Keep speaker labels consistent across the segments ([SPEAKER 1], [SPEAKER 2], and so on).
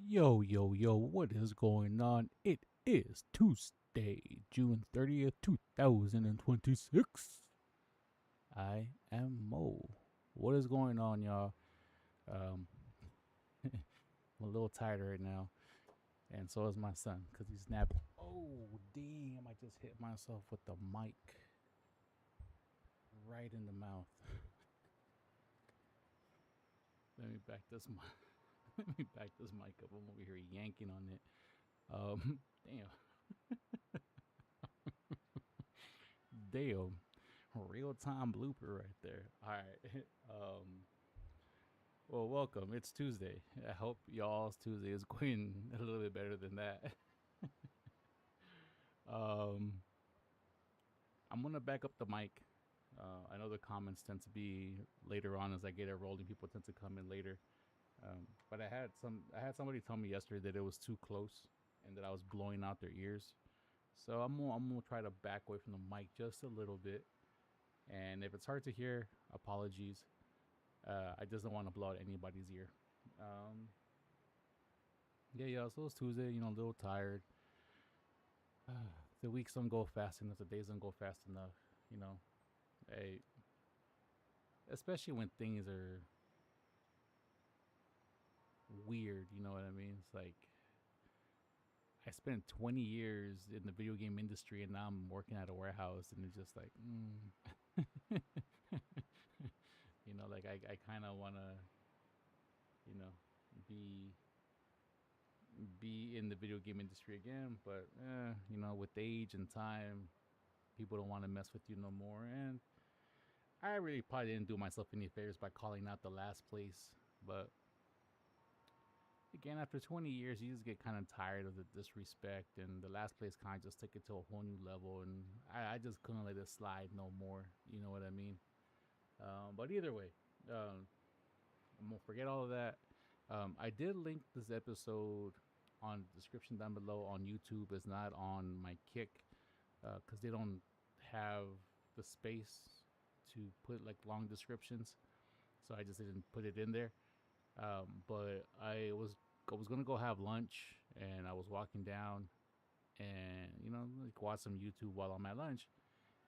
[SPEAKER 1] Yo, yo, yo, what is going on? It is Tuesday, June 30th, 2026. I am Mo. What is going on, y'all? Um, I'm a little tired right now, and so is my son because he's napping. Oh, damn, I just hit myself with the mic right in the mouth. Let me back this mic. Let me back this mic up. I'm over here yanking on it. Damn. Damn. Real time blooper right there. All right. Well, welcome. It's Tuesday. I hope y'all's Tuesday is going a little bit better than that. um, I'm gonna back up the mic. I know the comments tend to be later on as I get it rolling. People tend to come in later. But I had somebody tell me yesterday that it was too close and that I was blowing out their ears. So I'm gonna try to back away from the mic just a little bit. And if it's hard to hear, apologies. I just don't want to blow out anybody's ear. Um, yeah. So it's Tuesday. A little tired. The weeks don't go fast enough. The days don't go fast enough. You know, hey, especially when things are weird. You know what I mean? It's like I spent 20 years in the video game industry, and now I'm working at a warehouse, and it's just like, like I kind of want to, you know, be be in the video game industry again, but with age and time, people don't want to mess with you no more. And I really probably didn't do myself any favors by calling out the last place. But again, after 20 years, you just get kind of tired of the disrespect, and the last place kind of just took it to a whole new level. And I just couldn't let it slide no more. You know what I mean? But either way, I'm gonna forget all of that. I did link this episode on the description down below on YouTube. It's not on my Kick because they don't have the space to put like long descriptions, so I just didn't put it in there. But I was gonna go have lunch, and I was walking down, and like watch some YouTube while I'm at lunch,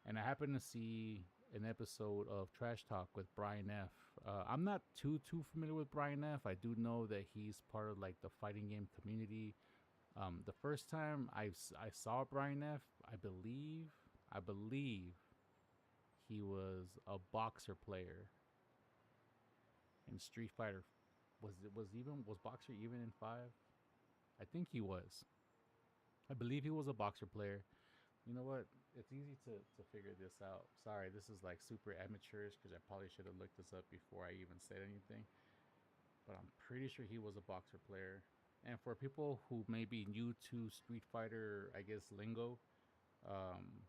[SPEAKER 1] and I happened to see an episode of Trash Talk with Brian F. I'm not too familiar with Brian F. I do know that he's part of like the fighting game community. The first time I saw Brian F. I believe he was a boxer player in Street Fighter. Was Boxer even in 5? I think he was. I believe he was a boxer player. You know what? It's easy to figure this out. Sorry, this is like super amateurish because I probably should have looked this up before I even said anything. But I'm pretty sure he was a boxer player. And for people who may be new to Street Fighter, I guess lingo, um,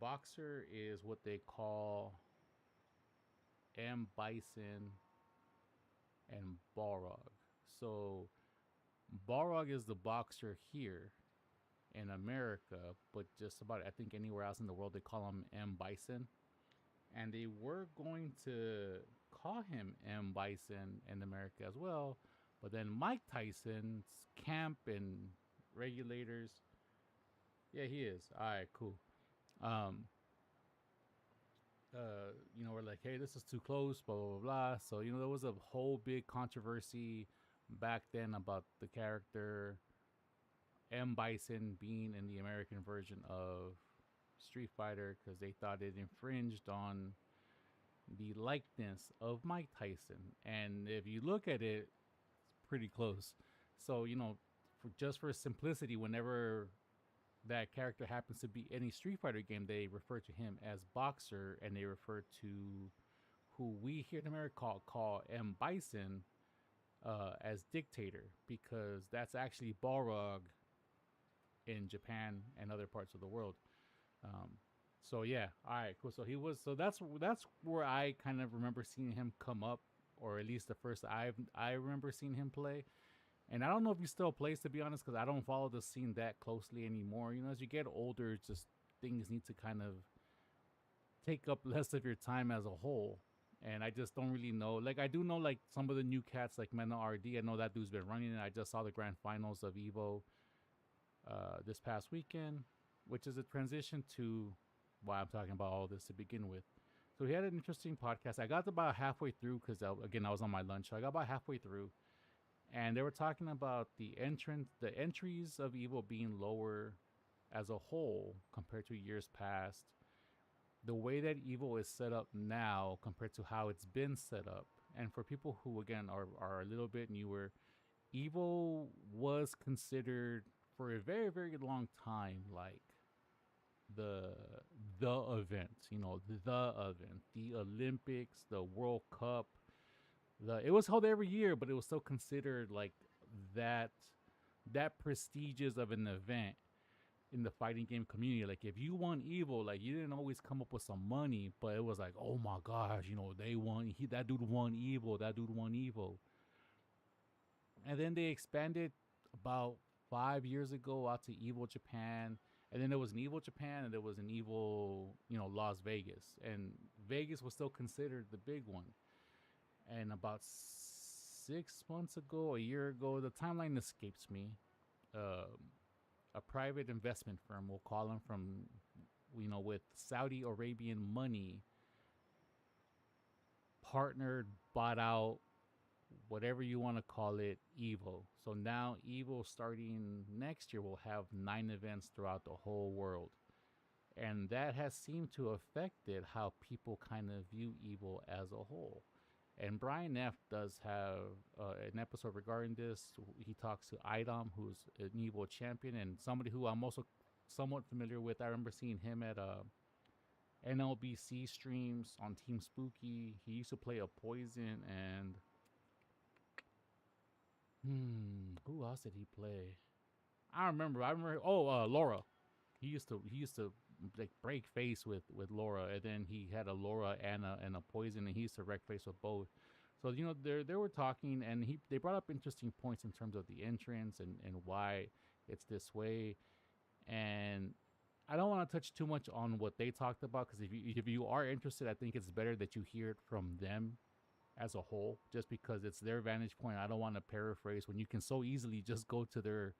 [SPEAKER 1] boxer is what they call M Bison and Balrog. So Balrog is the boxer here in America, but just about I think anywhere else in the world they call him M Bison. And they were going to call him M Bison in America as well, but then Mike Tyson's camp and regulators, yeah, he is. All right, cool. Um, we're like, hey, this is too close, blah blah blah. So there was a whole big controversy back then about the character M Bison being in the American version of Street Fighter because they thought it infringed on the likeness of Mike Tyson. And if you look at it, it's pretty close. So, for simplicity, whenever that character happens to be any Street Fighter game, they refer to him as Boxer, and they refer to who we here in America call M Bison as Dictator, because that's actually Balrog in Japan and other parts of the world. Um, so yeah, all right, cool. So he was. So that's where I kind of remember seeing him come up, or at least the first I remember seeing him play. And I don't know if he still plays, to be honest, because I don't follow the scene that closely anymore. As you get older, just things need to kind of take up less of your time as a whole. and I just don't really know. Like I do know like some of the new cats like Mena RD. I know that dude's been running it. I just saw the grand finals of Evo this past weekend, which is a transition to why I'm talking about all this to begin with. So he had an interesting podcast. I got about halfway through because again I was on my lunch, so I got about halfway through, and they were talking about the entries of Evo being lower as a whole compared to years past, the way that Evo is set up now compared to how it's been set up. And for people who again are a little bit newer, Evo was considered for a very long time like the the event, the event, the Olympics, the World Cup. It was held every year, but it was still considered like that that prestigious of an event in the fighting game community. Like if you won Evo, like you didn't always come up with some money, but it was like, oh my gosh, they won. That dude won Evo. That dude won Evo. And then they expanded about 5 years ago out to Evo Japan. And then there was an Evo Japan and there was an Evo, Las Vegas. And Vegas was still considered the big one. And about 6 months ago, a year ago, the timeline escapes me. A private investment firm, we'll call them, from with Saudi Arabian money, partnered, bought out, whatever you want to call it, Evo. So now Evo starting next year will have 9 events throughout the whole world. And that has seemed to affected how people kind of view Evo as a whole. And Brian F does have an episode regarding this. He talks to Idom, who's an Evo champion and somebody who I'm also somewhat familiar with. I remember seeing him at NLBC streams on Team Spooky. He used to play a Poison, and who else did he play? I remember. Oh, Laura. He used to like break face with Laura, and then he had a Laura and a Poison, and he used to wreck face with both. So they were talking, and they brought up interesting points in terms of the entrance and why it's this way. And I don't want to touch too much on what they talked about, because if you are interested, I think it's better that you hear it from them as a whole, just because it's their vantage point. I don't want to paraphrase when you can so easily just go to their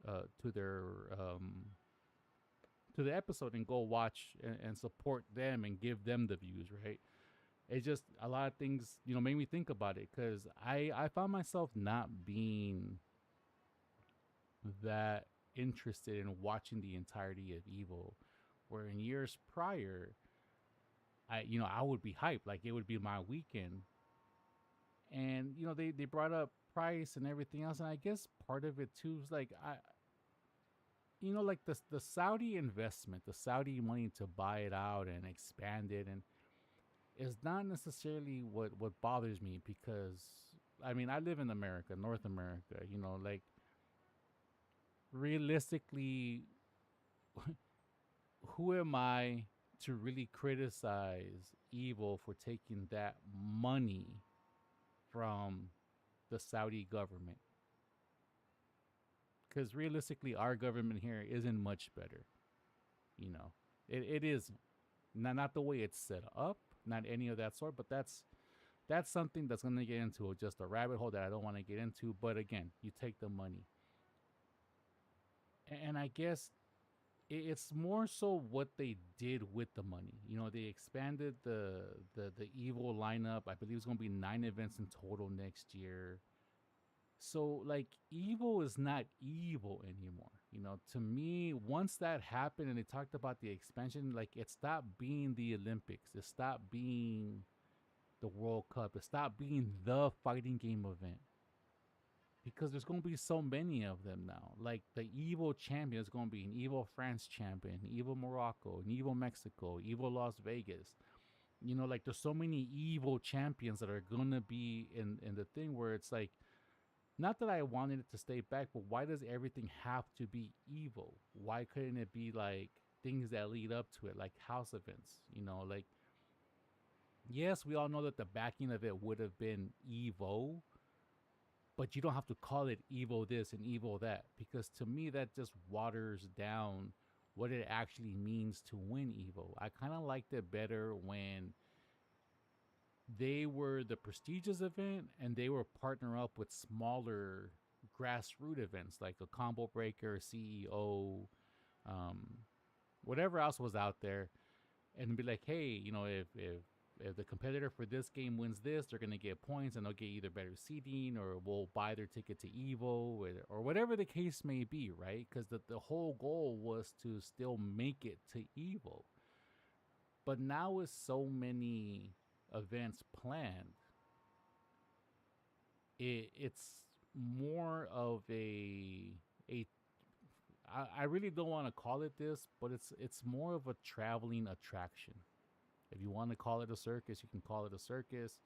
[SPEAKER 1] to their to the episode and go watch and support them and give them the views, right? It's just a lot of things, made me think about it, because I found myself not being that interested in watching the entirety of Evo, where in years prior, I would be hyped, like it would be my weekend. And they brought up price and everything else, and I guess part of it too is like like the Saudi investment, the Saudi money to buy it out and expand it, and is not necessarily what bothers me, because I mean I live in America, North America, like realistically, who am I to really criticize Evo for taking that money from the Saudi government? Because realistically, our government here isn't much better. It isn't. Not the way it's set up, not any of that sort. But that's something that's gonna get into just a rabbit hole that I don't want to get into. But again, you take the money, and I guess it's more so what they did with the money. They expanded the Evo lineup. I believe it's gonna be 9 events in total next year. So like Evo is not evil anymore. To me, once that happened and they talked about the expansion, like it stopped being the Olympics. It stopped being the World Cup. It stopped being the fighting game event. Because there's going to be so many of them now. Like the Evo champion is going to be an Evo France champion, Evo Morocco, an Evo Mexico, Evo Las Vegas. Like there's so many Evo champions that are going to be in the thing, where it's like, not that I wanted it to stay back, but why does everything have to be Evo? Why couldn't it be like things that lead up to it, like house events? Like, yes, we all know that the backing of it would have been Evo, but you don't have to call it Evo this and Evo that, because to me that just waters down what it actually means to win Evo. I kind of liked it better when they were the prestigious event, and they were partner up with smaller grassroots events like a combo breaker, CEO, um, whatever else was out there, and be like, hey, if the competitor for this game wins this, they're gonna get points, and they'll get either better seating, or we'll buy their ticket to EVO, or whatever the case may be, right? Because the whole goal was to still make it to EVO. But now with so many events planned, it's more of a I really don't want to call it this, but it's more of a traveling attraction. If you want to call it a circus, you can call it a circus.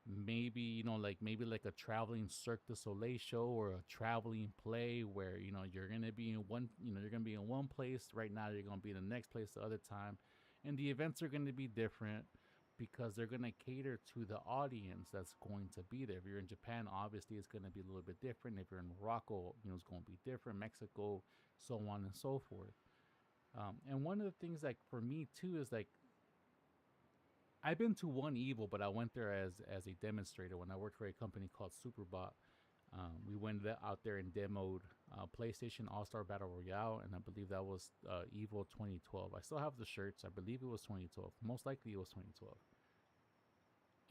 [SPEAKER 1] Maybe maybe like a traveling Cirque du Soleil show, or a traveling play where you're gonna be in one place right now, you're gonna be in the next place the other time, and the events are gonna be different because they're gonna cater to the audience that's going to be there. If you're in Japan, obviously it's gonna be a little bit different. If you're in Morocco, it's gonna be different. Mexico, so on and so forth. And one of the things, like, for me too, is like, I've been to one Evil, but I went there as a demonstrator when I worked for a company called Superbot. We went out there and demoed PlayStation All Star Battle Royale, and I believe that was Evil 2012. I still have the shirts. I believe it was 2012. Most likely it was 2012.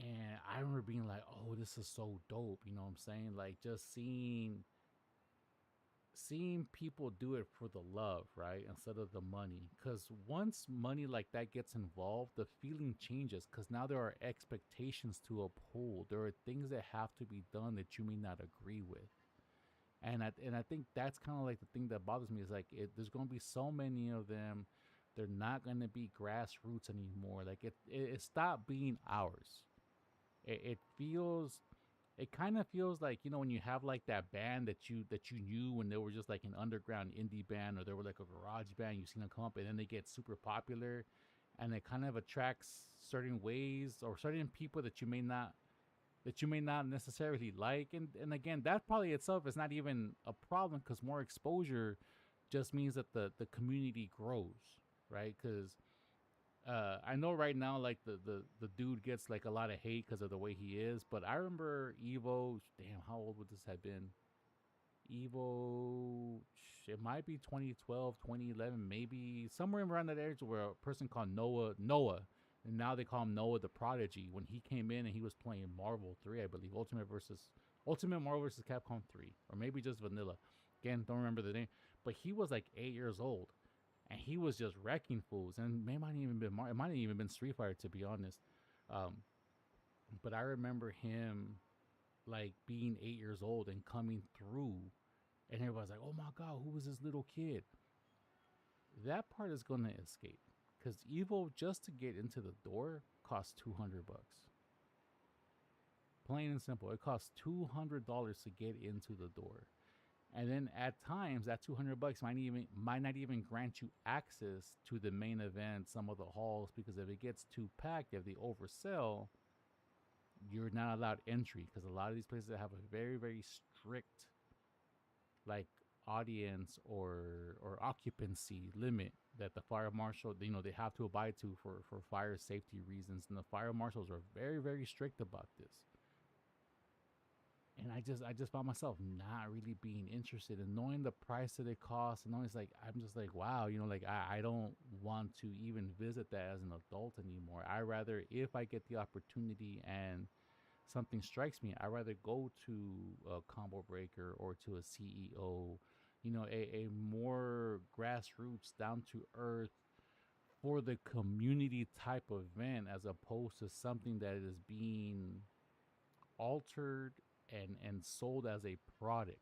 [SPEAKER 1] And I remember being like, "Oh, this is so dope." You know what I'm saying? Like, just seeing people do it for the love, right? Instead of the money. Because once money like that gets involved, the feeling changes. Because now there are expectations to uphold. There are things that have to be done that you may not agree with. And I think that's kind of like the thing that bothers me, is like, there's going to be so many of them. They're not going to be grassroots anymore. Like, it stopped being ours. It feels, it kind of feels like, when you have like that band that you knew when they were just like an underground indie band, or they were like a garage band. You seen them come up, and then they get super popular, and it kind of attracts certain ways or certain people that you may not necessarily like. And again, that probably itself is not even a problem, because more exposure just means that the community grows, right? Because I know right now, like, the dude gets like a lot of hate because of the way he is. But I remember Evo. Damn, how old would this have been? Evo. It might be 2012, 2011, maybe somewhere around that age, where a person called Noah, and now they call him Noah the Prodigy. When he came in and he was playing Marvel 3, I believe, Ultimate Marvel versus Capcom 3, or maybe just Vanilla. Again, don't remember the name, but he was like 8 years old, and he was just wrecking fools. And it might even been it might have even been Street Fighter, to be honest. Um, but I remember him like being 8 years old and coming through, and everybody's like, "Oh my god, who was this little kid?" That part is gonna escape, because Evo, just to get into the door, costs $200. Plain and simple, it costs $200 to get into the door. And then at times that $200 might not even grant you access to the main event, some of the halls, because if it gets too packed, if they oversell, you're not allowed entry, because a lot of these places have a very, very strict, like, audience or occupancy limit that the fire marshal, they have to abide to for fire safety reasons. And the fire marshals are very, very strict about this. And I just found myself not really being interested in knowing the price that it costs. And always, like, I'm just like, wow, like, I don't want to even visit that as an adult anymore. I rather, if I get the opportunity and something strikes me, I rather go to a combo breaker or to a CEO, a more grassroots, down to earth, for the community type of event, as opposed to something that is being altered and sold as a product.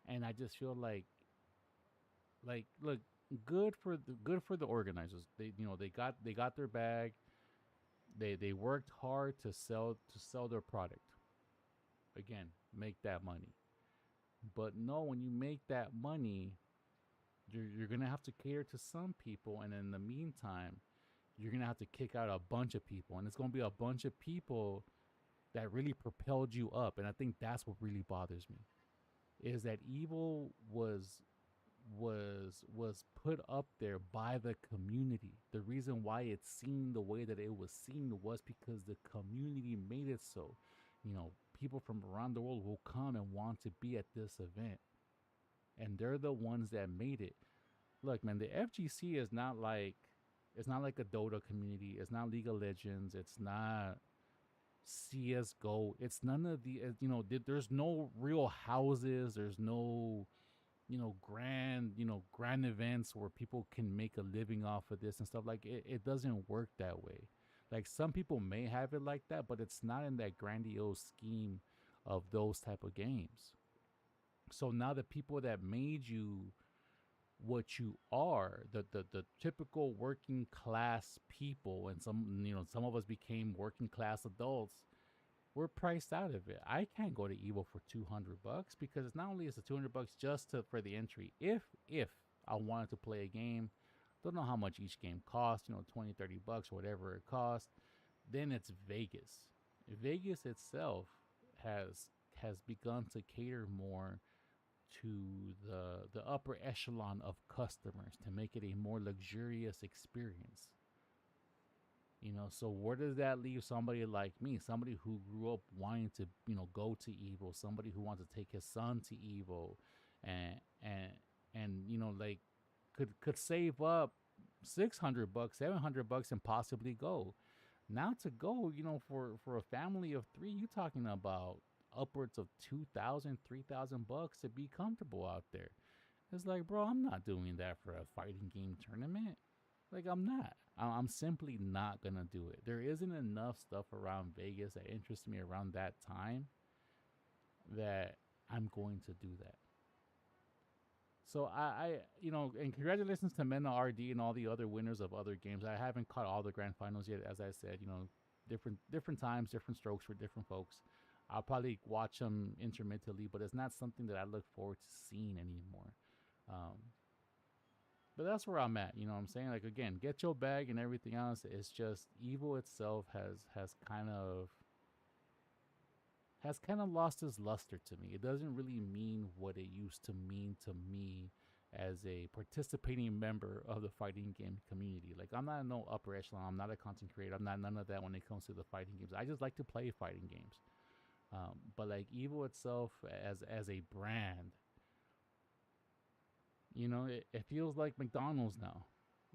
[SPEAKER 1] And I just feel like, look, good for the organizers. They got their bag. They worked hard to sell their product. Again, make that money. But no, when you make that money, you're gonna have to cater to some people, and in the meantime, you're gonna have to kick out a bunch of people, and it's gonna be a bunch of people that really propelled you up. And I think that's what really bothers me, is that Evil was was put up there by the community. The reason why it's seen the way that it was seen was because the community made it so. You know, people from around the world will come and want to be at this event, and they're the ones that made it. Look, man, the FGC is not like, it's not like a Dota community. It's not League of Legends. It's not CS:GO. It's none of the, there's no real houses. There's no, grand events where people can make a living off of this and stuff. Like, it doesn't work that way. Like, some people may have it like that, but it's not in that grandiose scheme of those type of games. So now the people that made you what you are, the typical working class people, and some of us became working class adults, we're priced out of it. I can't go to EVO for $200 because it's not only is it $200 just for the entry. If I wanted to play a game, don't know how much each game costs, 20, $30, whatever it costs, then it's Vegas. Vegas itself has begun to cater more to the upper echelon of customers to make it a more luxurious experience. So where does that leave somebody like me, somebody who grew up wanting to, go to EVO, somebody who wants to take his son to EVO, and like could save up $600, $700, and possibly go. Now to go, for a family of three, you're talking about upwards of 2,000, 3,000 bucks to be comfortable out there. It's like, bro, I'm not doing that for a fighting game tournament. Like, I'm not. I'm simply not gonna do it. There isn't enough stuff around Vegas that interests me around that time that I'm going to do that. So and congratulations to Mena RD and all the other winners of other games. I haven't caught all the grand finals yet, as I said. Different times, different strokes for different folks. I'll probably watch them intermittently, but it's not something that I look forward to seeing anymore. But that's where I'm at. You know what I'm saying? Like, again, get your bag and everything else. It's just EVO itself has kind of lost its luster to me. It doesn't really mean what it used to mean to me as a participating member of the fighting game community. Like, I'm not no upper echelon. I'm not a content creator. I'm not none of that when it comes to the fighting games. I just like to play fighting games. But like EVO itself as a brand, it feels like McDonald's now.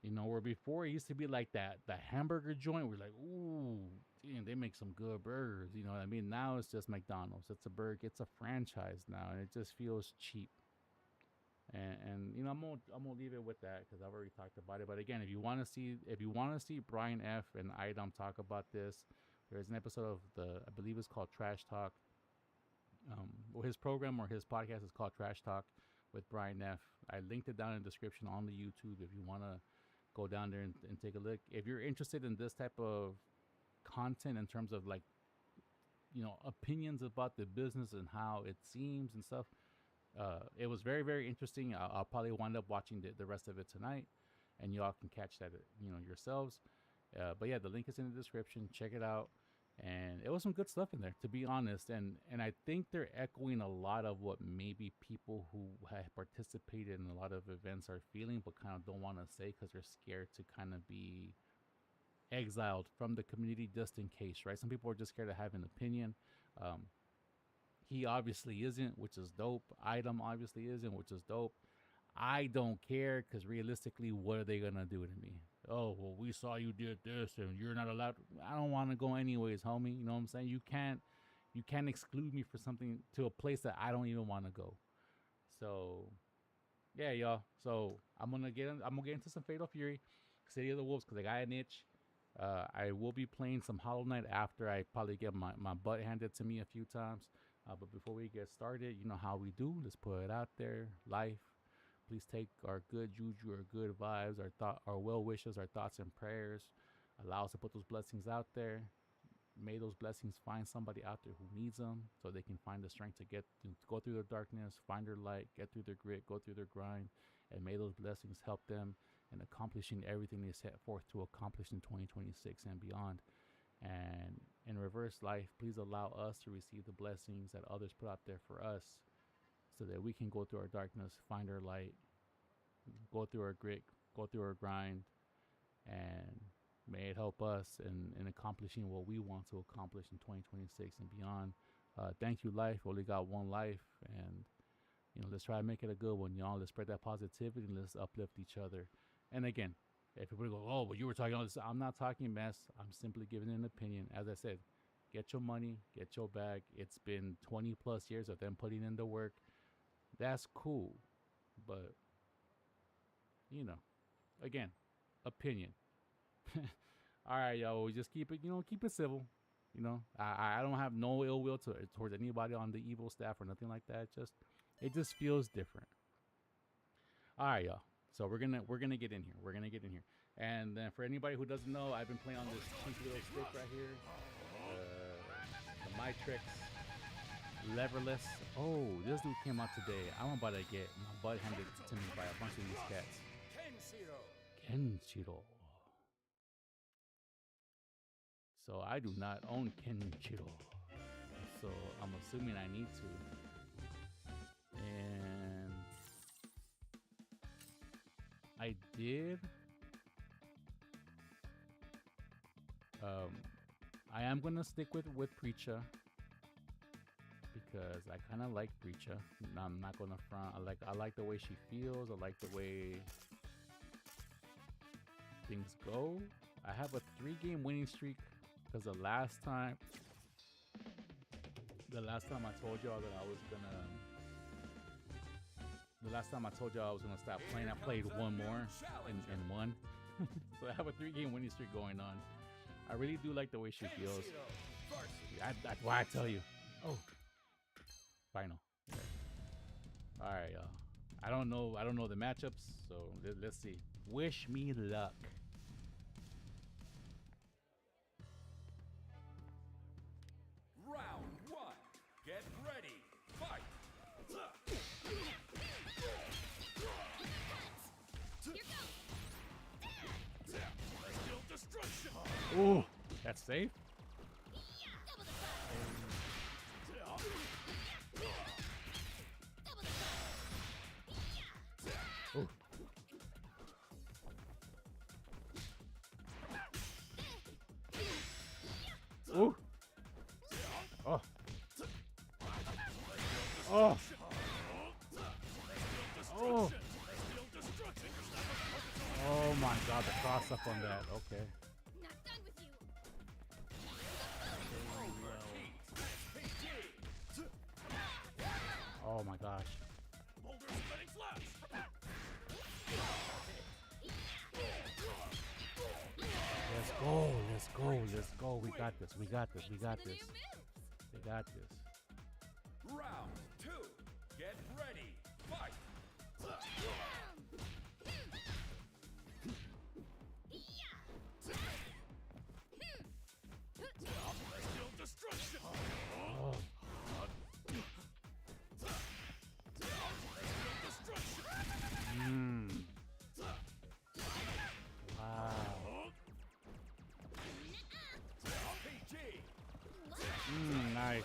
[SPEAKER 1] Where before it used to be like that, the hamburger joint, we're like, ooh, damn, they make some good burgers. You know what I mean? Now it's just McDonald's. It's a burger. It's a franchise now, and it just feels cheap. And I'm gonna leave it with that because I've already talked about it. But again, if you want to see Brian F and Idom talk about this, there's an episode of I believe it's called Trash Talk. His program or his podcast is called Trash Talk with Brian F. I linked it down in the description on the YouTube if you want to go down there and take a look. If you're interested in this type of content in terms of, like, opinions about the business and how it seems and stuff, it was very, very interesting. I'll probably wind up watching the rest of it tonight, and y'all can catch that yourselves. But yeah, the link is in the description. Check it out. And it was some good stuff in there, to be honest. And I think they're echoing a lot of what maybe people who have participated in a lot of events are feeling, but kind of don't want to say because they're scared to kind of be exiled from the community just in case, right? Some people are just scared to have an opinion. He obviously isn't, which is dope. Idom obviously isn't, which is dope. I don't care because realistically, what are they going to do to me? Oh, well, we saw you did this and you're not allowed. I don't want to go anyways, homie. You know what I'm saying? You can't exclude me for something to a place that I don't even want to go. So, yeah, y'all. So I'm gonna get into some Fatal Fury, City of the Wolves, because I got an itch. I will be playing some Hollow Knight after I probably get my butt handed to me a few times. But before we get started, you know how we do. Let's put it out there. Life. Please take our good juju, our good vibes, our well wishes, our thoughts and prayers. Allow us to put those blessings out there. May those blessings find somebody out there who needs them, so they can find the strength to go through the darkness, find their light, get through their grit, go through their grind, and may those blessings help them in accomplishing everything they set forth to accomplish in 2026 and beyond. And in reverse life, please allow us to receive the blessings that others put out there for us, so that we can go through our darkness, find our light, go through our grit, go through our grind, and may it help us in accomplishing what we want to accomplish in 2026 and beyond. Thank you, life. Only got one life, and let's try to make it a good one, y'all. Let's spread that positivity and let's uplift each other. And again, if people go, oh, but you were talking all this, I'm not talking mess. I'm simply giving an opinion. As I said, get your money, get your bag. It's been 20 plus years of them putting in the work. That's cool, but again, opinion. All right, yo, just keep it, keep it civil. I don't have no ill will towards anybody on the EVO staff or nothing like that. It just feels different. All right, y'all. So we're gonna get in here. We're gonna get in here. And then for anybody who doesn't know, I've been playing on this cheeky little stick right here, the Mitrex leverless. Oh, this dude came out today. I'm about to get my butt handed to me by a bunch of these cats. Kenshiro. So I do not own Kenshiro. So I'm assuming I need to. And I did. I am gonna stick with Preacha because I kind of like Preacha. I'm not gonna front. I like the way she feels. I like the way things go. I have a 3-game winning streak because the last time I told y'all that I was gonna. The last time I told y'all I was gonna stop playing, I played one more and won. So I have a 3-game winning streak going on. I really do like the way she feels. That's why I tell you. Oh, final. Okay. All right, y'all. I don't know the matchups, so let's see. Wish me luck.
[SPEAKER 2] Round 1. Get ready. Fight.
[SPEAKER 1] Ooh, that's safe. Ooh. Ooh. Oh. Oh. Oh. Oh my God, the cross up on that. Okay. Oh my gosh. Let's go. We got this. We got this.
[SPEAKER 2] Round 2. Get ready. Fight.
[SPEAKER 1] Oh. Nice.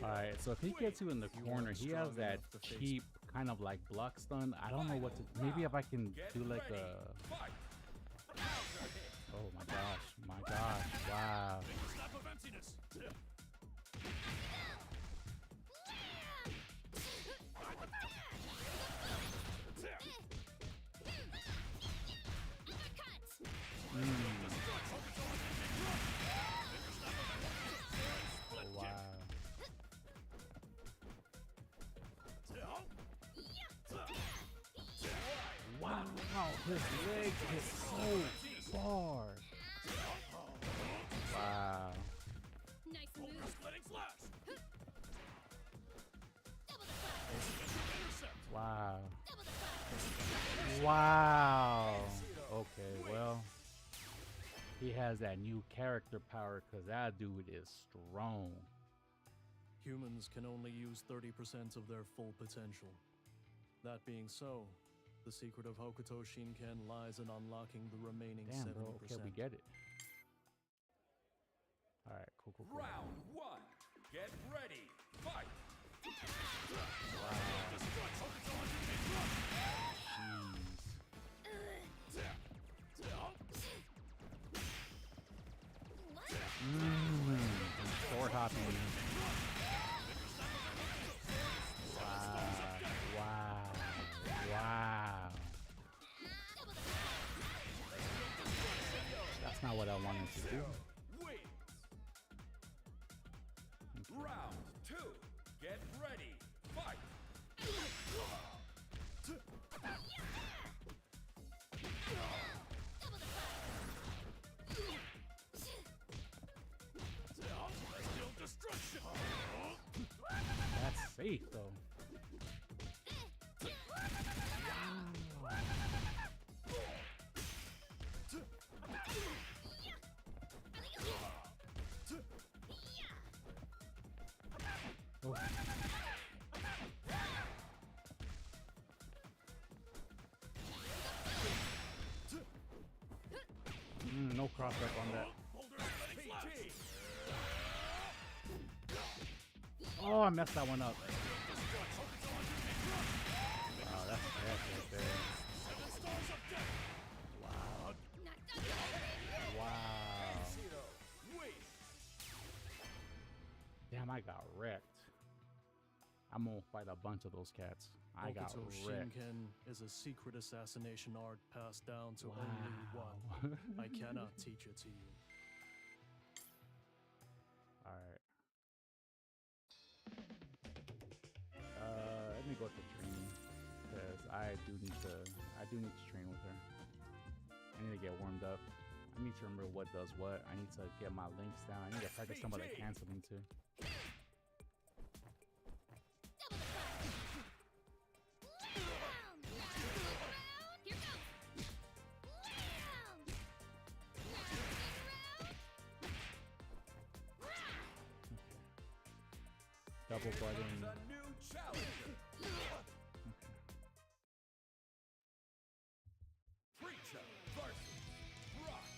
[SPEAKER 1] Alright, so if he gets you in the corner, he has that cheap kind of like block stun. I don't know what to. Maybe if I can do like a. Oh my gosh. Wow. Wow, his leg is so far. Wow.
[SPEAKER 3] Nice move.
[SPEAKER 1] Wow. Wow. Okay, well, he has that new character power because that dude is strong.
[SPEAKER 4] Humans can only use 30% of their full potential. That being so, the secret of Hokuto Shinken lies in unlocking the remaining 70%.
[SPEAKER 1] Damn, bro. Okay, we get it. All right, cool.
[SPEAKER 2] Round 1. Get ready. Fight.
[SPEAKER 1] start hopping. Wow. Wow. That's not what I wanted to do.
[SPEAKER 2] Wins. Round 2. Get ready. Fight.
[SPEAKER 1] That's safe though. Oh. No cross up on that. Oh, I messed that one up. Wow, that's right there. Wow. Wow. Damn, I got wrecked. I'm gonna fight a bunch of those cats. I got
[SPEAKER 4] Hokuto
[SPEAKER 1] wrecked.
[SPEAKER 4] Shinken is a secret assassination art passed down to only
[SPEAKER 1] Wow.
[SPEAKER 4] one. I cannot teach it to you.
[SPEAKER 1] Alright. Let me go to training because I do need to train with her. I need to get warmed up. I need to remember what does what. I need to get my links down. I need to practice some of the canceling too. Double button.
[SPEAKER 2] A new challenger. Preacher versus Rock.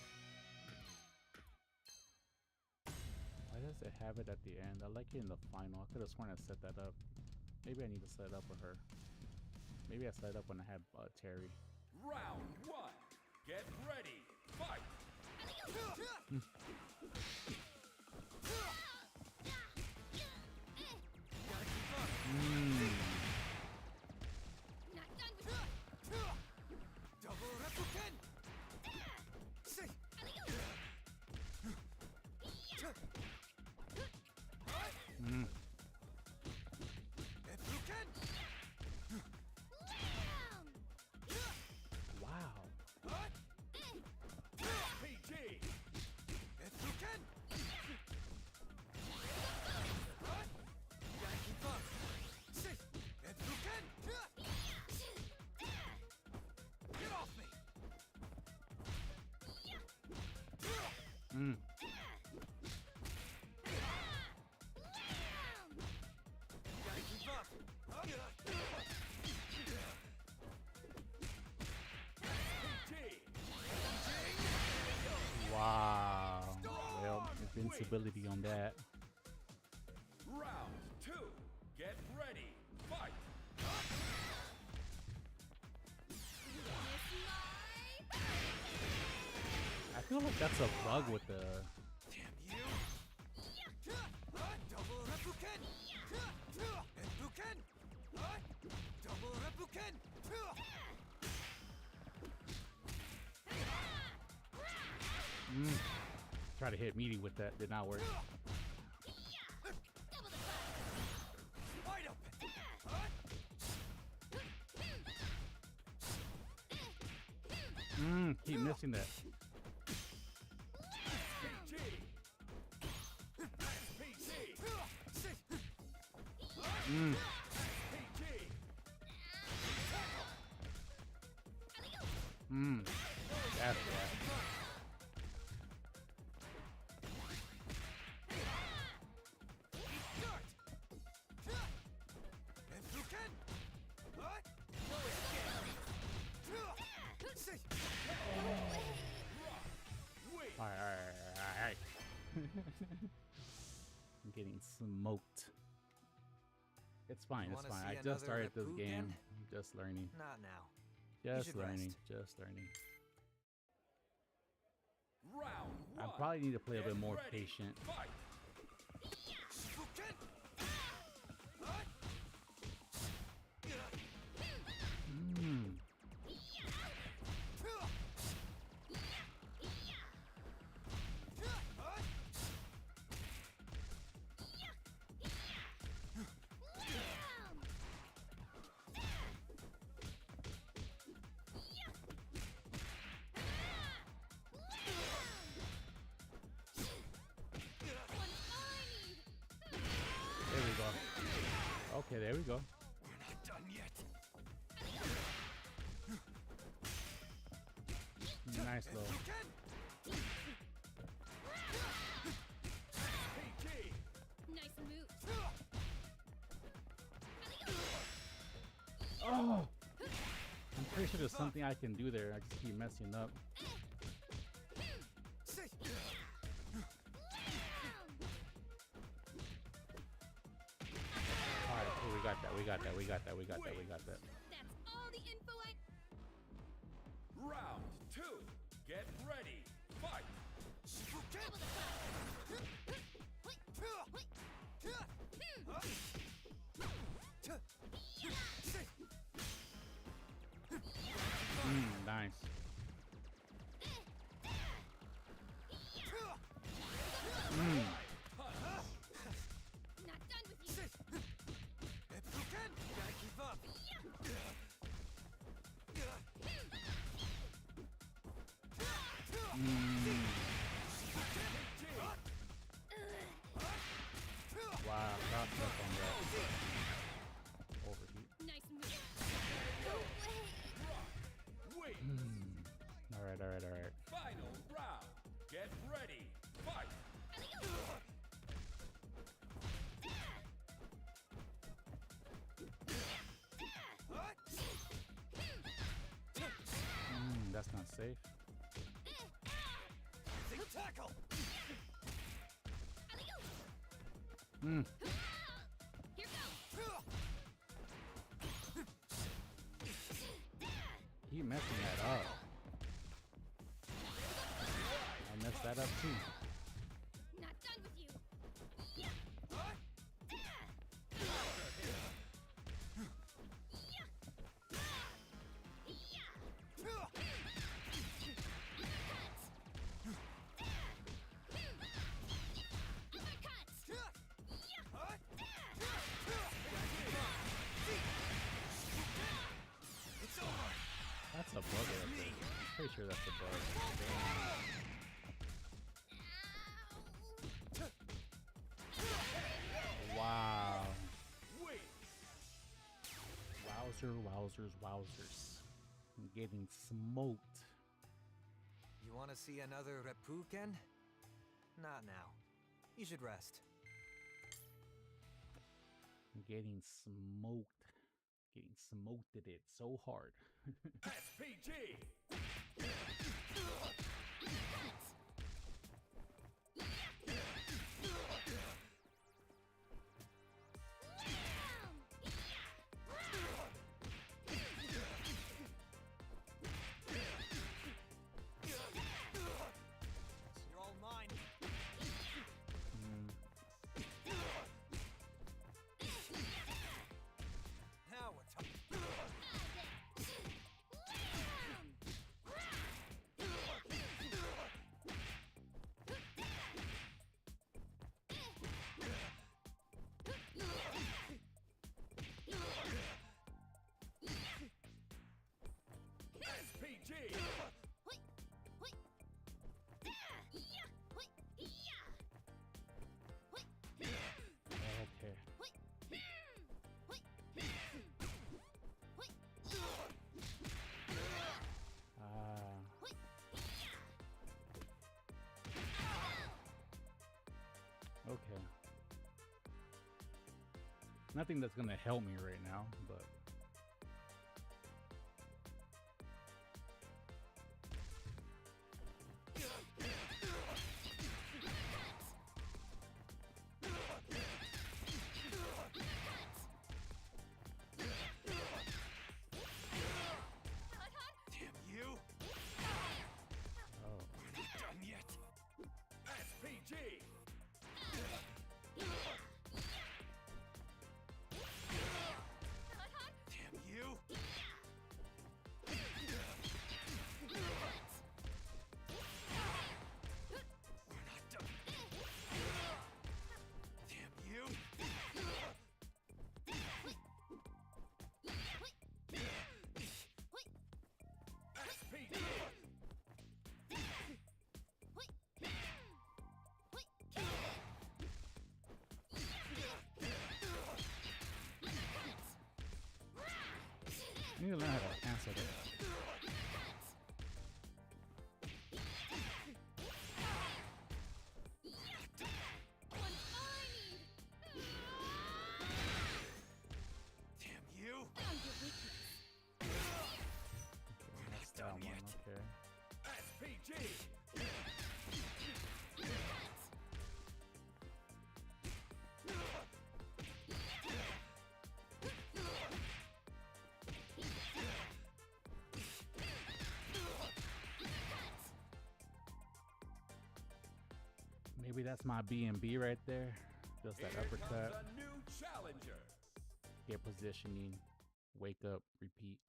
[SPEAKER 1] Why does it have it at the end? I like it in the final. I could have sworn I set that up. Maybe I need to set it up with her. Maybe I set it up when I had Terry.
[SPEAKER 2] Round 1. Get ready. Fight.
[SPEAKER 1] Wow.
[SPEAKER 2] PG.
[SPEAKER 5] Get off me!
[SPEAKER 1] Wow. Well, invincibility on that.
[SPEAKER 2] Round 2. Get ready. Fight.
[SPEAKER 1] I feel like that's a bug with the.
[SPEAKER 5] Damn you! Double Repuken! Repuken! Double Repuken!
[SPEAKER 1] Try to hit meaty with that. Did not work.
[SPEAKER 5] Wide open!
[SPEAKER 1] Keep missing that.
[SPEAKER 2] PG. PG. PG.
[SPEAKER 1] That's right. Alright. I'm getting smoked. It's fine, it's
[SPEAKER 5] Wanna
[SPEAKER 1] fine.
[SPEAKER 5] see
[SPEAKER 1] I just
[SPEAKER 5] another
[SPEAKER 1] started this
[SPEAKER 5] Repu
[SPEAKER 1] game.
[SPEAKER 5] Den?
[SPEAKER 1] I'm just learning.
[SPEAKER 5] Not now. You
[SPEAKER 1] Just
[SPEAKER 5] should
[SPEAKER 1] learning.
[SPEAKER 5] rest.
[SPEAKER 1] Just learning.
[SPEAKER 2] Round 1.
[SPEAKER 1] I probably need to play a bit
[SPEAKER 2] Get
[SPEAKER 1] more
[SPEAKER 2] ready.
[SPEAKER 1] patient.
[SPEAKER 2] Fight.
[SPEAKER 1] Okay, there we go.
[SPEAKER 5] We're not done yet.
[SPEAKER 1] Nice though.
[SPEAKER 5] Hadouken!
[SPEAKER 2] PG.
[SPEAKER 3] Nice move.
[SPEAKER 1] Oh! I'm pretty sure there's something I can do there. I just keep messing up.
[SPEAKER 5] Say-
[SPEAKER 1] Alright, cool, we got that, we got that, we got that, we got that, we got that.
[SPEAKER 3] That's all the info I.
[SPEAKER 2] Round 2. Get ready. Fight.
[SPEAKER 5] Hadouken!
[SPEAKER 1] Nice.
[SPEAKER 3] Not done with you.
[SPEAKER 5] Hadouken! Gotta keep up.
[SPEAKER 1] Wow, got stuck on that. Overheat.
[SPEAKER 3] Nice move. No way.
[SPEAKER 2] Wait.
[SPEAKER 1] Alright, alright, alright.
[SPEAKER 2] Final round. Get ready. Fight.
[SPEAKER 1] That's not safe.
[SPEAKER 5] Big tackle!
[SPEAKER 1] Mm.
[SPEAKER 3] Here goes.
[SPEAKER 1] Keep messing that up. I messed that up too.
[SPEAKER 3] Not done with you.
[SPEAKER 5] It's over!
[SPEAKER 1] That's a bug right there. I'm pretty sure that's a bug. Wow.
[SPEAKER 2] Wait.
[SPEAKER 1] Wowzer, wowzers, wowzers. I'm getting smoked.
[SPEAKER 5] You want to see another Reppuken? Not now. You should rest.
[SPEAKER 1] I'm getting smoked. Getting smoked at it so hard.
[SPEAKER 2] SPG.
[SPEAKER 5] You're all mine. Now we're talking.
[SPEAKER 2] SPG.
[SPEAKER 1] Okay. Ah. Okay. Nothing that's gonna help me right now, but
[SPEAKER 5] Damn you!
[SPEAKER 1] oh.
[SPEAKER 5] We're not done yet.
[SPEAKER 2] SPG.
[SPEAKER 1] second.
[SPEAKER 5] Damn you!
[SPEAKER 3] Found your weakness.
[SPEAKER 1] That's that one. Okay.
[SPEAKER 2] SPG.
[SPEAKER 1] Maybe that's my B&B right there. Just that
[SPEAKER 2] Here
[SPEAKER 1] uppercut.
[SPEAKER 2] comes a new challenger.
[SPEAKER 1] Get positioning, wake up, repeat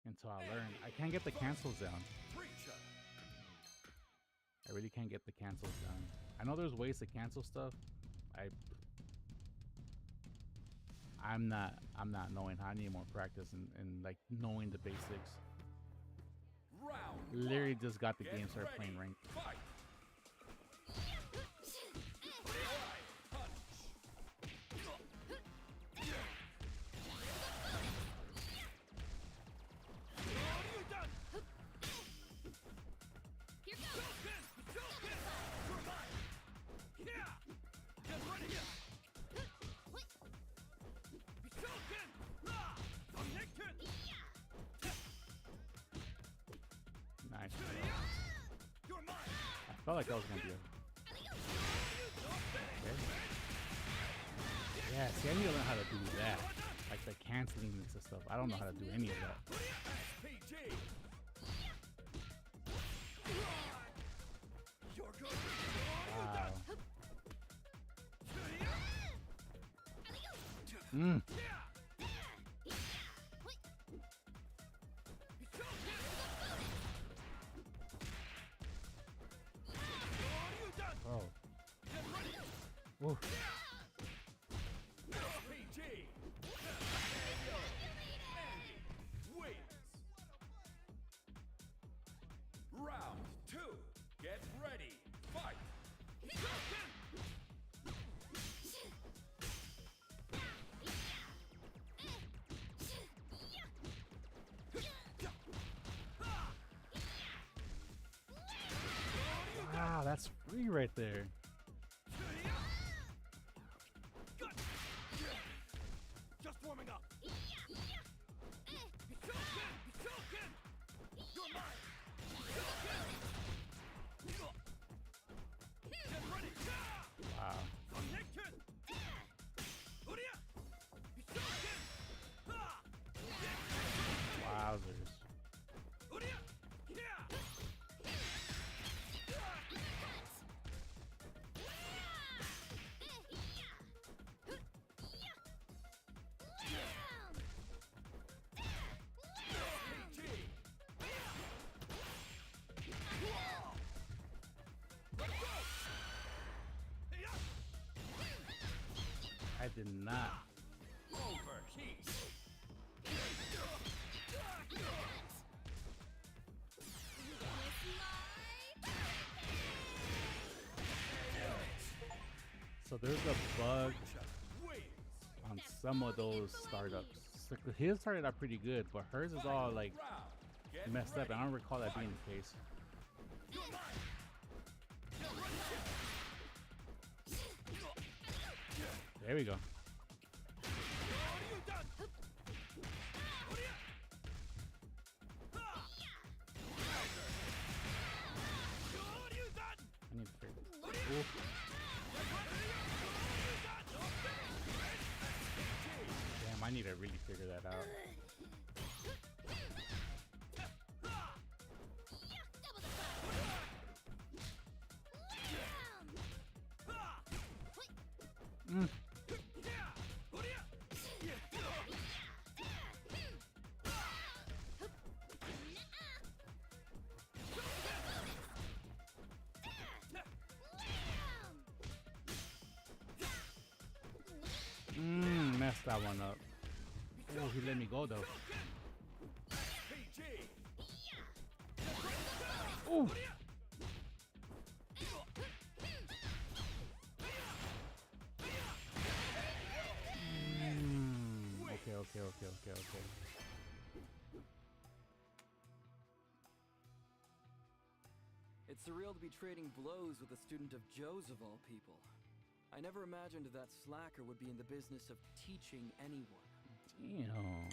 [SPEAKER 1] until I learn. I can't get the cancels down.
[SPEAKER 2] Preacher.
[SPEAKER 1] I really can't get the cancels down. I know there's ways to cancel stuff. I'm not knowing how. I need more practice and like knowing the basics.
[SPEAKER 2] Round
[SPEAKER 1] Literally
[SPEAKER 2] one.
[SPEAKER 1] just got the
[SPEAKER 2] Get
[SPEAKER 1] game started
[SPEAKER 2] ready.
[SPEAKER 1] playing ranked.
[SPEAKER 2] Fight.
[SPEAKER 3] Here goes.
[SPEAKER 1] Nice. I felt like that was gonna be a. Okay. Yeah, see, I need to learn how to do that. Like the canceling and stuff. I don't know how to do any of that.
[SPEAKER 2] SPG.
[SPEAKER 1] Wow. Mm. Oh. Whoa.
[SPEAKER 2] SPG. Wins. Round two. Get ready. Fight.
[SPEAKER 1] Wow, that's free right there.
[SPEAKER 2] Just warming up.
[SPEAKER 1] Wow. Wowzers. I did not.
[SPEAKER 2] Overheat.
[SPEAKER 1] So there's a bug
[SPEAKER 2] Wins.
[SPEAKER 1] on some of those startups. So his started out pretty good, but hers is all like
[SPEAKER 2] Round. Get
[SPEAKER 1] messed up.
[SPEAKER 2] ready.
[SPEAKER 1] And I don't recall that being the case. There we go. I need to figure. Ooh. Damn, I need to really figure that out. Mm. Messed that one up. Oh, he let me go though.
[SPEAKER 2] PG.
[SPEAKER 1] Ooh. Okay.
[SPEAKER 6] It's surreal to be trading blows with a student of Joe's of all people. I never imagined that slacker would be in the business of teaching anyone.
[SPEAKER 1] Damn.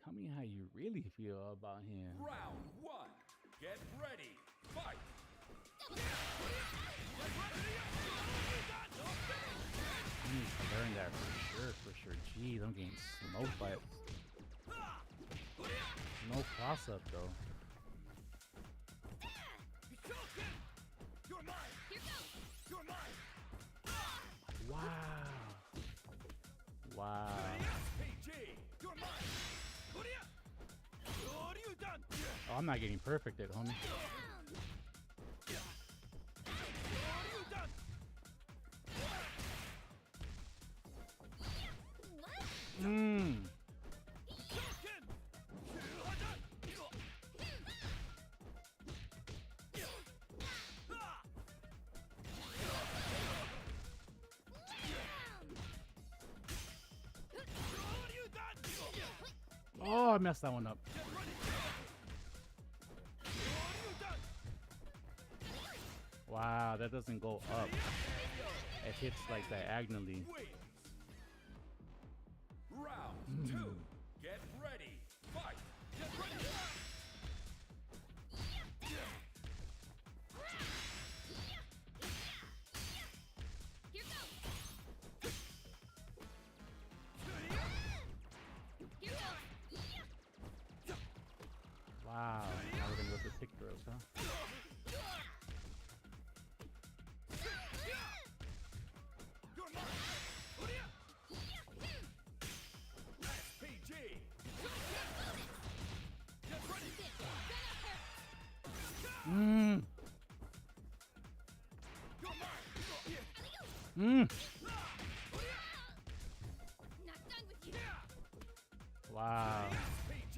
[SPEAKER 1] Tell me how you really feel about him.
[SPEAKER 2] Round one. Get ready. Fight.
[SPEAKER 1] I need to learn that for sure. Jeez, I'm getting smoked by it. No cross up though.
[SPEAKER 3] You're mine. Here goes. You're mine.
[SPEAKER 1] Wow. Wow.
[SPEAKER 3] PG. You're mine. What are you done?
[SPEAKER 1] Oh, I'm not getting perfect at homie. Mmm. Oh, I messed that one up. Wow, that doesn't go up. It hits like diagonally.
[SPEAKER 2] Round two. Get ready. Fight. Get ready.
[SPEAKER 3] Here goes. Here goes.
[SPEAKER 1] Wow. Now we're gonna go for pick throws, huh?
[SPEAKER 3] You're mine.
[SPEAKER 2] PG.
[SPEAKER 1] Mmm. Mmm.
[SPEAKER 3] Not done with you.
[SPEAKER 1] Wow.
[SPEAKER 2] PG.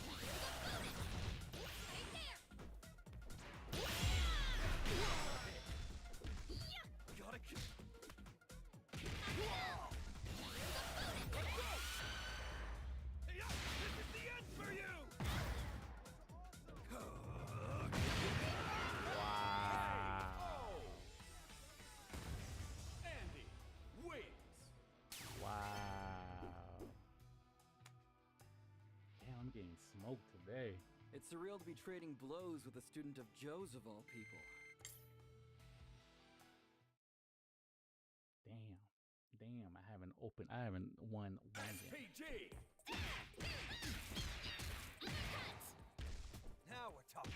[SPEAKER 3] Right there.
[SPEAKER 2] Gotta kill.
[SPEAKER 3] This is the end for you.
[SPEAKER 1] Wow.
[SPEAKER 2] Andy wins.
[SPEAKER 1] Wow. Damn, I'm getting smoked today.
[SPEAKER 6] It's surreal to be trading blows with a student of Joe's of all people.
[SPEAKER 1] Damn. Damn, I haven't won one game.
[SPEAKER 2] PG.
[SPEAKER 5] Now we're talking.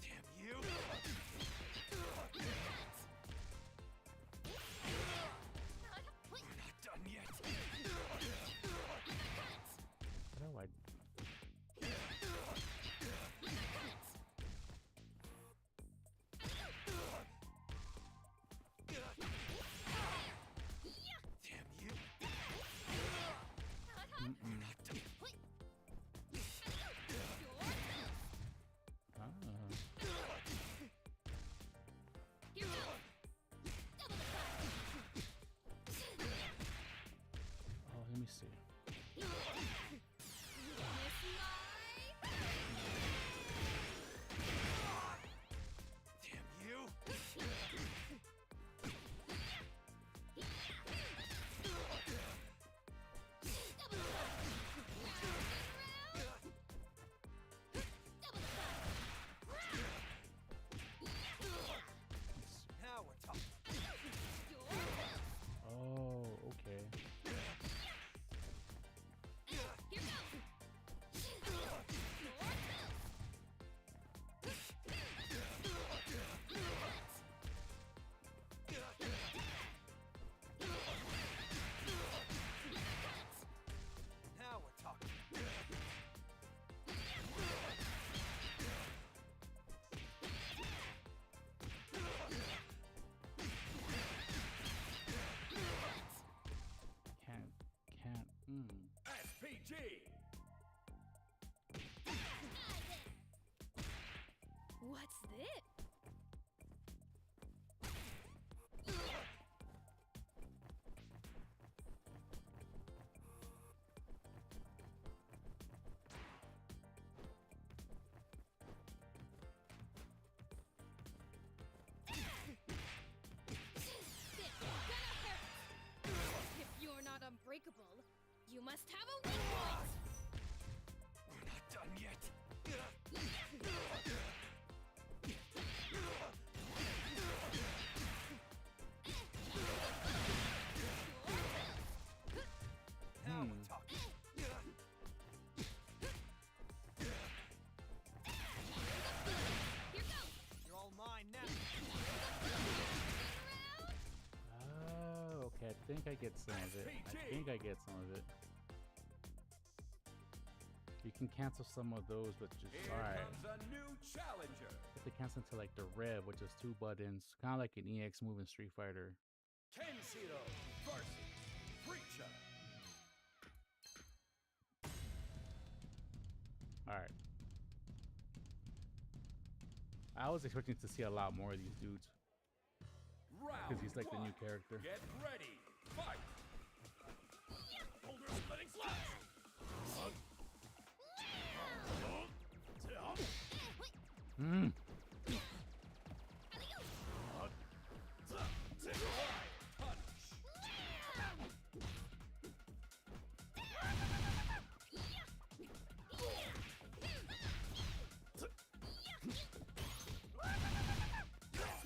[SPEAKER 5] Damn you! We're not done yet.
[SPEAKER 1] How do I...
[SPEAKER 3] unbreakable, you must have a weak point.
[SPEAKER 2] We're not done yet.
[SPEAKER 5] Now we're talking.
[SPEAKER 3] Here goes.
[SPEAKER 5] You're all mine now.
[SPEAKER 1] Oh, okay. I think I get some of it. You can cancel some of those, but just
[SPEAKER 2] Here
[SPEAKER 1] alright.
[SPEAKER 2] comes a new challenger.
[SPEAKER 1] You have to cancel into like the red, which is 2 buttons, kind of like an EX move in Street Fighter.
[SPEAKER 2] Kenshiro versus Preacher.
[SPEAKER 1] Alright. I was expecting to see a lot more of these dudes
[SPEAKER 2] Round
[SPEAKER 1] because he's like the
[SPEAKER 2] one.
[SPEAKER 1] new character.
[SPEAKER 2] Get ready. Fight.
[SPEAKER 3] Boulders letting flash.
[SPEAKER 1] Mm.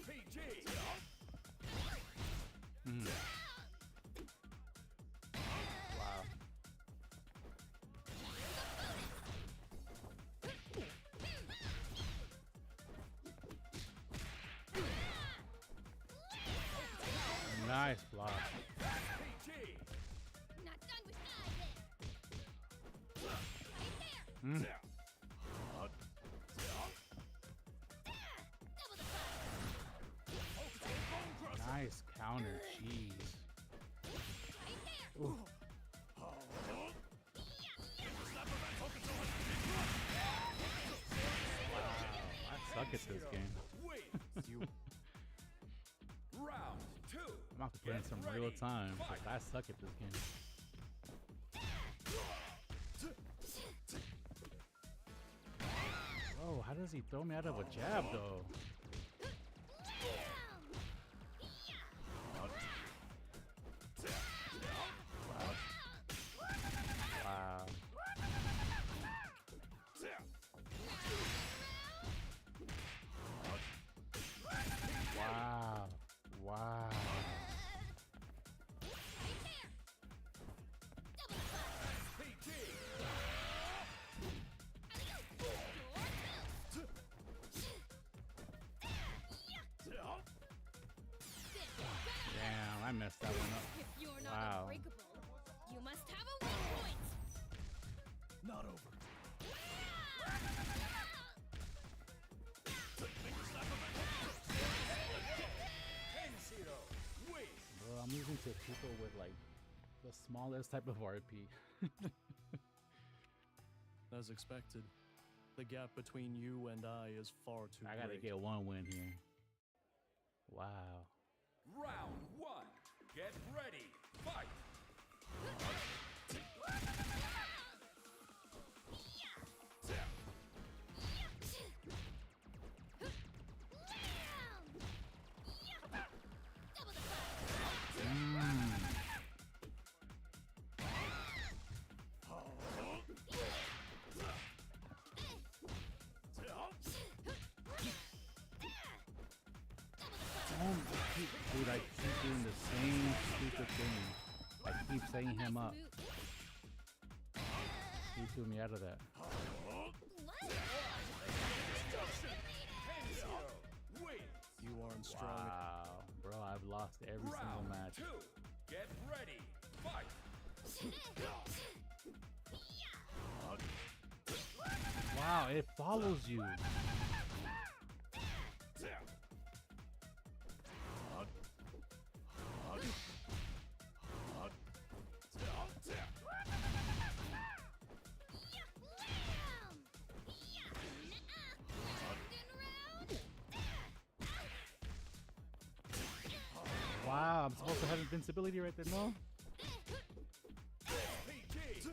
[SPEAKER 2] PG.
[SPEAKER 1] Mm. Wow. Nice block.
[SPEAKER 2] PG.
[SPEAKER 3] Not done with that yet.
[SPEAKER 1] Mm.
[SPEAKER 3] Double the fire.
[SPEAKER 1] Nice counter. Jeez. Ooh. I suck at this game.
[SPEAKER 2] Wins.
[SPEAKER 5] You
[SPEAKER 2] Round two.
[SPEAKER 1] I'm about to put in
[SPEAKER 2] Get
[SPEAKER 1] some
[SPEAKER 2] ready.
[SPEAKER 1] real time
[SPEAKER 2] Fight.
[SPEAKER 1] because I suck at this game. Whoa, how does he throw me out of a jab though? Wow. Wow. Wow.
[SPEAKER 2] PG.
[SPEAKER 1] Damn, I messed that one up.
[SPEAKER 3] If you're not
[SPEAKER 1] Wow.
[SPEAKER 3] unbreakable, you must have a weak point.
[SPEAKER 4] Not over.
[SPEAKER 2] Kenshiro wins.
[SPEAKER 1] Bro, I'm losing to people with like the smallest type of RP.
[SPEAKER 4] As expected, the gap between you and I is far too
[SPEAKER 1] I gotta
[SPEAKER 4] great.
[SPEAKER 1] get one win here. Wow.
[SPEAKER 2] Round one. Get ready. Fight.
[SPEAKER 1] Mm. Dude, I keep doing the same stupid thing. I keep setting him up. He threw me out of that.
[SPEAKER 2] Kenshiro wins.
[SPEAKER 4] You aren't strong.
[SPEAKER 1] Wow. Bro, I've lost every single
[SPEAKER 2] Round
[SPEAKER 1] match.
[SPEAKER 2] two. Get ready. Fight.
[SPEAKER 1] Wow, it follows you. Wow, I'm supposed to have invincibility right there, no?
[SPEAKER 2] PG.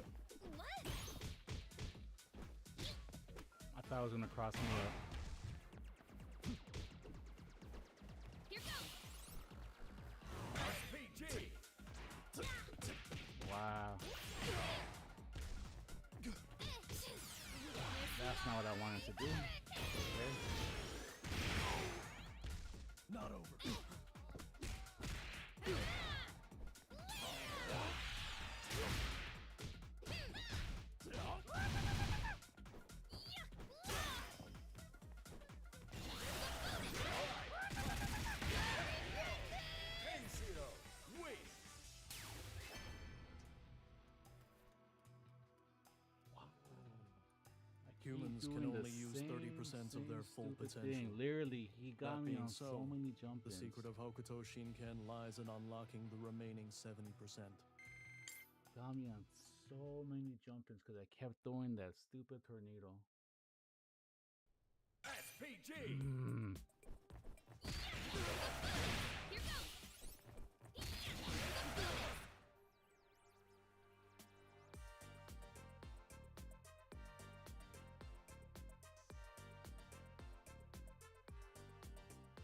[SPEAKER 1] I thought I was gonna cross me up.
[SPEAKER 3] Here goes.
[SPEAKER 2] PG.
[SPEAKER 1] Wow. Wow. That's not what I wanted to do. Okay.
[SPEAKER 4] Not over. Humans can
[SPEAKER 1] Doing the
[SPEAKER 4] only use 30% of their full
[SPEAKER 1] stupid
[SPEAKER 4] potential.
[SPEAKER 1] thing. Literally, he got
[SPEAKER 4] That
[SPEAKER 1] me
[SPEAKER 4] being
[SPEAKER 1] on so
[SPEAKER 4] so,
[SPEAKER 1] many jump
[SPEAKER 4] The
[SPEAKER 1] ins.
[SPEAKER 4] secret of Hokuto Shinken lies in unlocking the remaining 70%.
[SPEAKER 1] Got me on so many jump ins because I kept throwing that stupid tornado.
[SPEAKER 2] SPG.
[SPEAKER 1] Mm.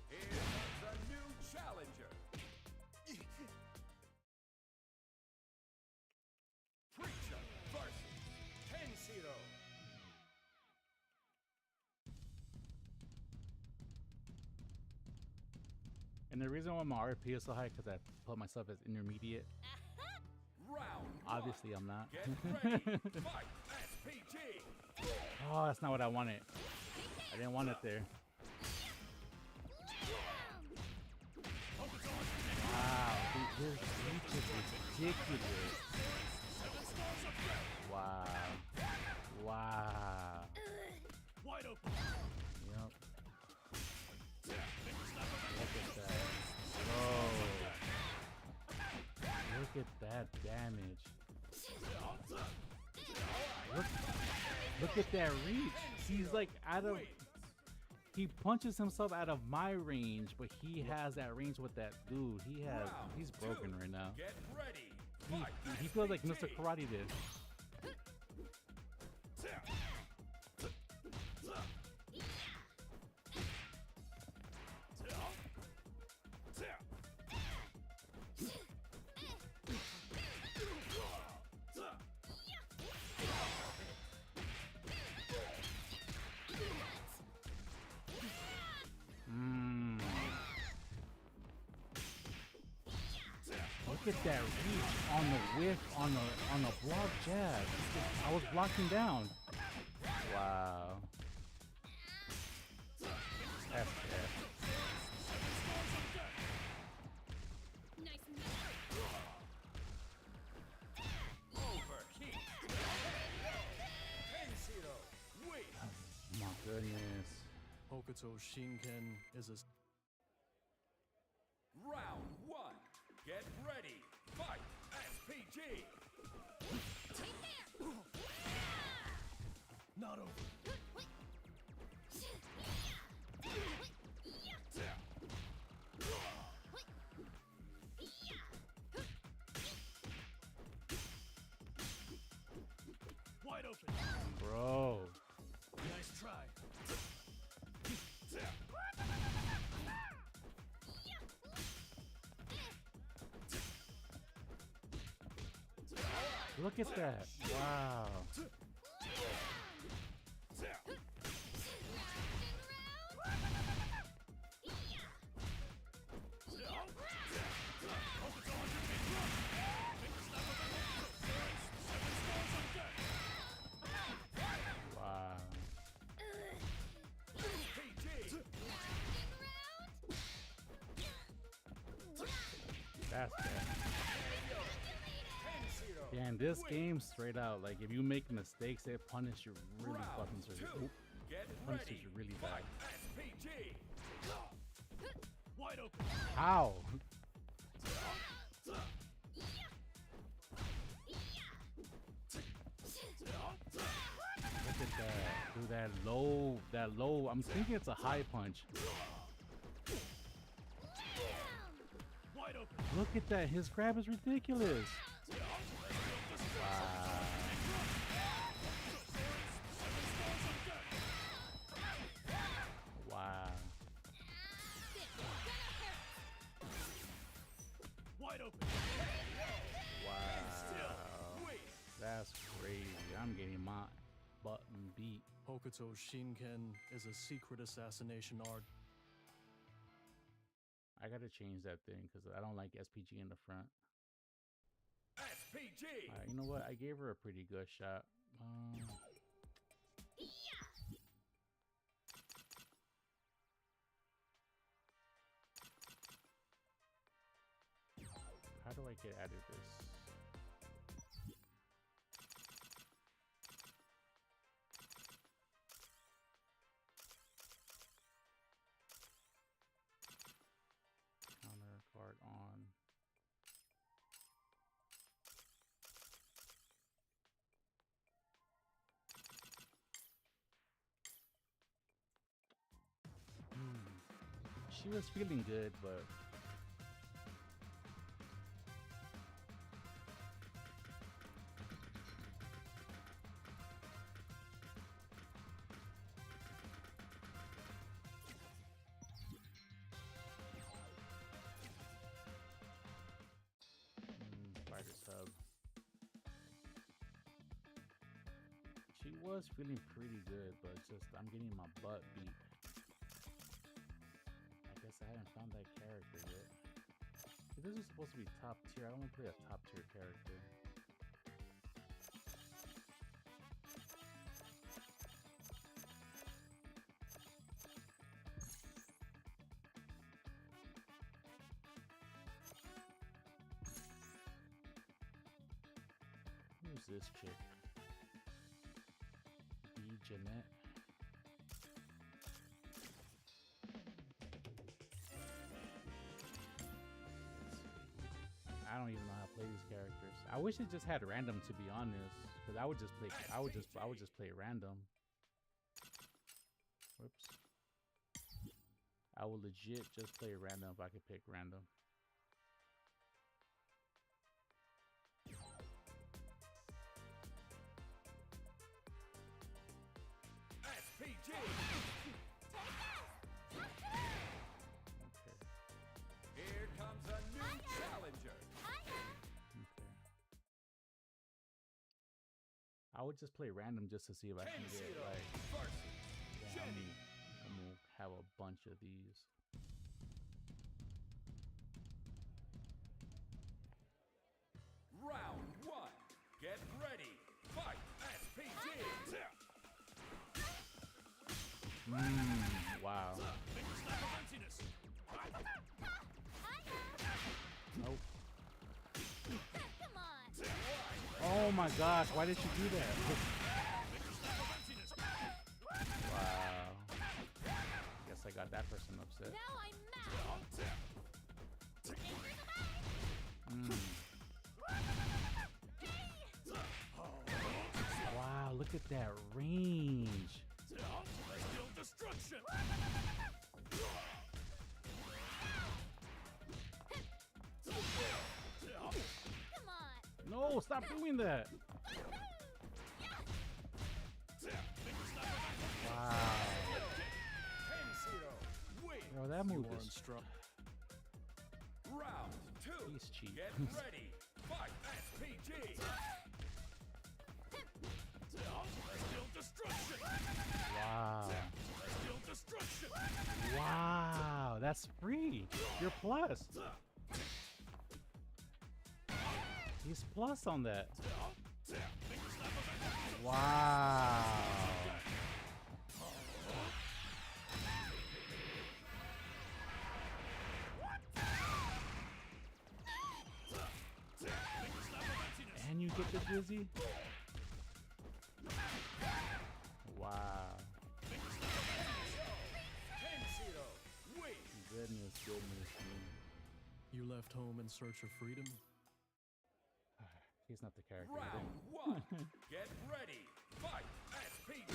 [SPEAKER 2] Here comes a new challenger. Preacher versus Kenshiro.
[SPEAKER 1] And the reason why my RP is so high because I put myself as intermediate.
[SPEAKER 2] Round
[SPEAKER 1] Obviously, I'm not.
[SPEAKER 2] Get ready. Fight. SPG.
[SPEAKER 1] Oh, that's not what I wanted. I didn't want it there. Wow, dude, his reach is ridiculous. Wow. Wow.
[SPEAKER 4] Wide open.
[SPEAKER 1] Yep. Look at that. Bro. Look at that damage. Look at that reach. He's like out of... He punches himself out of my range, but he has that range with that dude. He's broken right now.
[SPEAKER 2] Get ready. Fight.
[SPEAKER 1] He feels like Mr. Karate did. Look at that reach on the whiff, on the block jab. I was blocking down. Wow. That's bad.
[SPEAKER 2] Overheat. Kenshiro. Wait.
[SPEAKER 1] My goodness.
[SPEAKER 4] Hokuto Shinken is a
[SPEAKER 2] Round one. Get ready. Fight. SPG.
[SPEAKER 4] not over. Wide open.
[SPEAKER 1] Bro.
[SPEAKER 4] Nice try.
[SPEAKER 1] Look at that. Wow. Wow. That's bad. Yeah, in this game, straight out, like if you make mistakes, they punish you really fucking severe. Punishes you really bad.
[SPEAKER 4] Wide open.
[SPEAKER 1] How? Look at that. Dude, that low, I'm thinking it's a high punch.
[SPEAKER 4] Wide open.
[SPEAKER 1] Look at that, his grab is ridiculous. Wow. Wow.
[SPEAKER 4] Wide open.
[SPEAKER 1] Wow. That's crazy. I'm getting my button beat.
[SPEAKER 4] Hokuto Shinken is a secret assassination art.
[SPEAKER 1] I gotta change that thing because I don't like SPG in the front.
[SPEAKER 2] SPG.
[SPEAKER 1] You know what? I gave her a pretty good shot. How do I get out of this? Counter card on. She was feeling good, but Spider sub. She was feeling pretty good, but it's just I'm getting my butt beat. I guess I haven't found that character yet. This is supposed to be top tier. I don't want to play a top tier character. Who's this chick? B. Jeanette. I don't even know how to play these characters. I wish it just had random, to be honest, because I would just play. I would just play random. Whoops. I would legit just play random if I could pick random.
[SPEAKER 2] SPG.
[SPEAKER 1] Okay.
[SPEAKER 2] Here comes a new challenger.
[SPEAKER 1] Okay. I would just play random just to see if I can get like.
[SPEAKER 2] First,
[SPEAKER 1] Yeah, I'm gonna have a bunch of these.
[SPEAKER 2] round one. Get ready. Fight. SPG.
[SPEAKER 1] Wow. Nope. Oh my gosh, why did you do that? Wow. Guess I got that person upset. Wow, look at that range.
[SPEAKER 3] Destruction.
[SPEAKER 1] No, stop doing that. Wow. Bro, that move is
[SPEAKER 4] strong.
[SPEAKER 2] Round two.
[SPEAKER 1] He's cheap.
[SPEAKER 2] Get ready. Fight. SPG.
[SPEAKER 1] Wow. Wow, that's free. You're plus. He's plus on that. Wow. And you get the dizzy? Wow. Goodness, goodness me.
[SPEAKER 4] You left home in search of freedom?
[SPEAKER 1] He's not the character.
[SPEAKER 2] Round one. Get ready. Fight. SPG.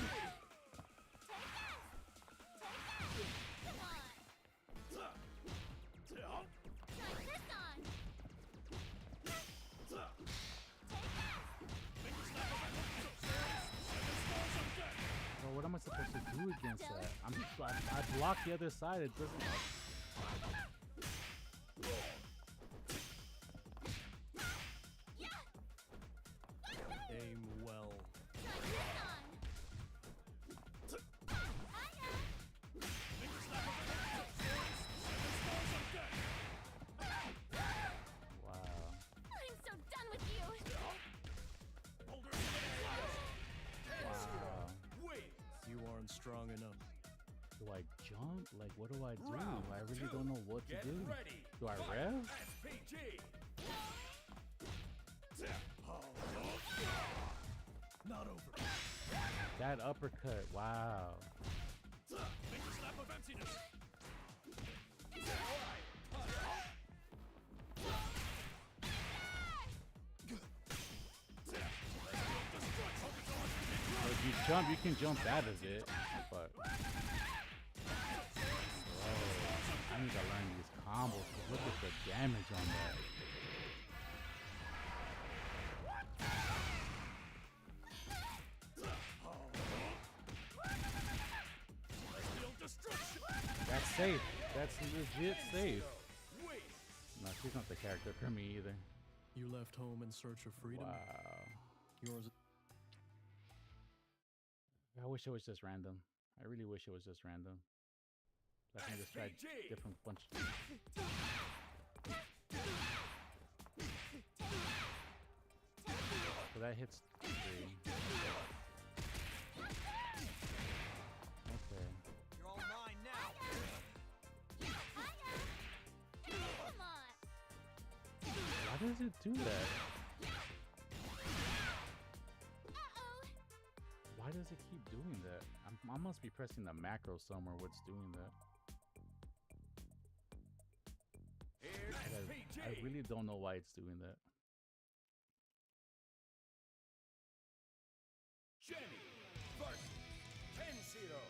[SPEAKER 1] Bro, what am I supposed to do against that? I block the other side. It doesn't.
[SPEAKER 4] A strong enough.
[SPEAKER 1] Do I jump? Like, what do I do?
[SPEAKER 2] Round
[SPEAKER 1] I really
[SPEAKER 2] 2.
[SPEAKER 1] don't know what to
[SPEAKER 2] Get
[SPEAKER 1] do.
[SPEAKER 2] ready.
[SPEAKER 1] Do I
[SPEAKER 2] Fight.
[SPEAKER 1] rev?
[SPEAKER 2] SPG.
[SPEAKER 3] Not over.
[SPEAKER 1] That uppercut, wow.
[SPEAKER 3] Make a snap of emptiness.
[SPEAKER 1] So if you jump, you can jump out of it, but whoa, I need to learn these combos. 'Cause look at the damage on that. That's safe. That's legit safe. No, she's not the character for me either.
[SPEAKER 4] You left home in search of freedom.
[SPEAKER 1] Wow.
[SPEAKER 4] Yours.
[SPEAKER 1] I wish it was just random. I really wish it was just random. I can just try
[SPEAKER 2] SPG.
[SPEAKER 1] different bunch. So that hits 3. Okay.
[SPEAKER 5] You're all mine now.
[SPEAKER 1] Why does it do that? Why does it keep doing that? I must be pressing the macro somewhere what's doing that.
[SPEAKER 2] Here's
[SPEAKER 1] I
[SPEAKER 2] SPG.
[SPEAKER 1] really don't know why it's doing that.
[SPEAKER 2] Jenny versus Kenshiro.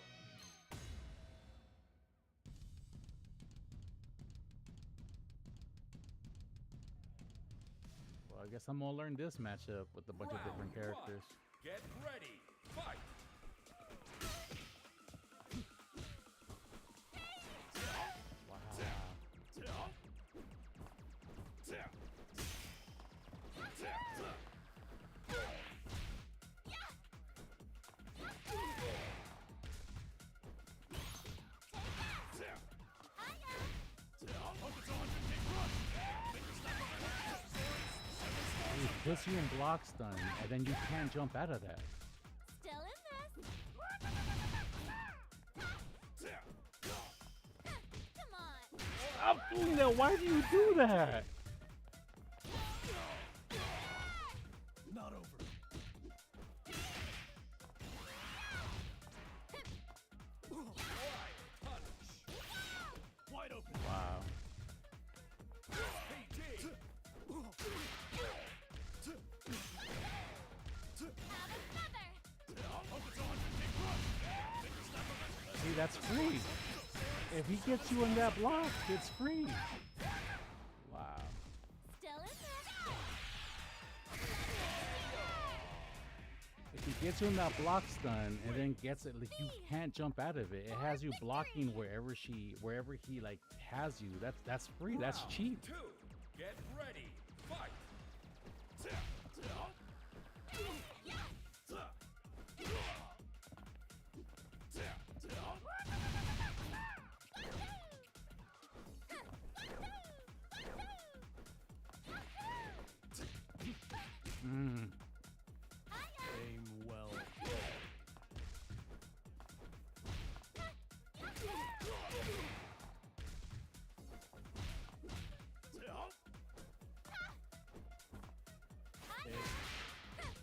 [SPEAKER 1] Well, I guess I'm gonna learn this matchup with a bunch of different
[SPEAKER 2] Round 1.
[SPEAKER 1] characters.
[SPEAKER 2] Get ready. Fight.
[SPEAKER 1] Wow. It puts you in block stun, and then you can't jump out of that.
[SPEAKER 7] Still in this. Come on.
[SPEAKER 1] I'm doing that. Why do you do that?
[SPEAKER 3] Not over. Wide open.
[SPEAKER 1] Wow.
[SPEAKER 2] SPG.
[SPEAKER 1] See, that's free. If he gets you in that block, it's free. Wow.
[SPEAKER 7] Still in this.
[SPEAKER 1] If he gets you in that block stun and then gets it, like you can't jump out of it. It has you blocking wherever he like has you. That's free. That's
[SPEAKER 2] Round
[SPEAKER 1] cheap.
[SPEAKER 2] 2. Get ready. Fight.
[SPEAKER 1] Mm.
[SPEAKER 4] Aim well.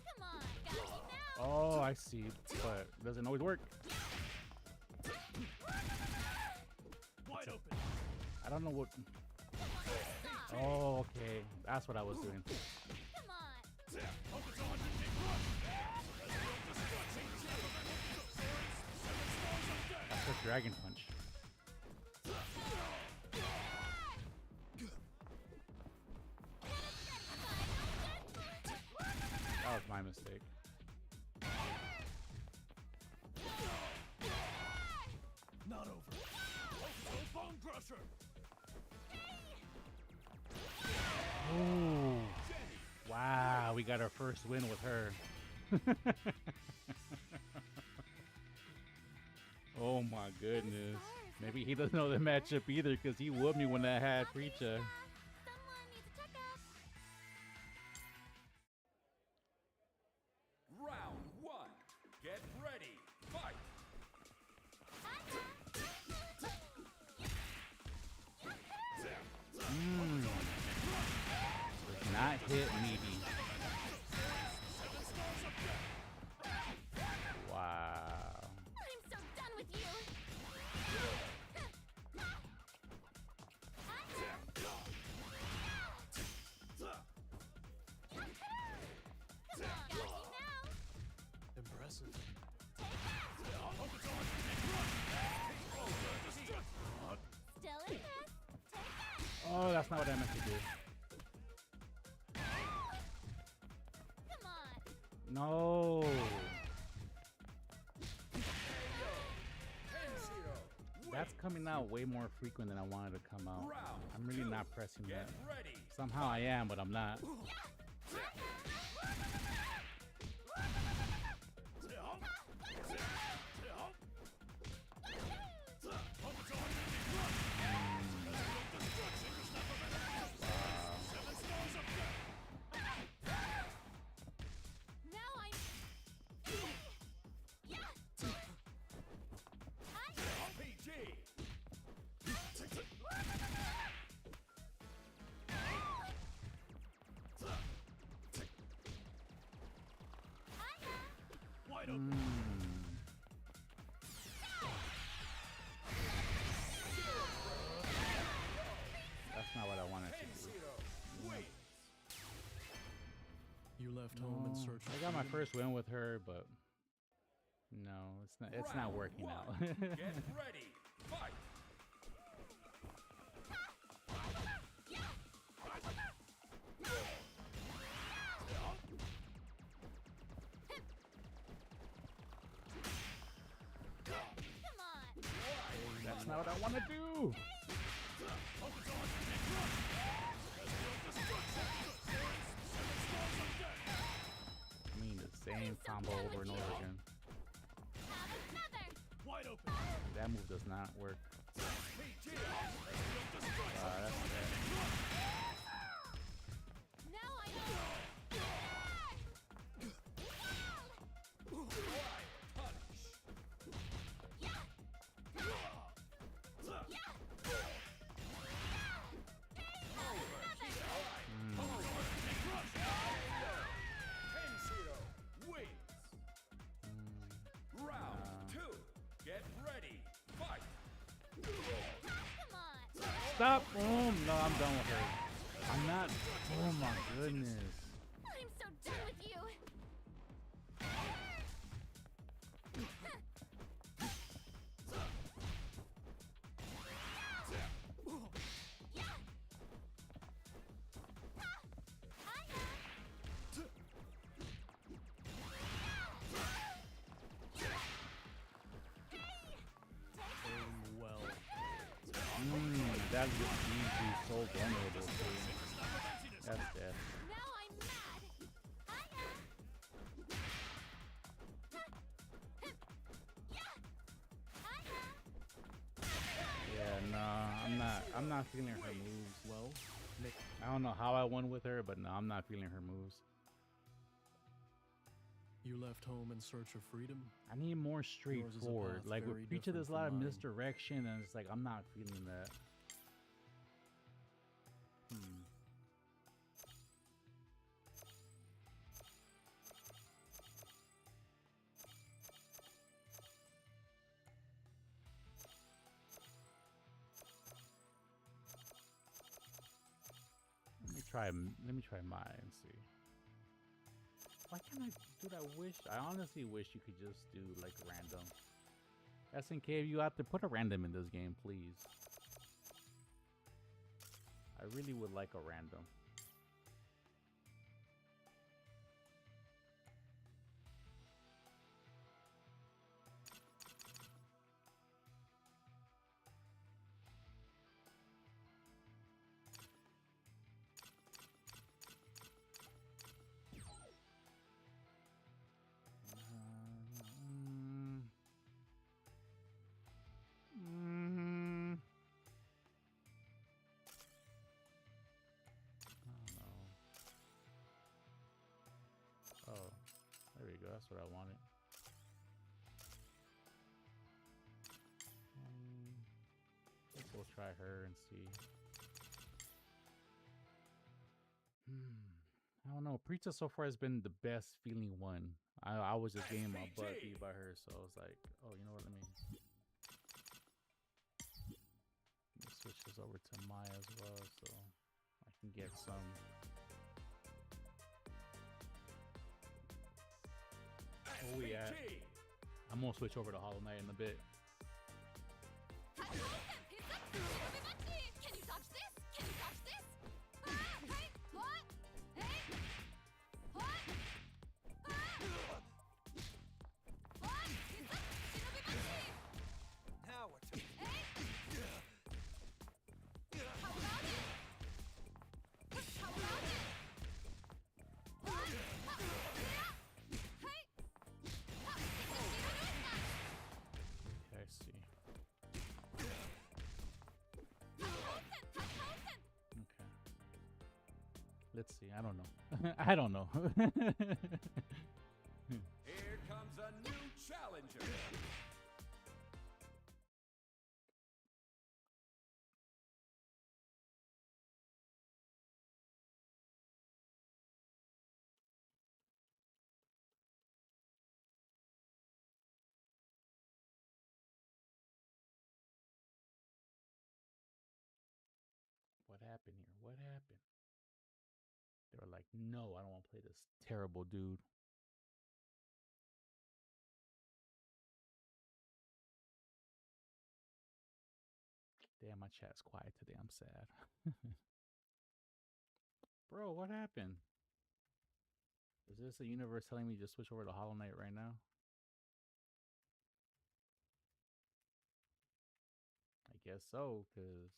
[SPEAKER 7] Come on. Got you now.
[SPEAKER 1] Oh, I see, but it doesn't always work.
[SPEAKER 3] Wide open.
[SPEAKER 1] I don't know what. Oh, okay. That's what I was doing.
[SPEAKER 7] Come on.
[SPEAKER 3] Focus on the big rush.
[SPEAKER 1] That's a dragon punch. That was my mistake.
[SPEAKER 3] Not over. Focus on bone crusher.
[SPEAKER 1] Ooh. Wow, we got our first win with her. Oh my goodness. Maybe he doesn't know the matchup either because he whooped me when I had Preacher.
[SPEAKER 7] Someone needs a checkup.
[SPEAKER 2] Round 1. Get ready. Fight.
[SPEAKER 1] hit, maybe. Wow.
[SPEAKER 7] I'm so done with you. Come on, got you now.
[SPEAKER 4] Impressive.
[SPEAKER 7] Still in this. Take that.
[SPEAKER 1] Oh, that's not what I meant to do.
[SPEAKER 7] Come on.
[SPEAKER 1] No.
[SPEAKER 2] 10-0.
[SPEAKER 1] That's coming out way more frequent than I wanted to come out. I'm really not pressing
[SPEAKER 2] Get
[SPEAKER 1] that.
[SPEAKER 2] ready.
[SPEAKER 1] Somehow I am, but I'm not.
[SPEAKER 7] Now I'm. Yeah.
[SPEAKER 2] PG.
[SPEAKER 3] Wide open.
[SPEAKER 1] That's not what I wanted to do.
[SPEAKER 2] 10-0. Win.
[SPEAKER 4] You left home in
[SPEAKER 1] No.
[SPEAKER 4] search of
[SPEAKER 1] I got my
[SPEAKER 4] freedom.
[SPEAKER 1] first win with her, but no, it's not working
[SPEAKER 2] Round
[SPEAKER 1] out.
[SPEAKER 2] one. Get ready. Fight.
[SPEAKER 7] Come on.
[SPEAKER 1] That's not what I want to do. I mean the same combo over and over again.
[SPEAKER 7] Have another.
[SPEAKER 3] Wide open.
[SPEAKER 1] That move does not work.
[SPEAKER 2] PG.
[SPEAKER 1] That's bad.
[SPEAKER 7] Now I know.
[SPEAKER 2] Wins. Round two. Get ready. Fight.
[SPEAKER 7] Come on.
[SPEAKER 1] Stop! Boom! No, I'm done with her. I'm not. Oh my goodness.
[SPEAKER 7] I'm so done with you.
[SPEAKER 4] Aim well.
[SPEAKER 1] That just leaves you so vulnerable too. That's death.
[SPEAKER 7] Now I'm mad.
[SPEAKER 1] Yeah, no, I'm not feeling her moves.
[SPEAKER 4] Well, Nick,
[SPEAKER 1] I don't know how I won with her, but no, I'm not feeling her moves.
[SPEAKER 4] you left home in search of freedom.
[SPEAKER 1] I need more
[SPEAKER 4] is a
[SPEAKER 1] straightforward.
[SPEAKER 4] path
[SPEAKER 1] Like
[SPEAKER 4] very
[SPEAKER 1] with Preacher, there's a lot of
[SPEAKER 4] different from mine.
[SPEAKER 1] misdirection, and it's like I'm not feeling that. Let me try mine and see. Why can't I, dude? I honestly wish you could just do like random. SNK, if you have to put a random in this game, please. I really would like a random. Oh, there we go. That's what I wanted. Guess we'll try her and see. I don't know. Preacher so far has been the best feeling one. I was just getting my butt
[SPEAKER 2] SPG.
[SPEAKER 1] beat by her, so I was like, oh, you know what? Let me switch this over to Maya as well, so I can get some. Oh yeah,
[SPEAKER 2] SPG.
[SPEAKER 1] I'm gonna switch over to Hollow Knight in a bit.
[SPEAKER 7] Hadouken! Hitsup! Shinobimachi! Can you dodge this? Can you dodge this? Ah! Hey! What? Hey! What? Ah! What? Hitsup! Shinobimachi!
[SPEAKER 5] Now we're talking.
[SPEAKER 7] Hey! How about it? How about it? What? Ha! Yeah! Hey! Ha! Hitsup! Shinobimachi!
[SPEAKER 1] Okay, I see.
[SPEAKER 7] Hadouken! Hadouken!
[SPEAKER 1] Okay. Let's see. I don't know. I don't know.
[SPEAKER 2] Here comes a new challenger.
[SPEAKER 1] What happened here? What happened? They were like, no, I don't want to play this terrible dude. Damn, my chat's quiet today. I'm sad. Bro, what happened? Is this a universe telling me to just switch over to Hollow Knight right now? I guess so, because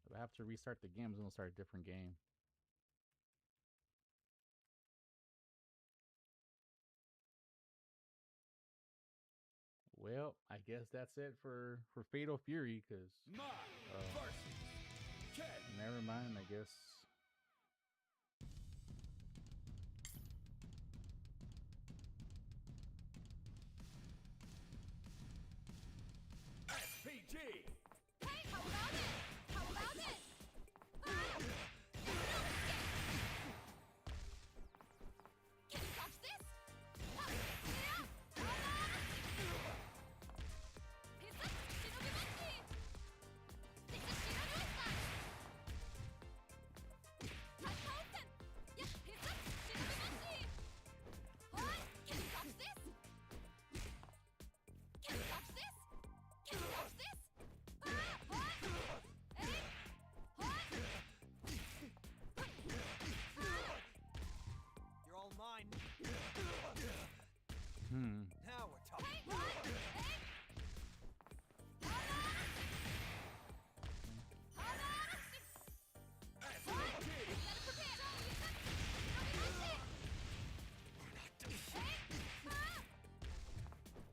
[SPEAKER 1] if I have to restart the game, I'm going to start a different game. Well, I guess that's it for Fatal Fury, because
[SPEAKER 2] My versus Ken.
[SPEAKER 1] never mind, I guess.
[SPEAKER 2] SPG.
[SPEAKER 7] Hey, how about it? How about it? Ah! Can you dodge this? Ha! Yeah! Ah! Hitsup! Shinobimachi! Hitsup! Shinobimachi! Hadouken! Yeah! Hitsup! Shinobimachi! What? Can you dodge this? Can you dodge this? Can you dodge this? Ah! What? Hey! What?
[SPEAKER 5] You're all mine. Now we're talking.
[SPEAKER 7] Hey! What? Hey!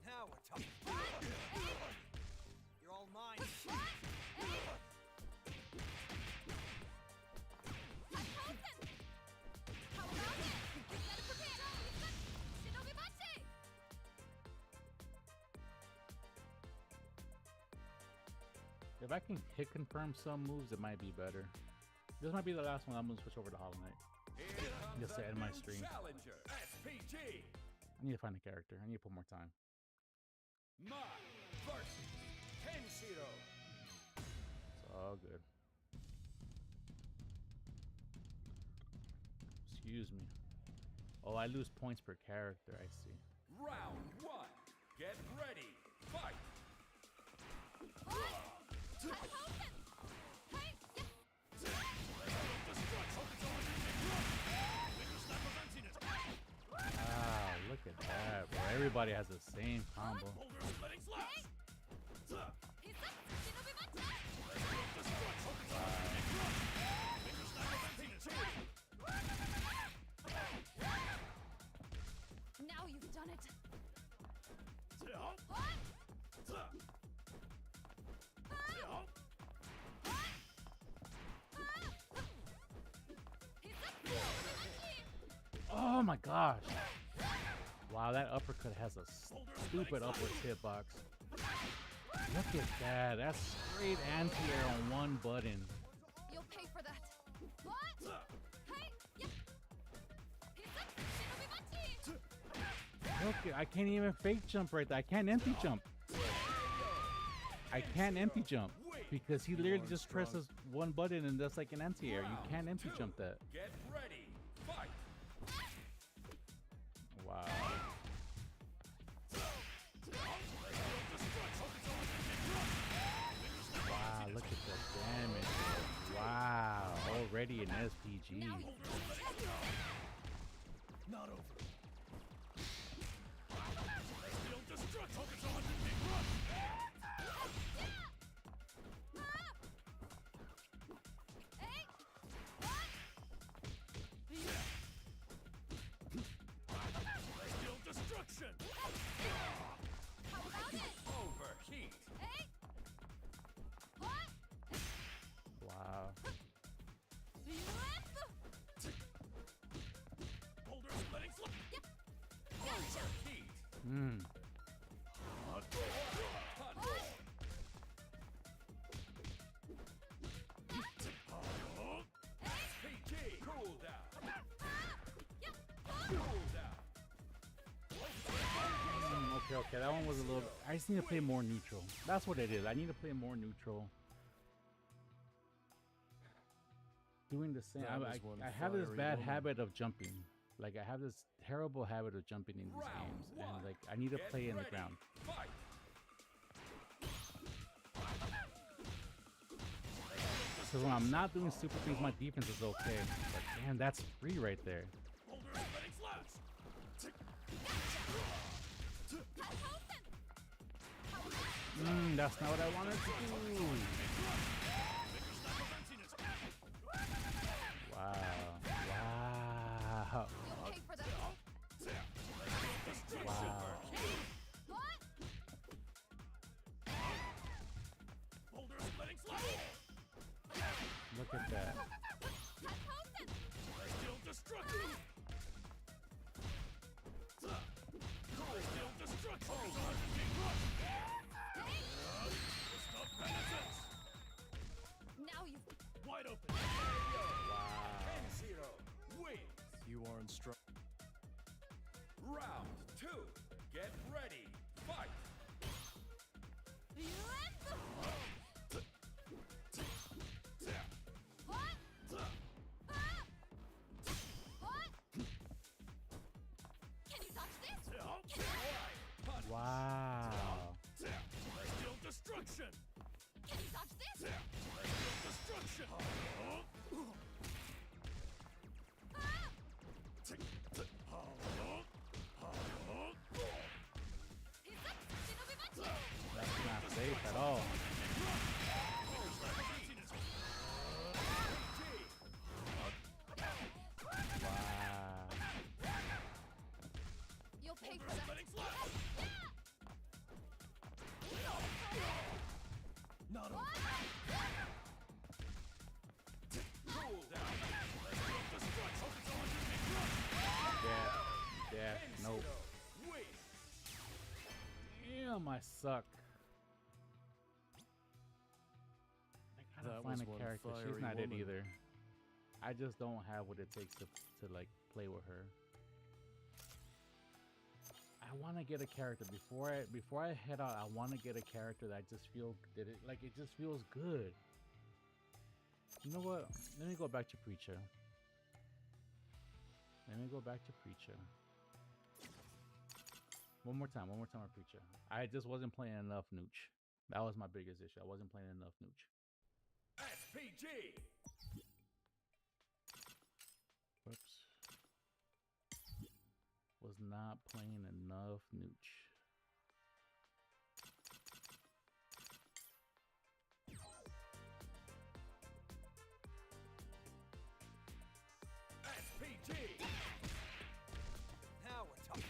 [SPEAKER 5] Now we're talking. You're all mine.
[SPEAKER 1] If I can hit confirm some moves, it might be better. This might be the last one. I'm going to switch over to Hollow Knight.
[SPEAKER 2] Here comes
[SPEAKER 1] Just to
[SPEAKER 2] a
[SPEAKER 1] end my
[SPEAKER 2] new
[SPEAKER 1] stream.
[SPEAKER 2] challenger. SPG.
[SPEAKER 1] I need to find a character. I need to put more time.
[SPEAKER 2] My versus Kenshiro.
[SPEAKER 1] It's all good. Excuse me. Oh, I lose points per character. I see.
[SPEAKER 2] Round one. Get ready. Fight.
[SPEAKER 1] Wow, look at that, bro. Everybody has the same combo.
[SPEAKER 7] Now you've done it.
[SPEAKER 1] Oh my gosh. Wow, that uppercut has a stupid upward hitbox. Look at that. That's straight anti-air on one button.
[SPEAKER 7] You'll pay for that. What? Hey!
[SPEAKER 1] Look, I can't even fake jump right there. I can't empty jump. I can't empty jump because he literally just presses one button and that's like an anti-air. You can't empty jump that.
[SPEAKER 2] Get ready. Fight.
[SPEAKER 1] Wow. Wow, look at the damage. Wow, already an SPG.
[SPEAKER 3] Not over.
[SPEAKER 2] Overheat.
[SPEAKER 1] Wow.
[SPEAKER 2] Overheat.
[SPEAKER 1] Hmm.
[SPEAKER 2] PG. Cool down. Cool down.
[SPEAKER 1] Okay, that one was a little... I just need to play more neutral. That's what it is. I need to play more neutral. Doing the same...
[SPEAKER 4] That was
[SPEAKER 1] I
[SPEAKER 4] one
[SPEAKER 1] have this
[SPEAKER 4] fiery
[SPEAKER 1] bad
[SPEAKER 4] woman.
[SPEAKER 1] habit of jumping. Like, I have this terrible habit of jumping in these games. And, like, I need to
[SPEAKER 2] Get
[SPEAKER 1] play in the
[SPEAKER 2] ready.
[SPEAKER 1] ground.
[SPEAKER 2] Fight.
[SPEAKER 1] Because when I'm not doing stupid things, my defense is okay. But, damn, that's free right there. That's not what I wanted to do. Wow. Wow.
[SPEAKER 7] You'll pay for this.
[SPEAKER 1] Wow.
[SPEAKER 7] What?
[SPEAKER 1] Look at that.
[SPEAKER 7] Now you.
[SPEAKER 3] Wide open.
[SPEAKER 1] Wow.
[SPEAKER 2] 10-0. Win.
[SPEAKER 4] You are instructed.
[SPEAKER 2] Round 2. Get ready. Fight.
[SPEAKER 7] Can you touch this?
[SPEAKER 1] Wow.
[SPEAKER 3] Destruction.
[SPEAKER 7] Can you touch this?
[SPEAKER 3] Destruction.
[SPEAKER 1] That's not safe at all. Wow.
[SPEAKER 7] You'll pay for that.
[SPEAKER 3] Not over.
[SPEAKER 2] Cool down.
[SPEAKER 1] Yeah. Nope.
[SPEAKER 2] 10-0. Win.
[SPEAKER 1] Damn, I suck. I gotta
[SPEAKER 4] That
[SPEAKER 1] find
[SPEAKER 4] was
[SPEAKER 1] a
[SPEAKER 4] one
[SPEAKER 1] character. She's
[SPEAKER 4] fiery
[SPEAKER 1] not it
[SPEAKER 4] woman.
[SPEAKER 1] either. I just don't have what it takes to like play with her. I want to get a character before I head out. I want to get a character that I just feel that it just feels good. You know what? Let me go back to Preacher. One more time on Preacher. I just wasn't playing enough Nooch. That was my biggest issue. I wasn't playing enough Nooch.
[SPEAKER 2] SPG.
[SPEAKER 1] Whoops. Was not playing enough Nooch.
[SPEAKER 2] SPG.
[SPEAKER 5] Now we're talking.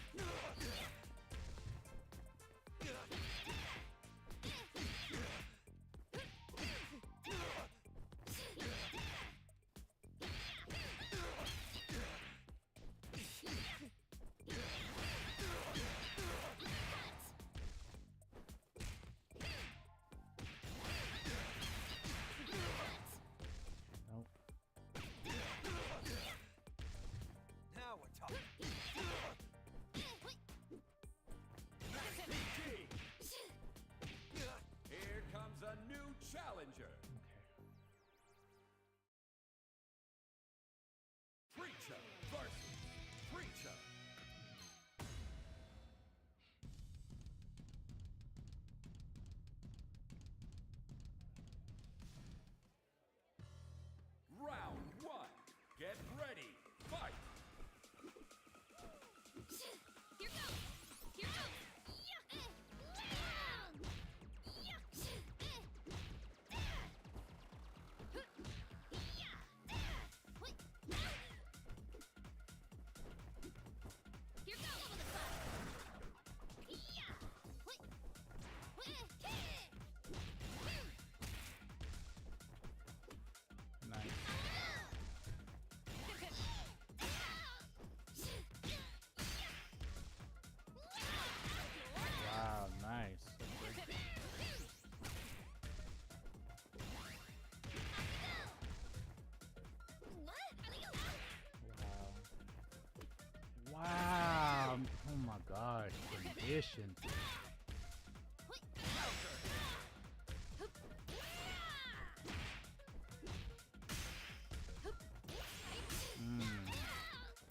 [SPEAKER 1] efficient.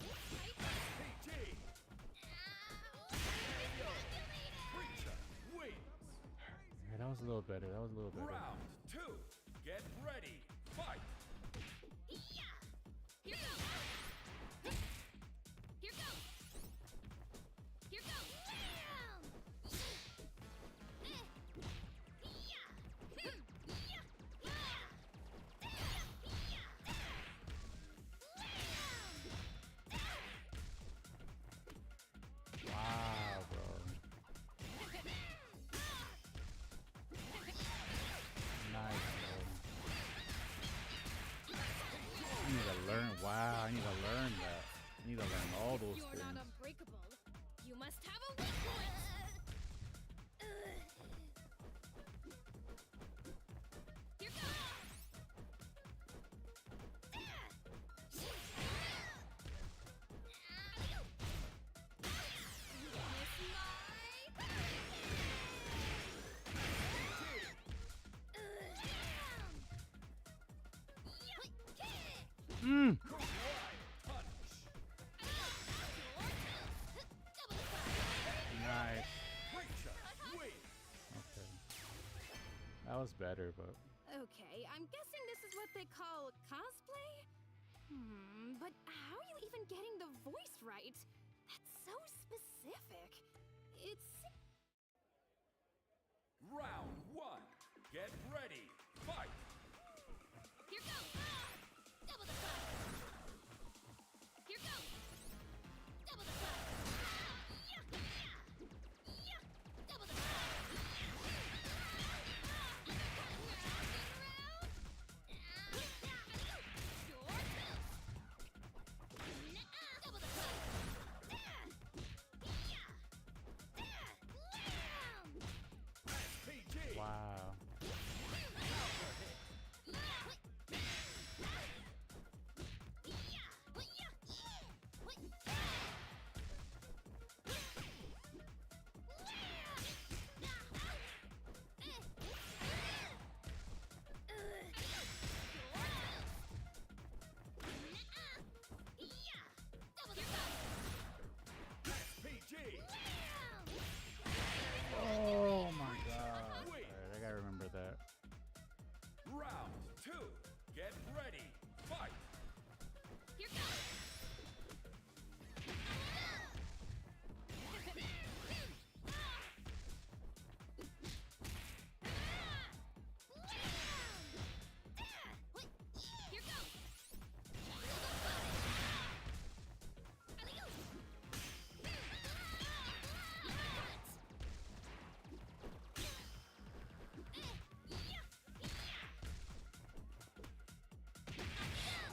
[SPEAKER 2] PG. Preacher wins.
[SPEAKER 1] Yeah, that was a little better. That was a little better.
[SPEAKER 2] Round 2. Get ready. Fight.
[SPEAKER 7] Here goes. Here goes. Here goes.
[SPEAKER 1] Wow, bro. Nice, bro. I need to learn. Wow, I need to learn that. I need to learn all those
[SPEAKER 7] You're
[SPEAKER 1] things.
[SPEAKER 7] not unbreakable. You must have a weak point. Here goes.
[SPEAKER 1] Mm. Nice.
[SPEAKER 2] Preacher wins.
[SPEAKER 1] Okay. That was better, but
[SPEAKER 7] Okay, I'm guessing this is what they call cosplay? But how are you even getting the voice right? That's so specific. It's...
[SPEAKER 2] Round 1. Get ready. Fight.
[SPEAKER 7] Here goes! Double the fire! Here goes! Double the fire! Double the fire! Double the fire!
[SPEAKER 2] PG.
[SPEAKER 1] wow.
[SPEAKER 2] PG.
[SPEAKER 1] Oh my god. Alright, I gotta remember that.
[SPEAKER 2] Round 2. Get ready. Fight.
[SPEAKER 7] Here goes! Here goes!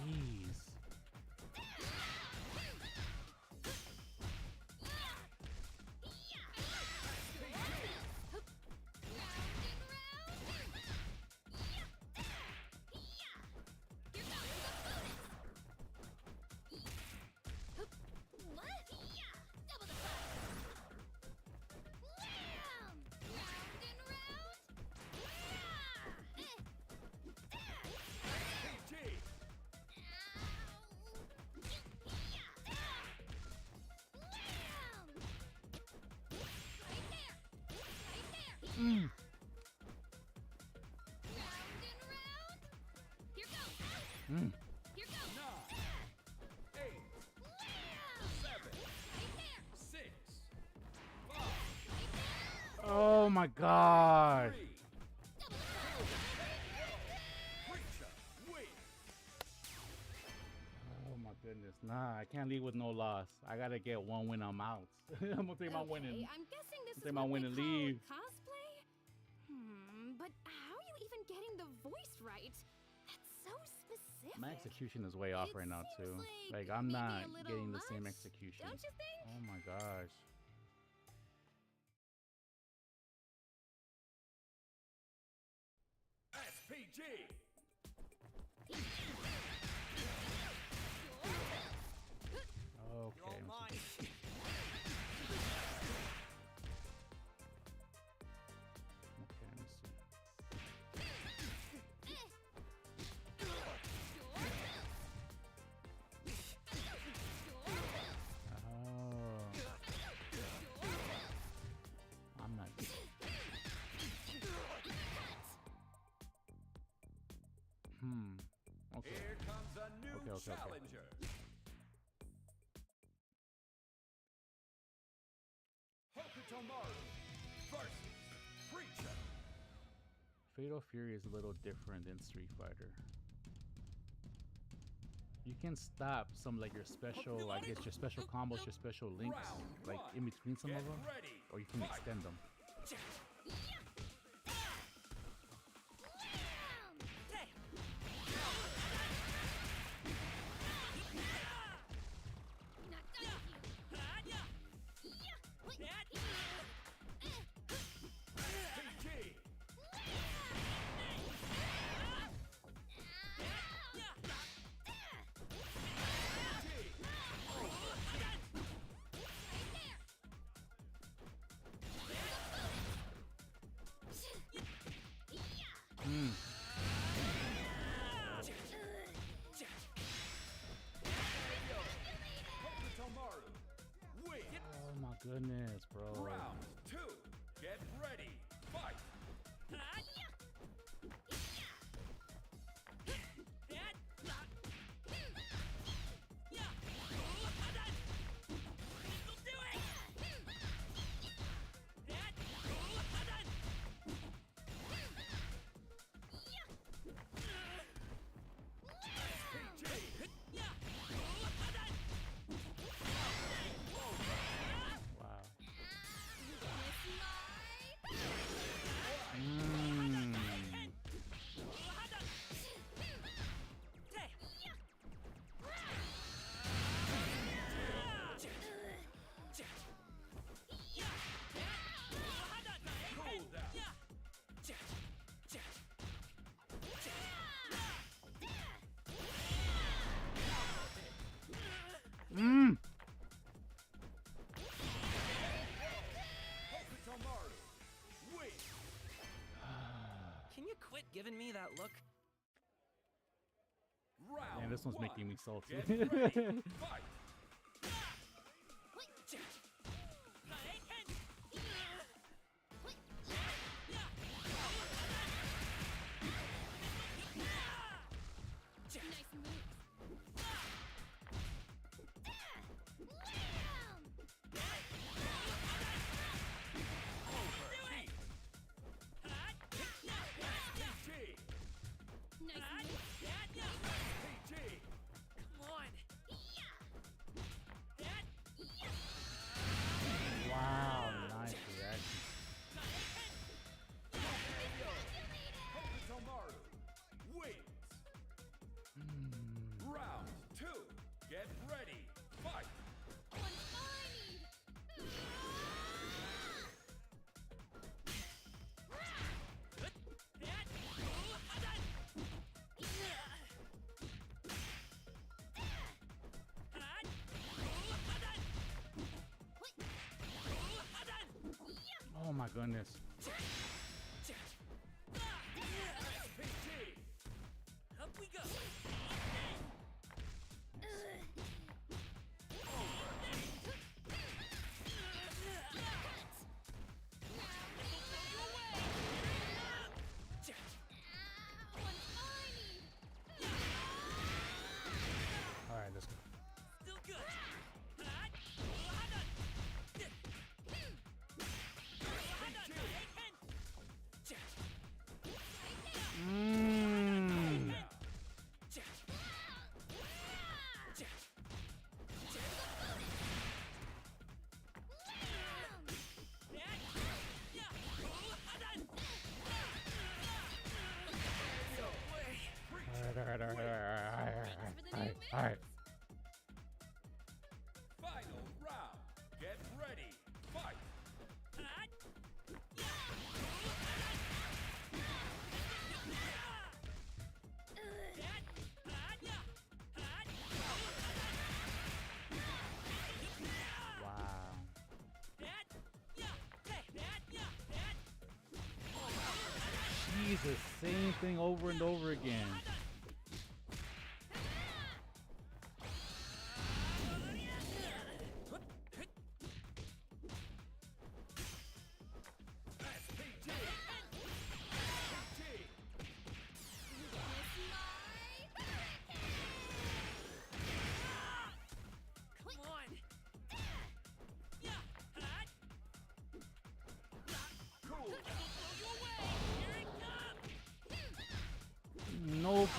[SPEAKER 1] Jeez.
[SPEAKER 2] PG.
[SPEAKER 1] Mm. Mm.
[SPEAKER 2] 9, 8, 7, 6, 5,
[SPEAKER 1] Oh my god.
[SPEAKER 2] 3. Preacher wins.
[SPEAKER 1] Oh my goodness. Nah, I can't leave with no loss. I gotta get one win. I'm out. I'm gonna take my win and
[SPEAKER 7] I'm guessing this is
[SPEAKER 1] take my
[SPEAKER 7] what
[SPEAKER 1] win
[SPEAKER 7] they
[SPEAKER 1] and
[SPEAKER 7] call
[SPEAKER 1] leave.
[SPEAKER 7] cosplay? But how are you even getting the voice right? That's so specific.
[SPEAKER 1] my execution is way off
[SPEAKER 7] It
[SPEAKER 1] right now too.
[SPEAKER 7] seems
[SPEAKER 1] Like
[SPEAKER 7] like
[SPEAKER 1] I'm
[SPEAKER 7] maybe
[SPEAKER 1] not
[SPEAKER 7] a little
[SPEAKER 1] getting the same
[SPEAKER 7] much,
[SPEAKER 1] execution.
[SPEAKER 7] Don't you think?
[SPEAKER 1] Oh my gosh.
[SPEAKER 2] SPG.
[SPEAKER 1] Okay. okay.
[SPEAKER 2] challenger. Hokutomaru versus Preacher.
[SPEAKER 1] Fatal Fury is a little different than Street Fighter. You can stop some like your special, I guess your special combos, your special links, like in between some of them, or you can extend them.
[SPEAKER 2] Hokutomaru win.
[SPEAKER 1] Oh my goodness, bro.
[SPEAKER 2] Round 2. Get ready. Fight.
[SPEAKER 1] Wow.
[SPEAKER 2] Cool down. Hokutomaru win.
[SPEAKER 3] Can you quit giving me that look?
[SPEAKER 2] Round
[SPEAKER 1] Man, this one's
[SPEAKER 2] 1.
[SPEAKER 1] making me salty.
[SPEAKER 2] Get ready. Fight.
[SPEAKER 7] Nice moves.
[SPEAKER 2] PG.
[SPEAKER 7] Nice moves.
[SPEAKER 2] PG.
[SPEAKER 1] Wow, nice reaction.
[SPEAKER 2] Hokutomaru wins. Round 2. Get ready. Fight.
[SPEAKER 1] Oh my goodness.
[SPEAKER 2] PG.
[SPEAKER 3] Up we go.
[SPEAKER 1] All right, let's go.
[SPEAKER 3] Still good.
[SPEAKER 1] All right.
[SPEAKER 2] Final round. Get ready. Fight.
[SPEAKER 1] Wow. Jesus, same thing over and over again.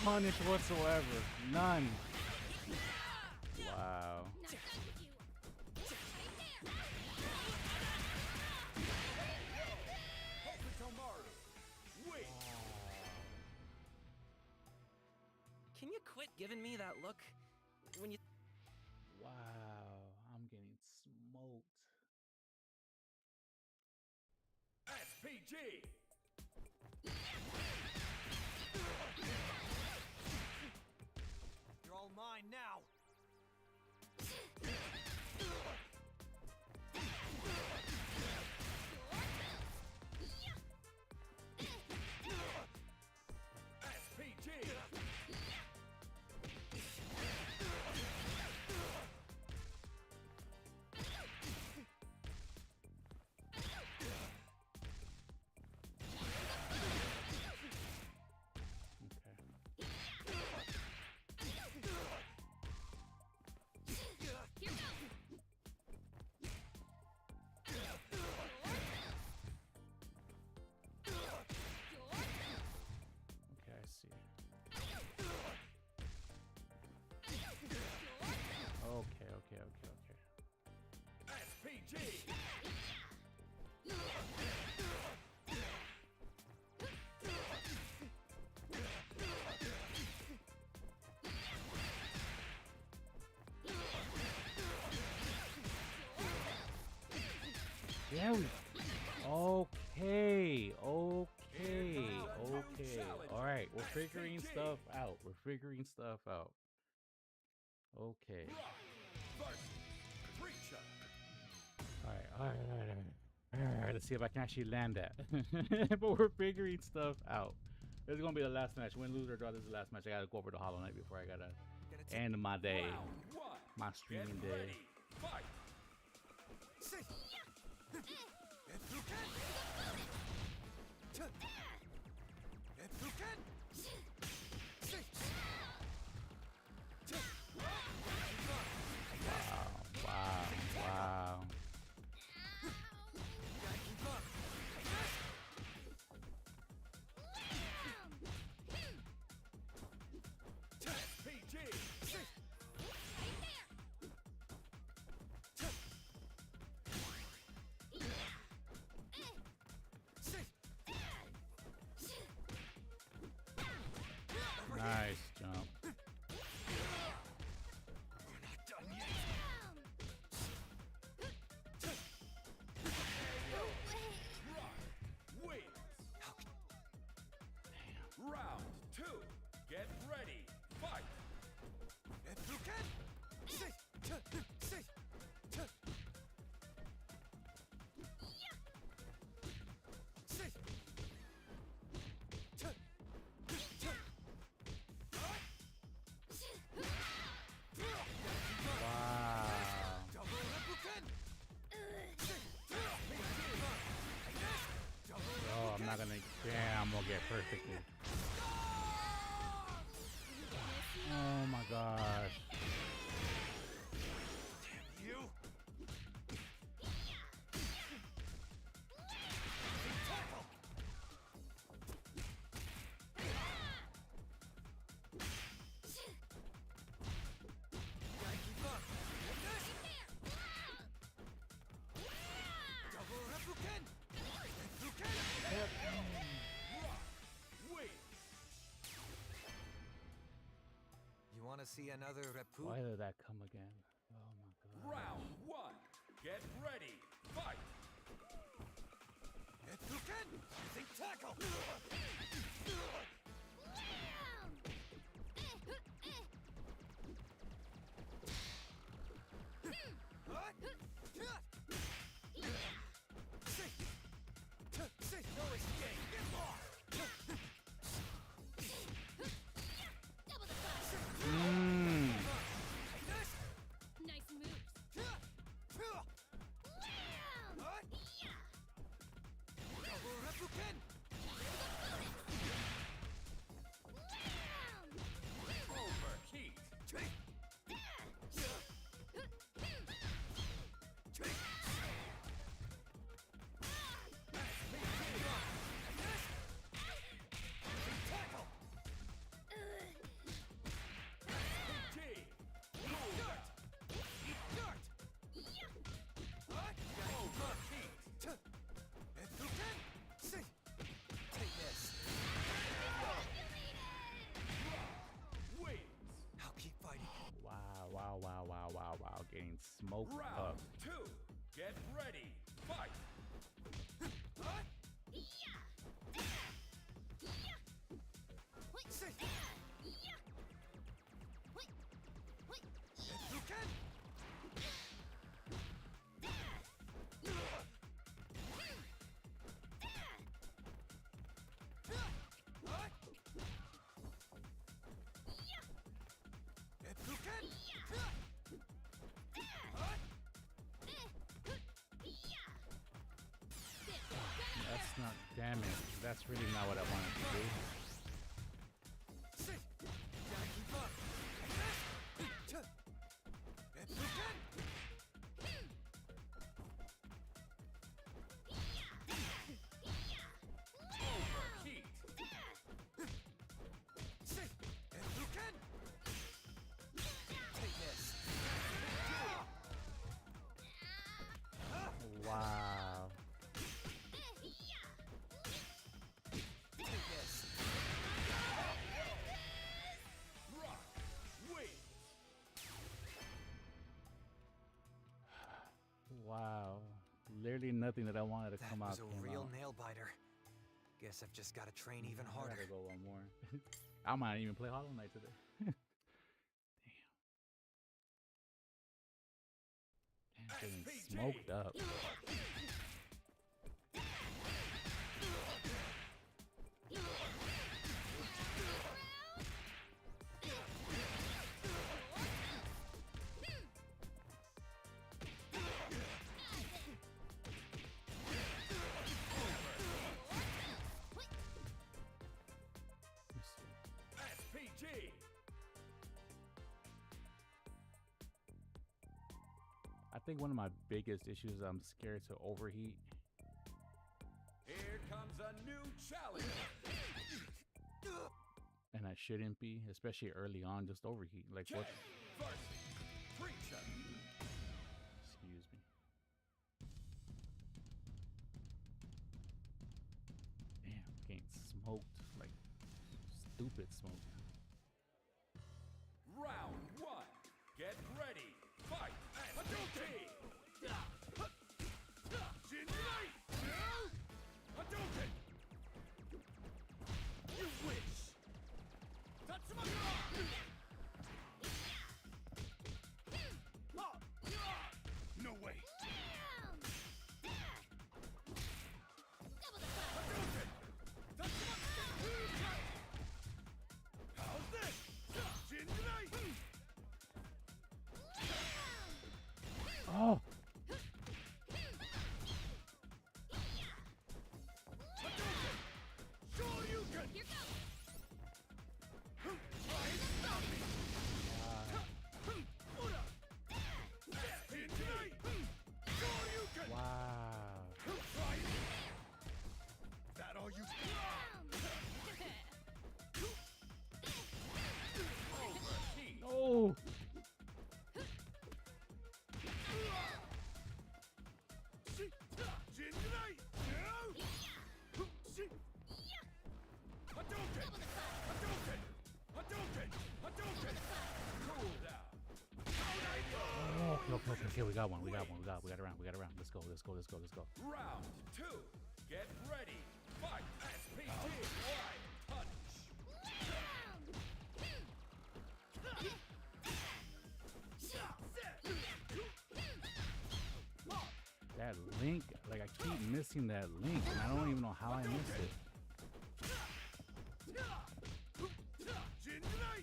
[SPEAKER 1] punish whatsoever. None. Wow.
[SPEAKER 7] Not done with you.
[SPEAKER 2] Hokutomaru. Wait.
[SPEAKER 3] Can you quit giving me that look when you?
[SPEAKER 1] Wow. I'm getting smoked.
[SPEAKER 2] SPG.
[SPEAKER 5] You're all mine now.
[SPEAKER 2] SPG.
[SPEAKER 1] Okay. Okay, I see. Okay, okay, okay, okay.
[SPEAKER 2] SPG.
[SPEAKER 1] Yeah, we. Okay, okay, okay. All right, we're figuring stuff out. We're figuring stuff out. Okay.
[SPEAKER 2] Rock versus Preacher.
[SPEAKER 1] All right, all right, all right, all right. Let's see if I can actually land that. But we're figuring stuff out. This is gonna be the last match. Win, lose, or draw. This is the last match. I gotta go over to Hollow Knight before I gotta
[SPEAKER 5] Gonna take
[SPEAKER 1] end my day,
[SPEAKER 2] Round one.
[SPEAKER 1] my
[SPEAKER 2] Get
[SPEAKER 1] streaming day.
[SPEAKER 2] ready. Fight.
[SPEAKER 1] Wow, wow, wow.
[SPEAKER 2] SPG.
[SPEAKER 1] Nice jump.
[SPEAKER 2] Rock wins. Round two. Get ready. Fight.
[SPEAKER 1] Wow. Oh, I'm not gonna. Damn, I'm gonna get perfectly. Oh my gosh.
[SPEAKER 2] Win.
[SPEAKER 5] You want to see another Repu?
[SPEAKER 1] Why did that come again? Oh my god.
[SPEAKER 2] Round one. Get ready. Fight.
[SPEAKER 5] Using tackle! No escape!
[SPEAKER 7] Double the punch.
[SPEAKER 1] Mmm.
[SPEAKER 7] Nice moves.
[SPEAKER 5] Double Repuken!
[SPEAKER 1] up.
[SPEAKER 2] 2. Get ready. Fight.
[SPEAKER 1] That's not damage. That's really not what I wanted to do.
[SPEAKER 2] Overheat.
[SPEAKER 1] Wow.
[SPEAKER 2] Rock. Wait.
[SPEAKER 1] Wow. Literally nothing that I wanted to
[SPEAKER 5] That
[SPEAKER 1] come out.
[SPEAKER 5] was a
[SPEAKER 1] came
[SPEAKER 5] real
[SPEAKER 1] out.
[SPEAKER 5] nail biter. Guess I've just got to train even
[SPEAKER 1] I
[SPEAKER 5] harder.
[SPEAKER 1] gotta go one more. I might even play Hollow Knight today. Damn. Damn, getting
[SPEAKER 2] SPG.
[SPEAKER 1] smoked up.
[SPEAKER 2] SPG.
[SPEAKER 1] I think one of my biggest issues is I'm scared to overheat.
[SPEAKER 2] Here comes a new challenge.
[SPEAKER 1] And I shouldn't be, especially early on, just overheat. Like what?
[SPEAKER 2] Versus Preacher.
[SPEAKER 1] Excuse me. Damn, getting smoked. Like stupid smoke.
[SPEAKER 2] Round 1. Get ready. Fight. Hadouken. Jinrai. Hadouken. You wish. No way. How's this? Jinrai.
[SPEAKER 1] Oh,
[SPEAKER 2] Shoryuken.
[SPEAKER 7] Here goes.
[SPEAKER 2] Try and stop me. Jinrai. Shoryuken.
[SPEAKER 1] wow.
[SPEAKER 2] Try it. That all you Overheat.
[SPEAKER 1] No.
[SPEAKER 2] Jinrai. Hadouken. Hadouken. Hadouken. Hadouken. Cool down.
[SPEAKER 1] Oh, okay. We got one. We got a round. Let's go.
[SPEAKER 2] Round 2. Get ready. Fight. SPG. Wide punch.
[SPEAKER 1] That link, like I keep missing that link, and I don't even know how I missed it.
[SPEAKER 2] Jinrai.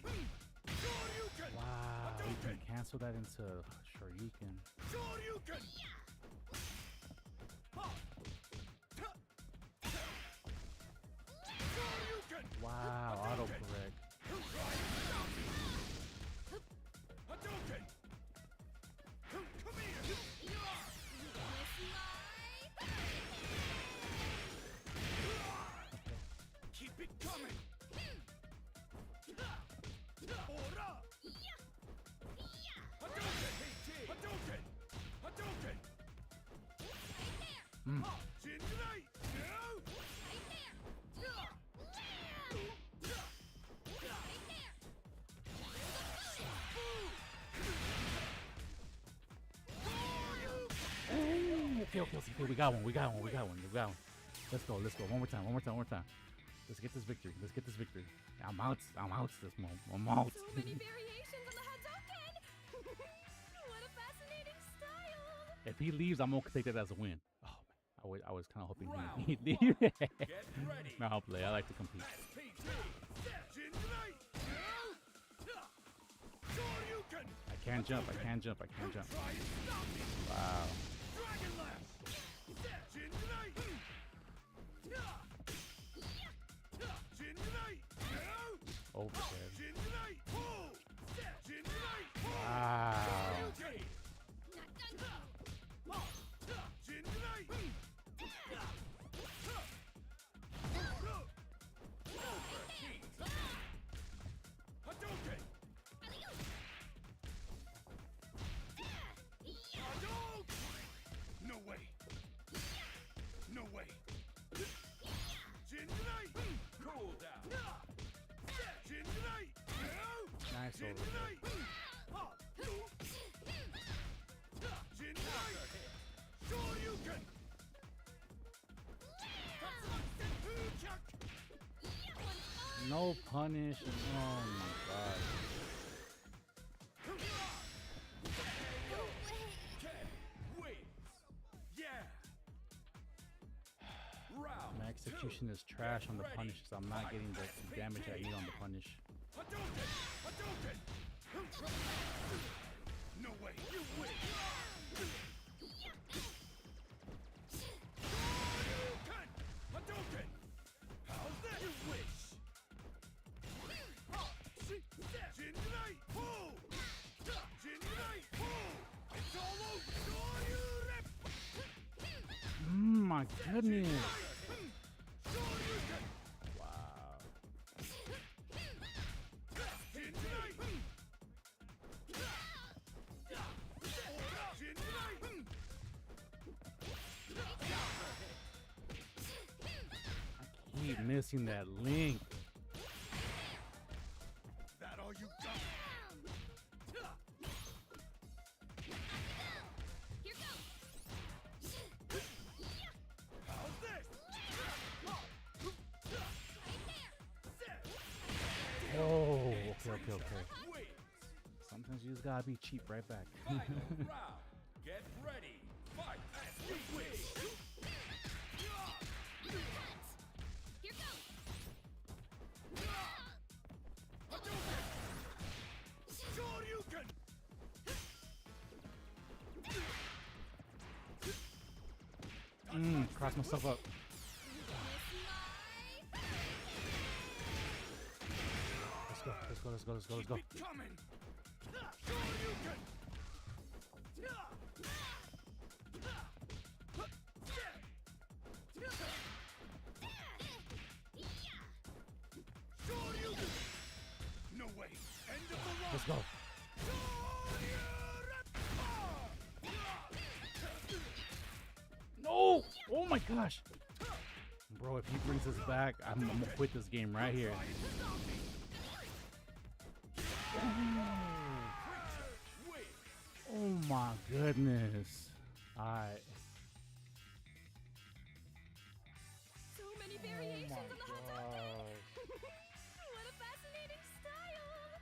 [SPEAKER 2] Shoryuken.
[SPEAKER 1] Wow, you can cancel that into Shoryuken.
[SPEAKER 2] Shoryuken. Shoryuken.
[SPEAKER 1] Wow, autocorrect.
[SPEAKER 2] Hadouken. Come here. Keep it coming. Ora. Hadouken. Hadouken. Hadouken.
[SPEAKER 1] Okay. We got one. Let's go. One more time. Let's get this victory. I'm out this moment. I'm out.
[SPEAKER 7] So many variations on the Hadouken! What a fascinating style!
[SPEAKER 1] If he leaves, I'm gonna take that as a win. Oh man, I was kind of hoping
[SPEAKER 2] Round
[SPEAKER 1] he'd
[SPEAKER 2] one.
[SPEAKER 1] leave.
[SPEAKER 2] Get ready.
[SPEAKER 1] No, I'll play. I like to compete.
[SPEAKER 2] SPT. Jinrai. Shoryuken.
[SPEAKER 1] I can't jump.
[SPEAKER 2] Try and stop me.
[SPEAKER 1] Wow.
[SPEAKER 2] Dragon Lash. Jinrai. Jinrai.
[SPEAKER 1] Overhead.
[SPEAKER 2] Jinrai. Pull. Jinrai. Pull.
[SPEAKER 1] Wow.
[SPEAKER 2] Shoryuken.
[SPEAKER 7] Not done.
[SPEAKER 2] Jinrai. Overheat. Hadouken. Hadouken. No way. Jinrai. Cool down. Jinrai.
[SPEAKER 1] Nice overhead.
[SPEAKER 2] Jinrai. Shoryuken.
[SPEAKER 1] No punish. Oh my god.
[SPEAKER 2] Wait. Yeah. Round.
[SPEAKER 1] My execution is trash on the punish, so I'm not getting the damage I need on the punish.
[SPEAKER 2] Hadouken. No way. You win. Shoryuken. Hadouken. How's that? You wish. Jinrai. Pull. Jinrai. Pull. It's all over. Shoryuken.
[SPEAKER 1] My goodness.
[SPEAKER 2] Shoryuken.
[SPEAKER 1] Wow.
[SPEAKER 2] Jinrai. Jinrai.
[SPEAKER 1] I keep missing that link.
[SPEAKER 2] That all you got?
[SPEAKER 7] Here goes!
[SPEAKER 2] How's this?
[SPEAKER 1] Oh, okay.
[SPEAKER 2] Wait.
[SPEAKER 1] Sometimes you just gotta be cheap right back.
[SPEAKER 2] Final round. Get ready. Fight as we wish.
[SPEAKER 7] Here goes!
[SPEAKER 2] Hadouken. Shoryuken.
[SPEAKER 1] Cross myself up. Let's go.
[SPEAKER 2] Keep it coming. Shoryuken. Shoryuken. No way. End of the line.
[SPEAKER 1] Let's go. No! Oh my gosh! Bro, if he brings us back, I'm gonna quit this game right here. Oh my goodness. Alright.
[SPEAKER 7] So many variations on the Hadouken! What a fascinating style!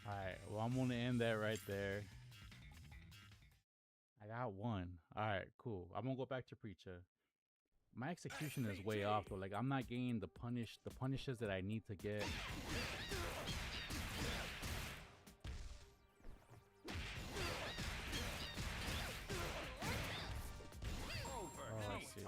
[SPEAKER 1] Alright, well, I'm gonna end that right there. I got one. Alright, cool. I'm gonna go back to Preacher. My execution is way off though. Like, I'm not getting the punishes that I need to get. Oh, I see.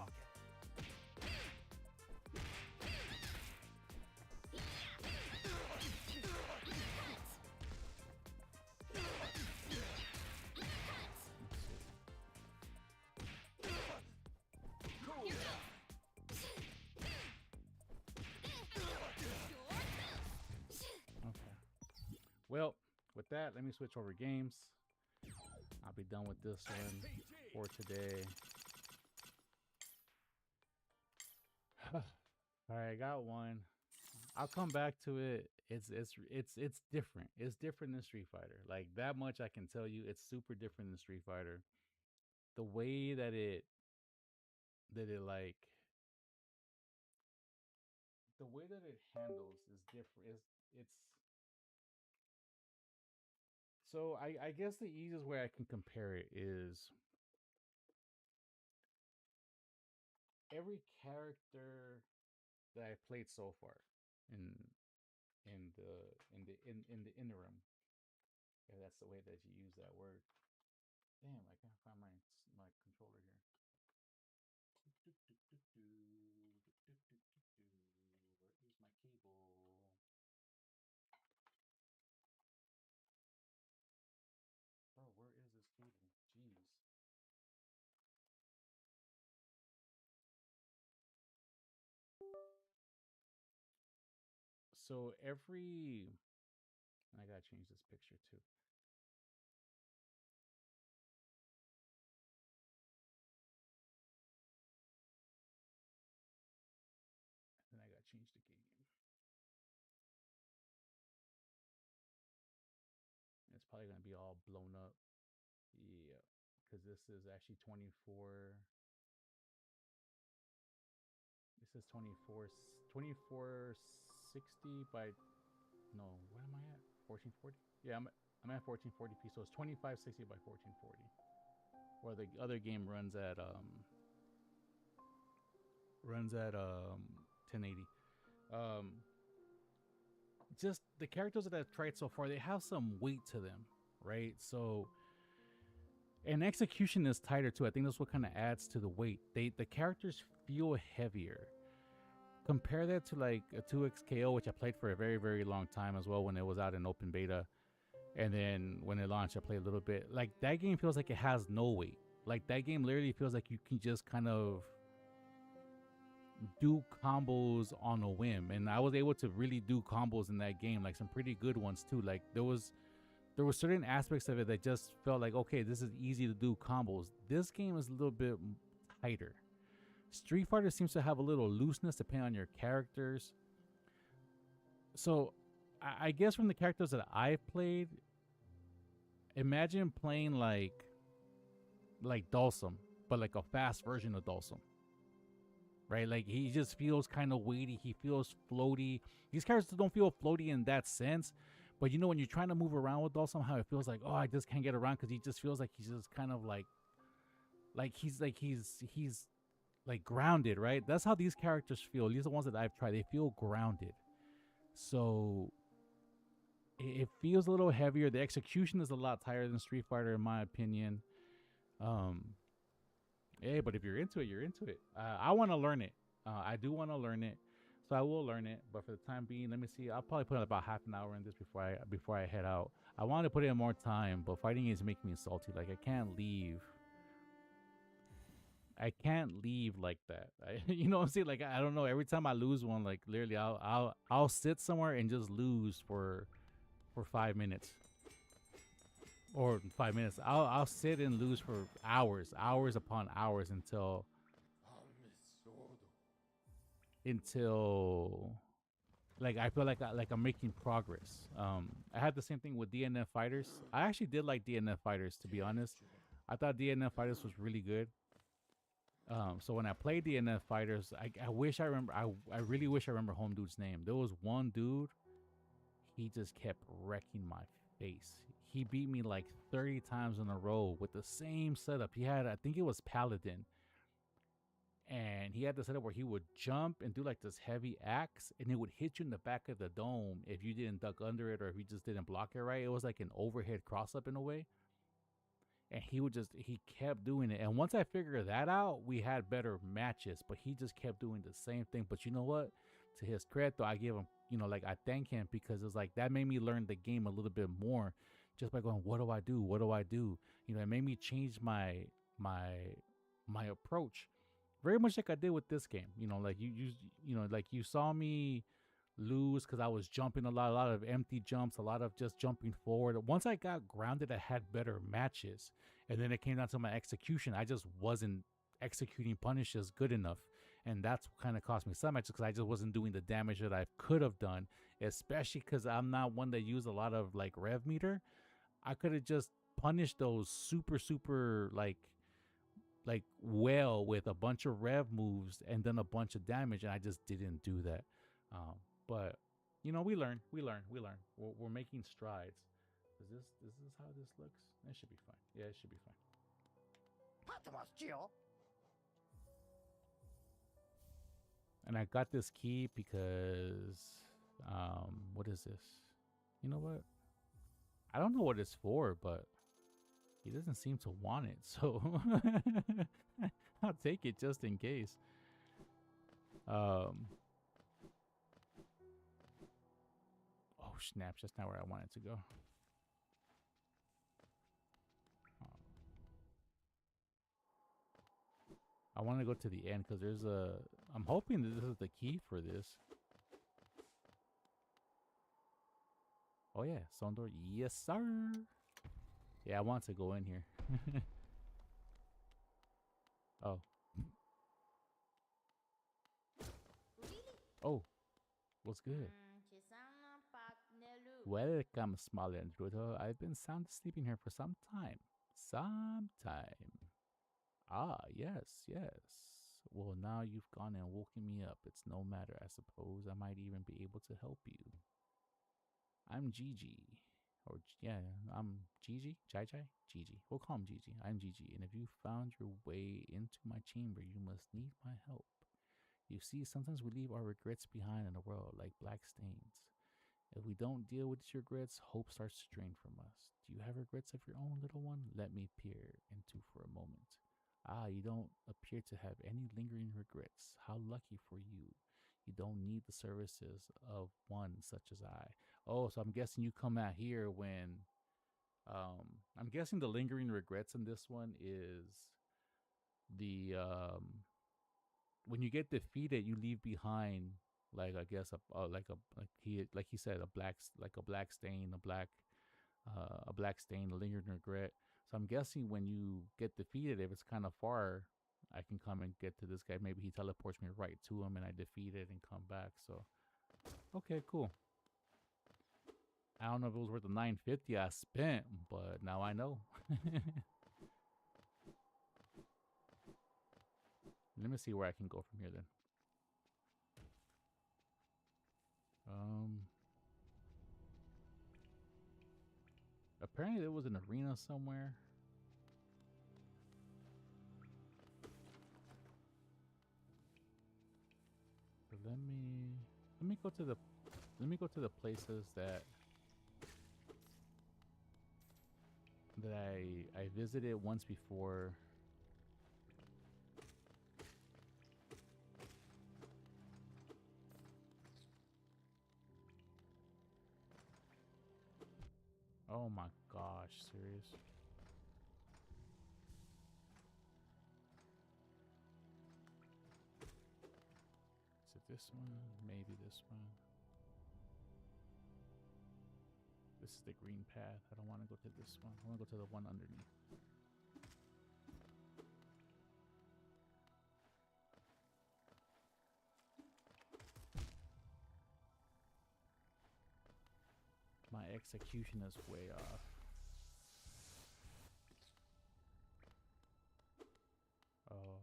[SPEAKER 1] Well, with that, let me switch over games. I'll be done with this one for today. Alright, I got one. I'll come back to it. It's different. It's different than Street Fighter. Like that much I can tell you. It's super different than Street Fighter. The way that it like the way that it handles is different. It's so I guess the easiest way I can compare it is every character that I played so far in in the interim. Yeah, that's the way that you use that word. Damn, I can't find my controller here. Where is my cable? Bro, where is this cable? Jeez. So every I gotta change this picture too. And I gotta change the game. It's probably gonna be all blown up. Yeah, because this is actually 24. This is 2460 by no. What am I at? 1440. Yeah, I'm at 1440p. So it's 2560 by 1440. Where the other game runs at 1080. Um, just the characters that I've tried so far, they have some weight to them, right? So, and execution is tighter too. I think that's what kind of adds to the weight. The characters feel heavier. Compare that to like a 2XKO, which I played for a very, very long time as well when it was out in open beta. And then when it launched, I played a little bit. Like that game feels like it has no weight. Like that game literally feels like you can just kind of do combos on a whim. And I was able to really do combos in that game, like some pretty good ones too. Like there were certain aspects of it that just felt like, okay, this is easy to do combos. This game is a little bit tighter. Street Fighter seems to have a little looseness depending on your characters. So I guess from the characters that I've played, imagine playing like Dhalsim, but like a fast version of Dhalsim. Right? Like he just feels kind of weighty. He feels floaty. These characters don't feel floaty in that sense. But you know, when you're trying to move around with Dhalsim, somehow it feels like, oh, I just can't get around because he just feels like he's just kind of like he's like grounded, right? That's how these characters feel. These are the ones that I've tried. They feel grounded. So it feels a little heavier. The execution is a lot tighter than Street Fighter, in my opinion. Yeah, but if you're into it, you're into it. I want to learn it. I do want to learn it, so I will learn it. But for the time being, let me see. I'll probably put about half an hour in this before I head out. I want to put in more time, but fighting is making me salty. Like I can't leave. I can't leave like that. You know what I'm saying? Like I don't know. Every time I lose one, like literally, I'll sit somewhere and just lose for 5 minutes. Or 5 minutes. I'll sit and lose for hours upon hours until like I feel like I'm making progress. I had the same thing with DNF Fighters. I actually did like DNF Fighters, to be honest. I thought DNF Fighters was really good. So when I played DNF Fighters, I wish I remember. I really wish I remember home dude's name. There was one dude. He just kept wrecking my face. He beat me like 30 times in a row with the same setup. He had, I think it was Paladin. And he had the setup where he would jump and do like this heavy axe, and it would hit you in the back of the dome if you didn't duck under it or if you just didn't block it right. It was like an overhead cross up in a way. And he kept doing it. And once I figured that out, we had better matches. But he just kept doing the same thing. But you know what? To his credit, though, I give him, like I thank him because it's like that made me learn the game a little bit more just by going, what do I do? What do I do? It made me change my approach. Very much like I did with this game. Like like you saw me lose because I was jumping a lot of empty jumps, a lot of just jumping forward. Once I got grounded, I had better matches. And then it came down to my execution. I just wasn't executing punishes good enough. And that's what kind of cost me some matches because I just wasn't doing the damage that I could have done, especially because I'm not one that use a lot of like rev meter. I could have just punished those super like well with a bunch of rev moves and done a bunch of damage, and I just didn't do that. But you know, we learn. We're making strides. Is this how this looks? It should be fine. Yeah, it should be fine. And I got this key because what is this? You know what? I don't know what it's for, but he doesn't seem to want it, so I'll take it just in case. Oh snaps, that's not where I wanted to go. I want to go to the end because there's a... I'm hoping that this is the key for this. Oh yeah, Sondor. Yes, sir. Yeah, I want to go in here. Oh. Oh. What's good? Welcome, small intruder. I've been sound asleep in here for some time. Ah, yes. Well, now you've gone and woken me up. It's no matter, I suppose. I might even be able to help you. I'm Gigi. I'm Gigi? Gigi. We'll call him Gigi. I'm Gigi, and if you found your way into my chamber, you must need my help. You see, sometimes we leave our regrets behind in the world like black stains. If we don't deal with these regrets, hope starts to drain from us. Do you have regrets of your own, little one? Let me peer into for a moment. Ah, you don't appear to have any lingering regrets. How lucky for you. You don't need the services of one such as I. Oh, so I'm guessing you come out here when... I'm guessing the lingering regrets in this one is the... when you get defeated, you leave behind... like I guess like he said, a black stain, a black stain, a lingering regret. So I'm guessing when you get defeated, if it's kind of far, I can come and get to this guy. Maybe he teleports me right to him and I defeat it and come back. So okay, cool. I don't know if it was worth the $9.50 I spent, but now I know. Let me see where I can go from here then. Apparently there was an arena somewhere. But let me go to the places that I visited once before. Oh my gosh, serious? Is it this one? Maybe this one. This is the green path. I don't want to go to this one. I want to go to the one underneath. My execution is way off. Oh.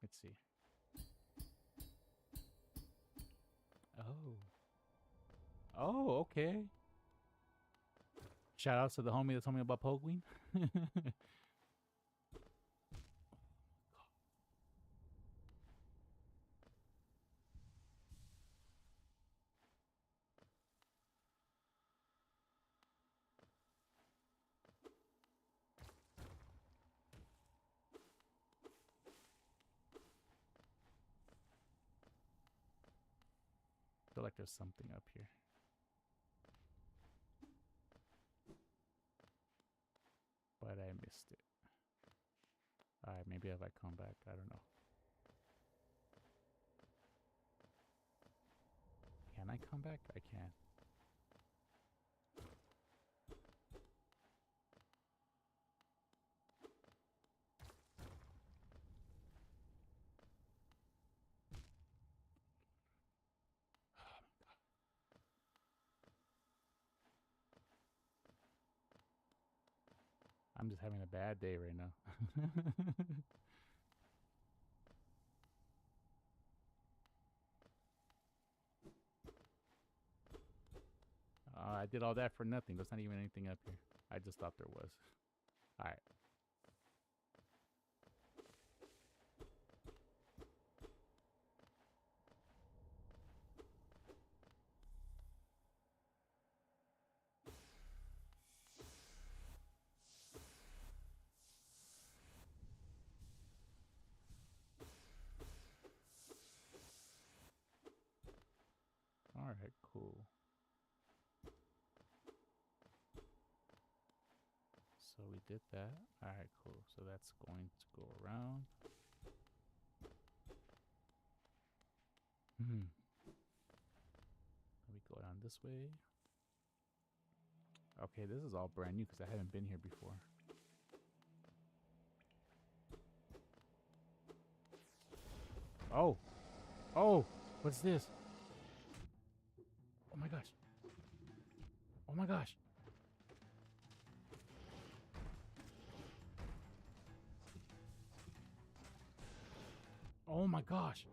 [SPEAKER 1] Let's see. Oh. Oh, okay. Shout out to the homie that told me about Pogween. I feel like there's something up here. But I missed it. Alright, maybe if I come back, I don't know. Can I come back? I can. I'm just having a bad day right now. I did all that for nothing. There's not even anything up here. I just thought there was. Alright. Alright, cool. So we did that. Alright, cool. So that's going to go around. Let me go down this way. Okay, this is all brand new because I haven't been here before. Oh! Oh! What's this? Oh my gosh. Oh my gosh. Oh my gosh.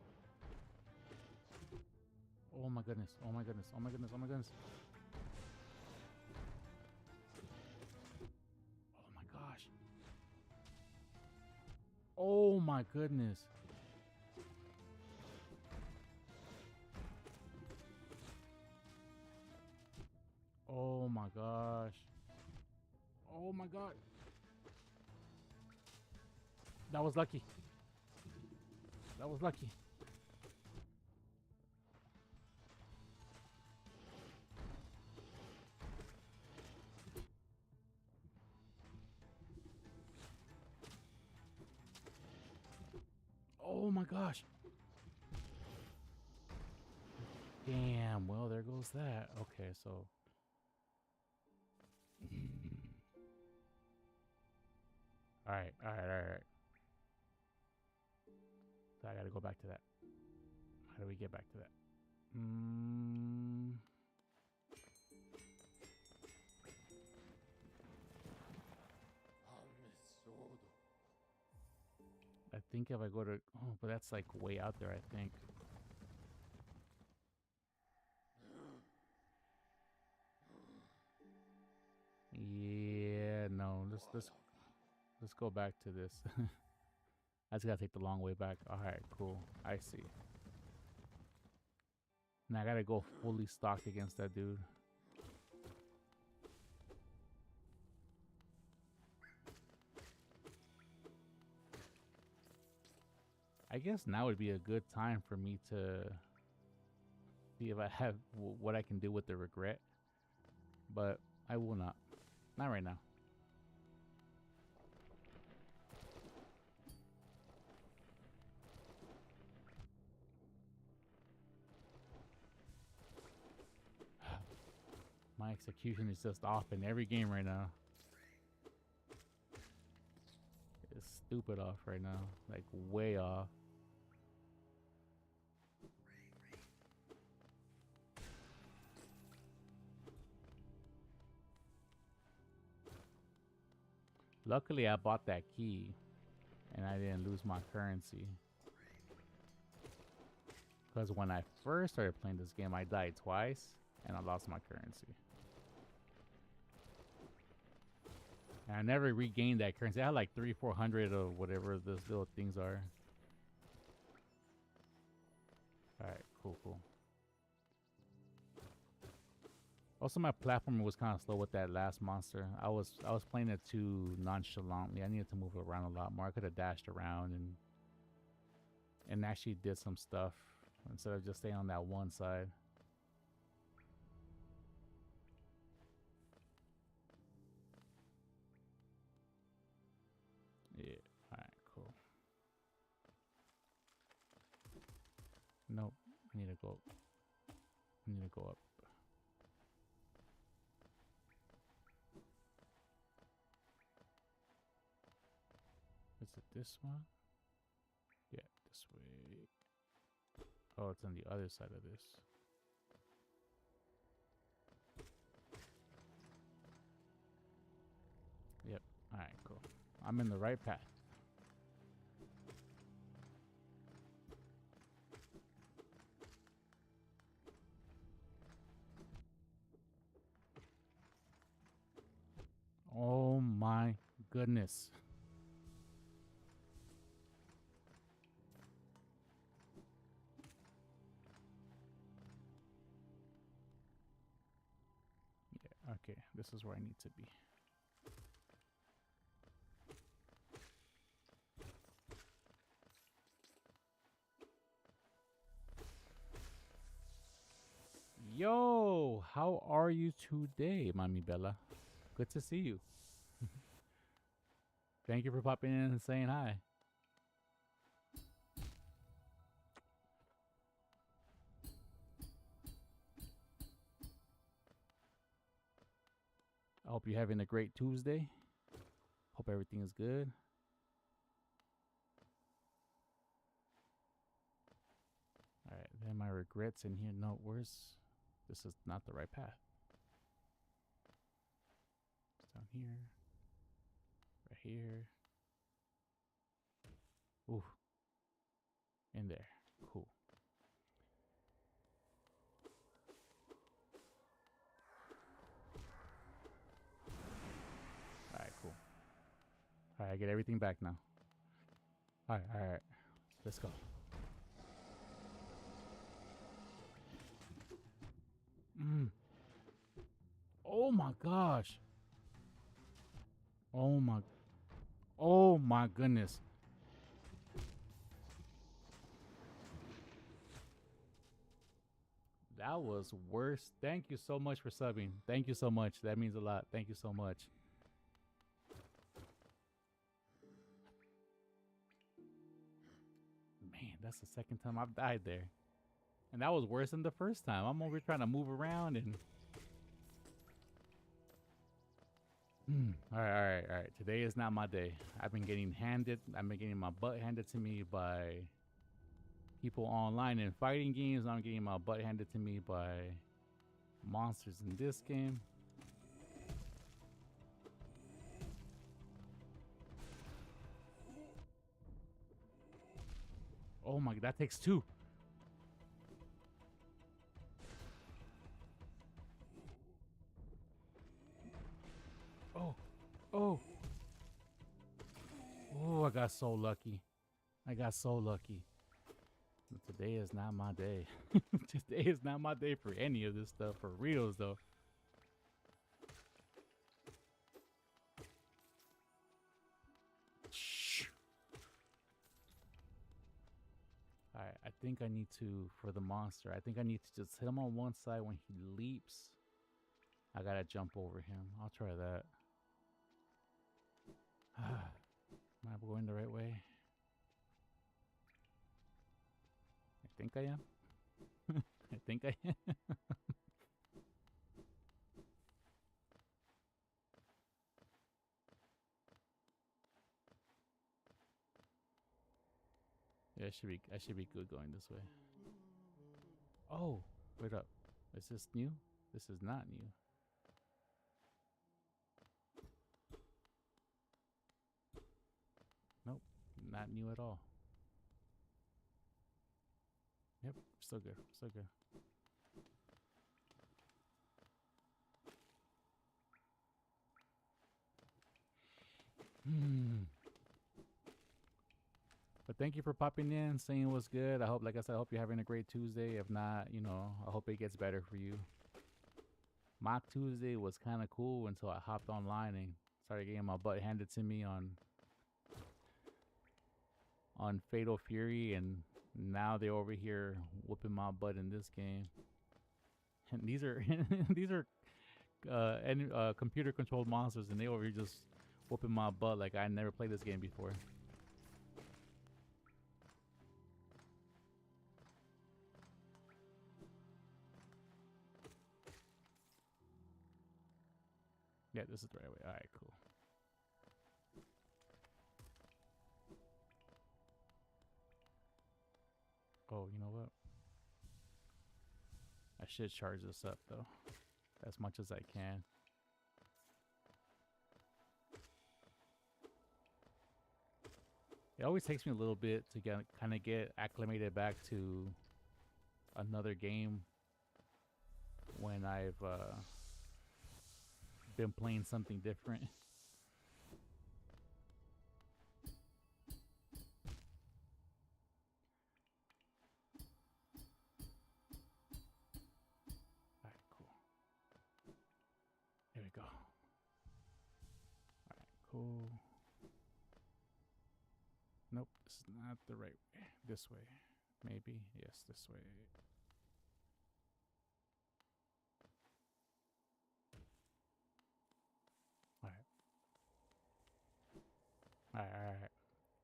[SPEAKER 1] Oh my goodness. Oh my goodness. Oh my goodness. Oh my goodness. Oh my gosh. Oh my goodness. Oh my gosh. Oh my god. That was lucky. That was lucky. Oh my gosh. Damn, well, there goes that. Okay, so. Alright. So I gotta go back to that. How do we get back to that? I think if I go to... Oh, but that's like way out there, I think. Yeah, no. Let's go back to this. I just gotta take the long way back. Alright, cool. I see. Now I gotta go fully stocked against that dude. I guess now would be a good time for me to see if I have what I can do with the regret. But I will not. Not right now. My execution is just off in every game right now. It's stupid off right now. Like way off. Luckily I bought that key and I didn't lose my currency. Because when I first started playing this game I died twice and I lost my currency. And I never regained that currency. I had like 300-400 of whatever those little things are. Alright, cool. Also, my platforming was kind of slow with that last monster. I was playing it too nonchalantly. I needed to move around a lot more. I could have dashed around and actually did some stuff instead of just staying on that one side. Yeah. Alright, cool. Nope. I need to go. I need to go up. Is it this one? Yeah, this way. Oh, it's on the other side of this. Yep. Alright, I'm in the right path. Oh my goodness. Yeah, okay, this is where I need to be. Yo, how are you today, Mami Bella? Good to see you. Thank you for popping in and saying hi. I hope you're having a great Tuesday. Hope everything is good. All right, then my regrets in here. No, this is not the right path. It's down here. Right here. Ooh. In there. Cool. Alright, cool. Alright, I get everything back now. Alright. Let's go. Oh my gosh. Oh my goodness. That was worse. Thank you so much for subbing. Thank you so much. That means a lot. Thank you so much. Man, that's the second time I've died there. And that was worse than the first time. I'm over here trying to move around and... All right. Today is not my day. I've been getting my butt handed to me by people online in fighting games. I'm getting my butt handed to me by monsters in this game. Oh my, that takes two. Oh, I got so lucky. But today is not my day. Today is not my day for any of this stuff. For reals, though. Alright, I think I need to, for the monster, I think I need to just hit him on one side when he leaps. I gotta jump over him. I'll try that. Am I going the right way? I think I am. I think I am. Yeah, I should be good going this way. Oh, wait up. Is this new? This is not new. Nope, not new at all. Yep, still good. But thank you for popping in, saying what's good. I hope, like I said, I hope you're having a great Tuesday. If not, you know, I hope it gets better for you. Mock Tuesday was kind of cool until I hopped online and started getting my butt handed to me on Fatal Fury, and now they're over here whooping my butt in this game. And these are computer controlled monsters, and they over here just whooping my butt like I never played this game before. Yeah, this is the right way. All right, cool. Oh, you know what? I should charge this up, though, as much as I can. It always takes me a little bit to get acclimated back to another game when I've been playing something different. Alright, cool. Here we go. Alright, cool. Nope, this is not the right way. This way. Maybe. Yes, this way. Alright.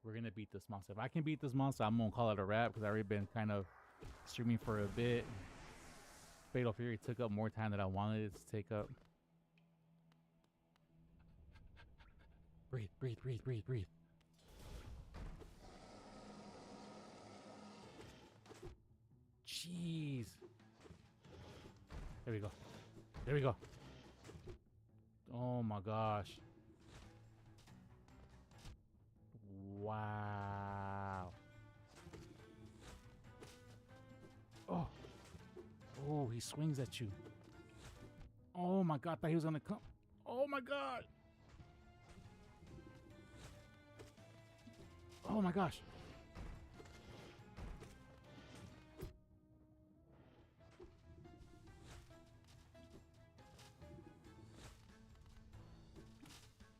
[SPEAKER 1] We're gonna beat this monster. If I can beat this monster, I'm gonna call it a wrap because I've already been kind of streaming for a bit. Fatal Fury took up more time than I wanted it to take up. Breathe, breathe, breathe, breathe, breathe. Jeez. There we go. There we go. Oh my gosh. Wow. Oh. Oh, he swings at you. Oh my god, I thought he was gonna come. Oh my god. Oh my gosh.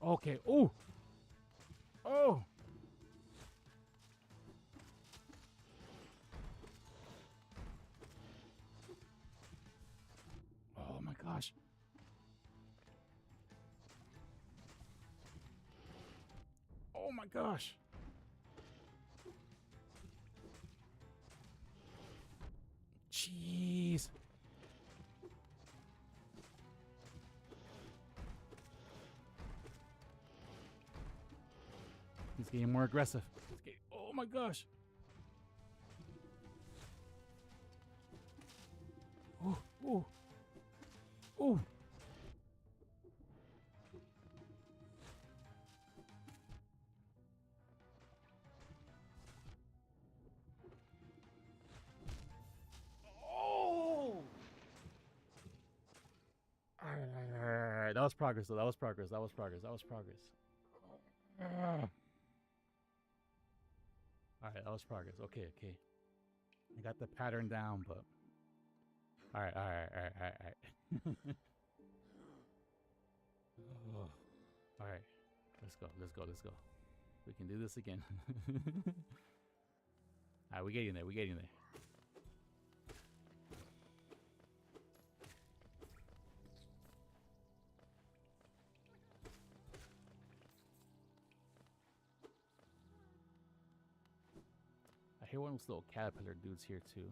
[SPEAKER 1] Okay. Oh. Oh. Oh my gosh. Oh my gosh. Jeez. He's getting more aggressive. Oh my gosh. Oh, oh, oh. Oh. Alright. That was progress, though. That was progress. That was progress. That was progress. Alright, that was progress. Okay, okay. I got the pattern down, but alright. Alright. Let's go. Let's go. Let's go. We can do this again. Alright, we getting there. We getting there. I hear one of those little caterpillar dudes here too.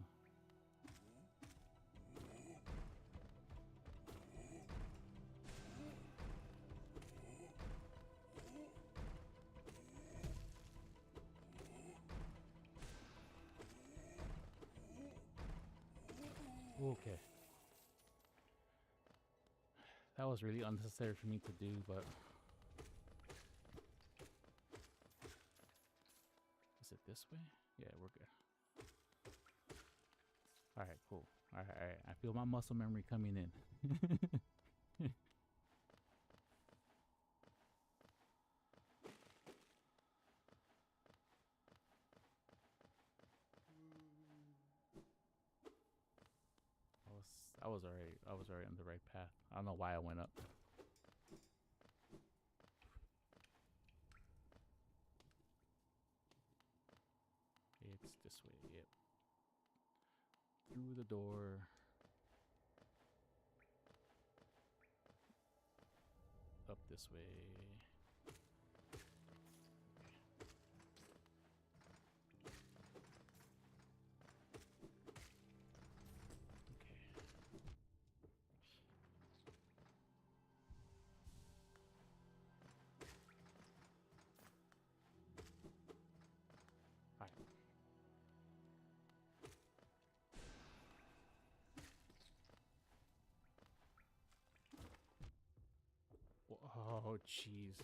[SPEAKER 1] Okay. That was really unnecessary for me to do, but is it this way? Yeah, we're good. Alright, cool. Alright. I feel my muscle memory coming in. I was already on the right path. I don't know why I went up. It's this way, yep. Through the door. Up this way. Oh, jeez.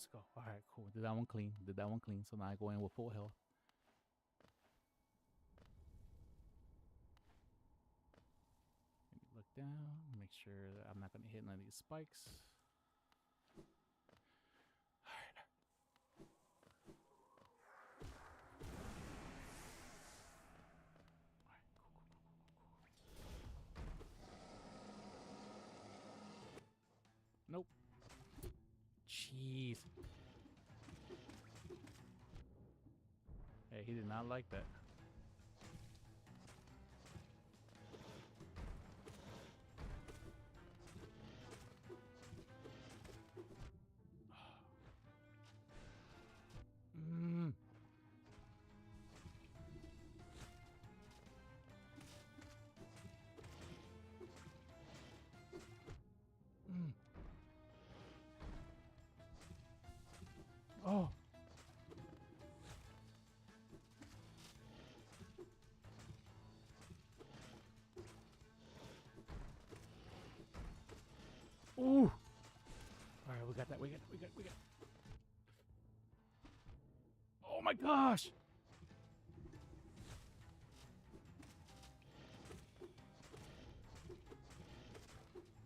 [SPEAKER 1] Let's go. All right, cool. Did that one clean. Did that one clean. So now I go in with full health. Let me look down. Make sure that I'm not going to hit none of these spikes. All right. Nope. Jeez. Hey, he did not like that. Mm. Mm. Oh. Ooh. All right, we got that. We got. Oh my gosh.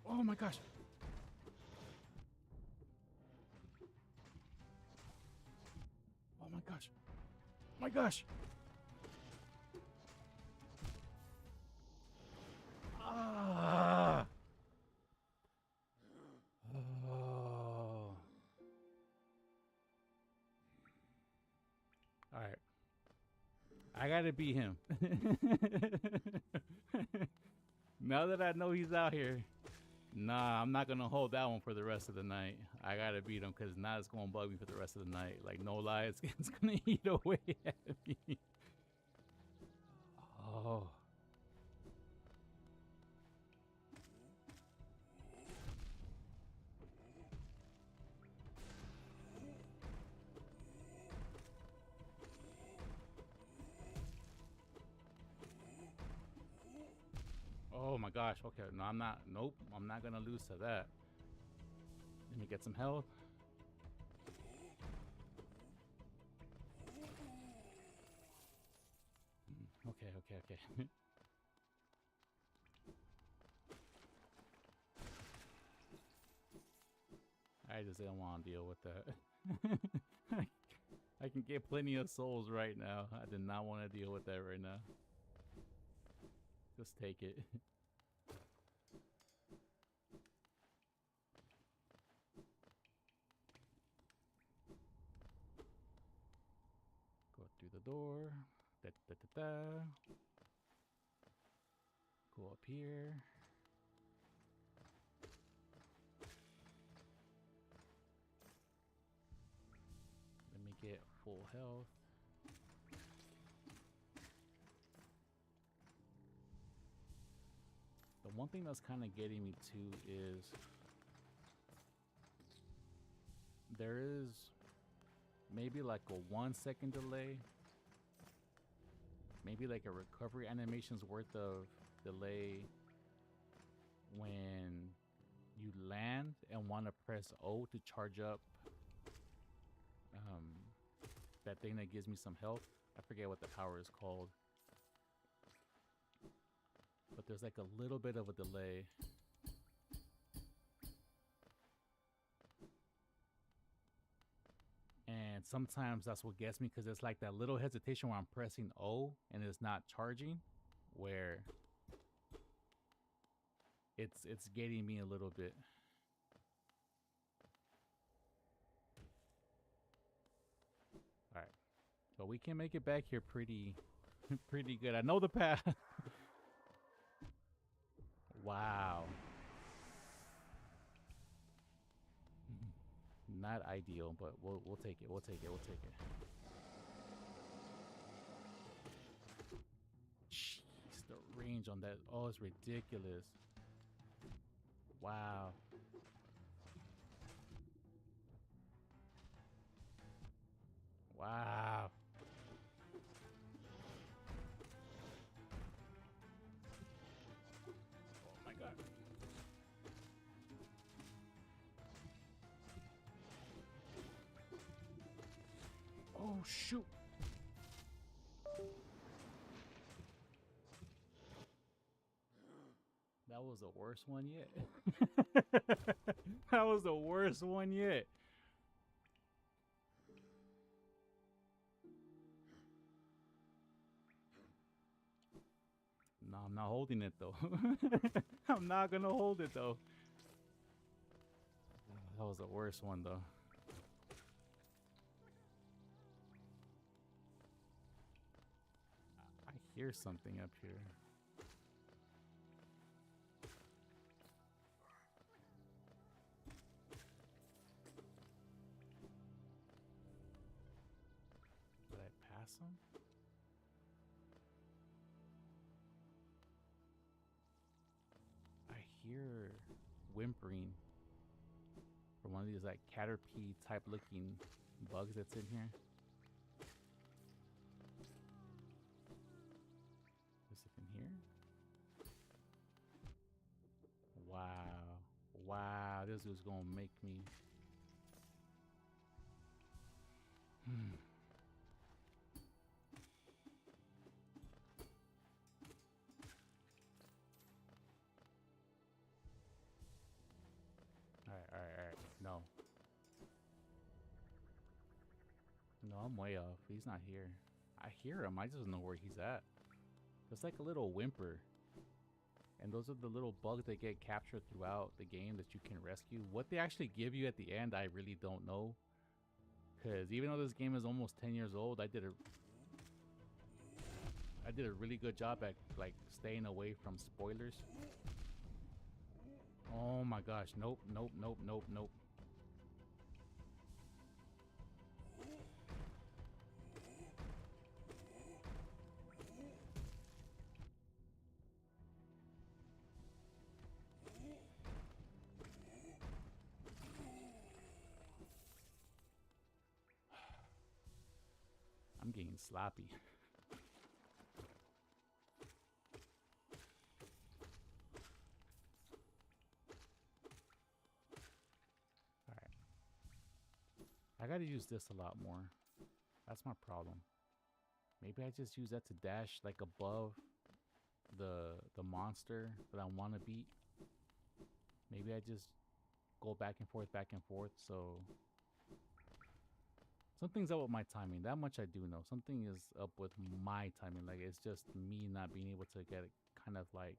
[SPEAKER 1] Oh my gosh. Oh my gosh. Oh my gosh. Ah. Oh. All right. I gotta beat him. Now that I know he's out here, nah, I'm not gonna hold that one for the rest of the night. I gotta beat him because now it's gonna bug me for the rest of the night. Like, no lie, it's gonna eat away at me. Oh. Oh my gosh. Okay. No, I'm not. Nope. I'm not gonna lose to that. Let me get some health. Okay. I just didn't want to deal with that. I can get plenty of souls right now. I did not want to deal with that right now. Just take it. Go through the door. Da, da, da, da. Go up here. Let me get full health. The one thing that's kind of getting me too is there is maybe like a 1 second delay, maybe like a recovery animation's worth of delay when you land and want to press O to charge up that thing that gives me some health. I forget what the power is called, but there's like a little bit of a delay. And sometimes that's what gets me, because it's like that little hesitation where I'm pressing O and it's not charging, where it's getting me a little bit. All right, but we can make it back here pretty good. I know the path. Wow. Not ideal, but we'll take it. We'll take it. Jeez, the range on that. Oh, it's ridiculous. Wow. Wow. Oh my God. shoot. That was the worst one yet. That was the worst one yet. No, I'm not holding it though. I'm not gonna hold it though. That was the worst one though. I hear something up here. Did I pass him? I hear whimpering from one of these like caterpie type looking bugs that's in here. Is it in here? Wow. Wow, this is gonna make me. Alright. No. No, I'm way off. He's not here. I hear him. I just don't know where he's at. It's like a little whimper. And those are the little bugs that get captured throughout the game that you can rescue. What they actually give you at the end, I really don't know. Because even though this game is almost 10 years old, I did a really good job at like staying away from spoilers. Oh my gosh. Nope. I'm getting sloppy. Alright. I gotta use this a lot more. That's my problem. Maybe I just use that to dash like above the monster that I want to beat. Maybe I just go back and forth, so something's up with my timing. That much I do know. Something is up with my timing. Like, it's just me not being able to get it, kind of like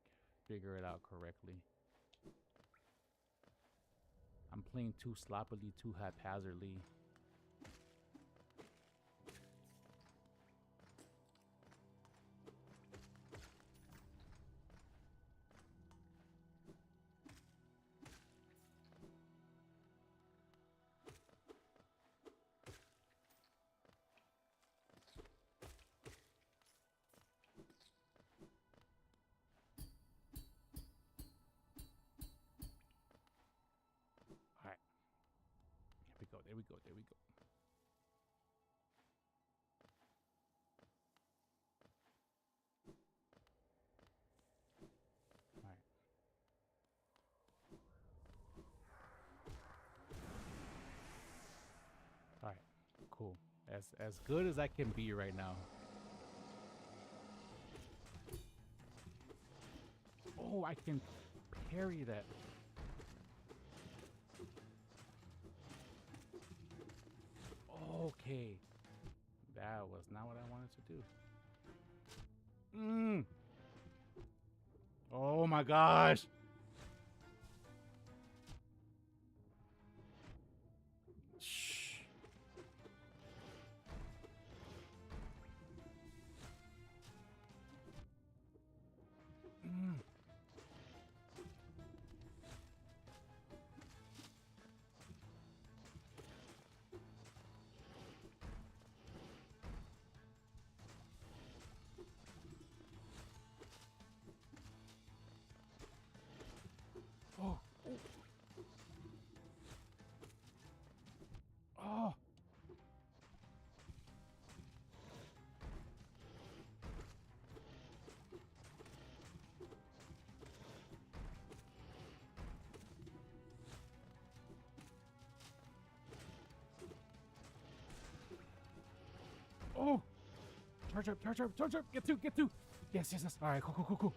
[SPEAKER 1] figure it out correctly. I'm playing too sloppily, too haphazardly. There we go. Alright. Alright, cool. As good as I can be right now. Oh, I can parry that. Okay. That was not what I wanted to do. Oh my gosh. Shh. Charge up, charge up, charge up. Get two, get two. Yes, yes, yes. All right, cool, cool, cool, cool.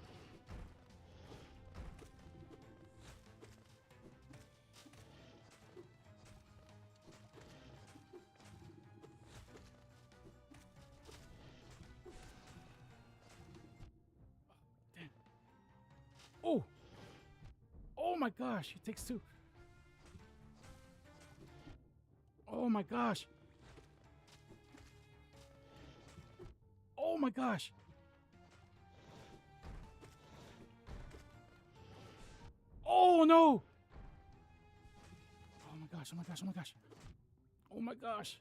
[SPEAKER 1] Oh! Oh my gosh, he takes two. Oh my gosh. Oh my gosh. Oh no! Oh my gosh, oh my gosh, oh my gosh. Oh my gosh.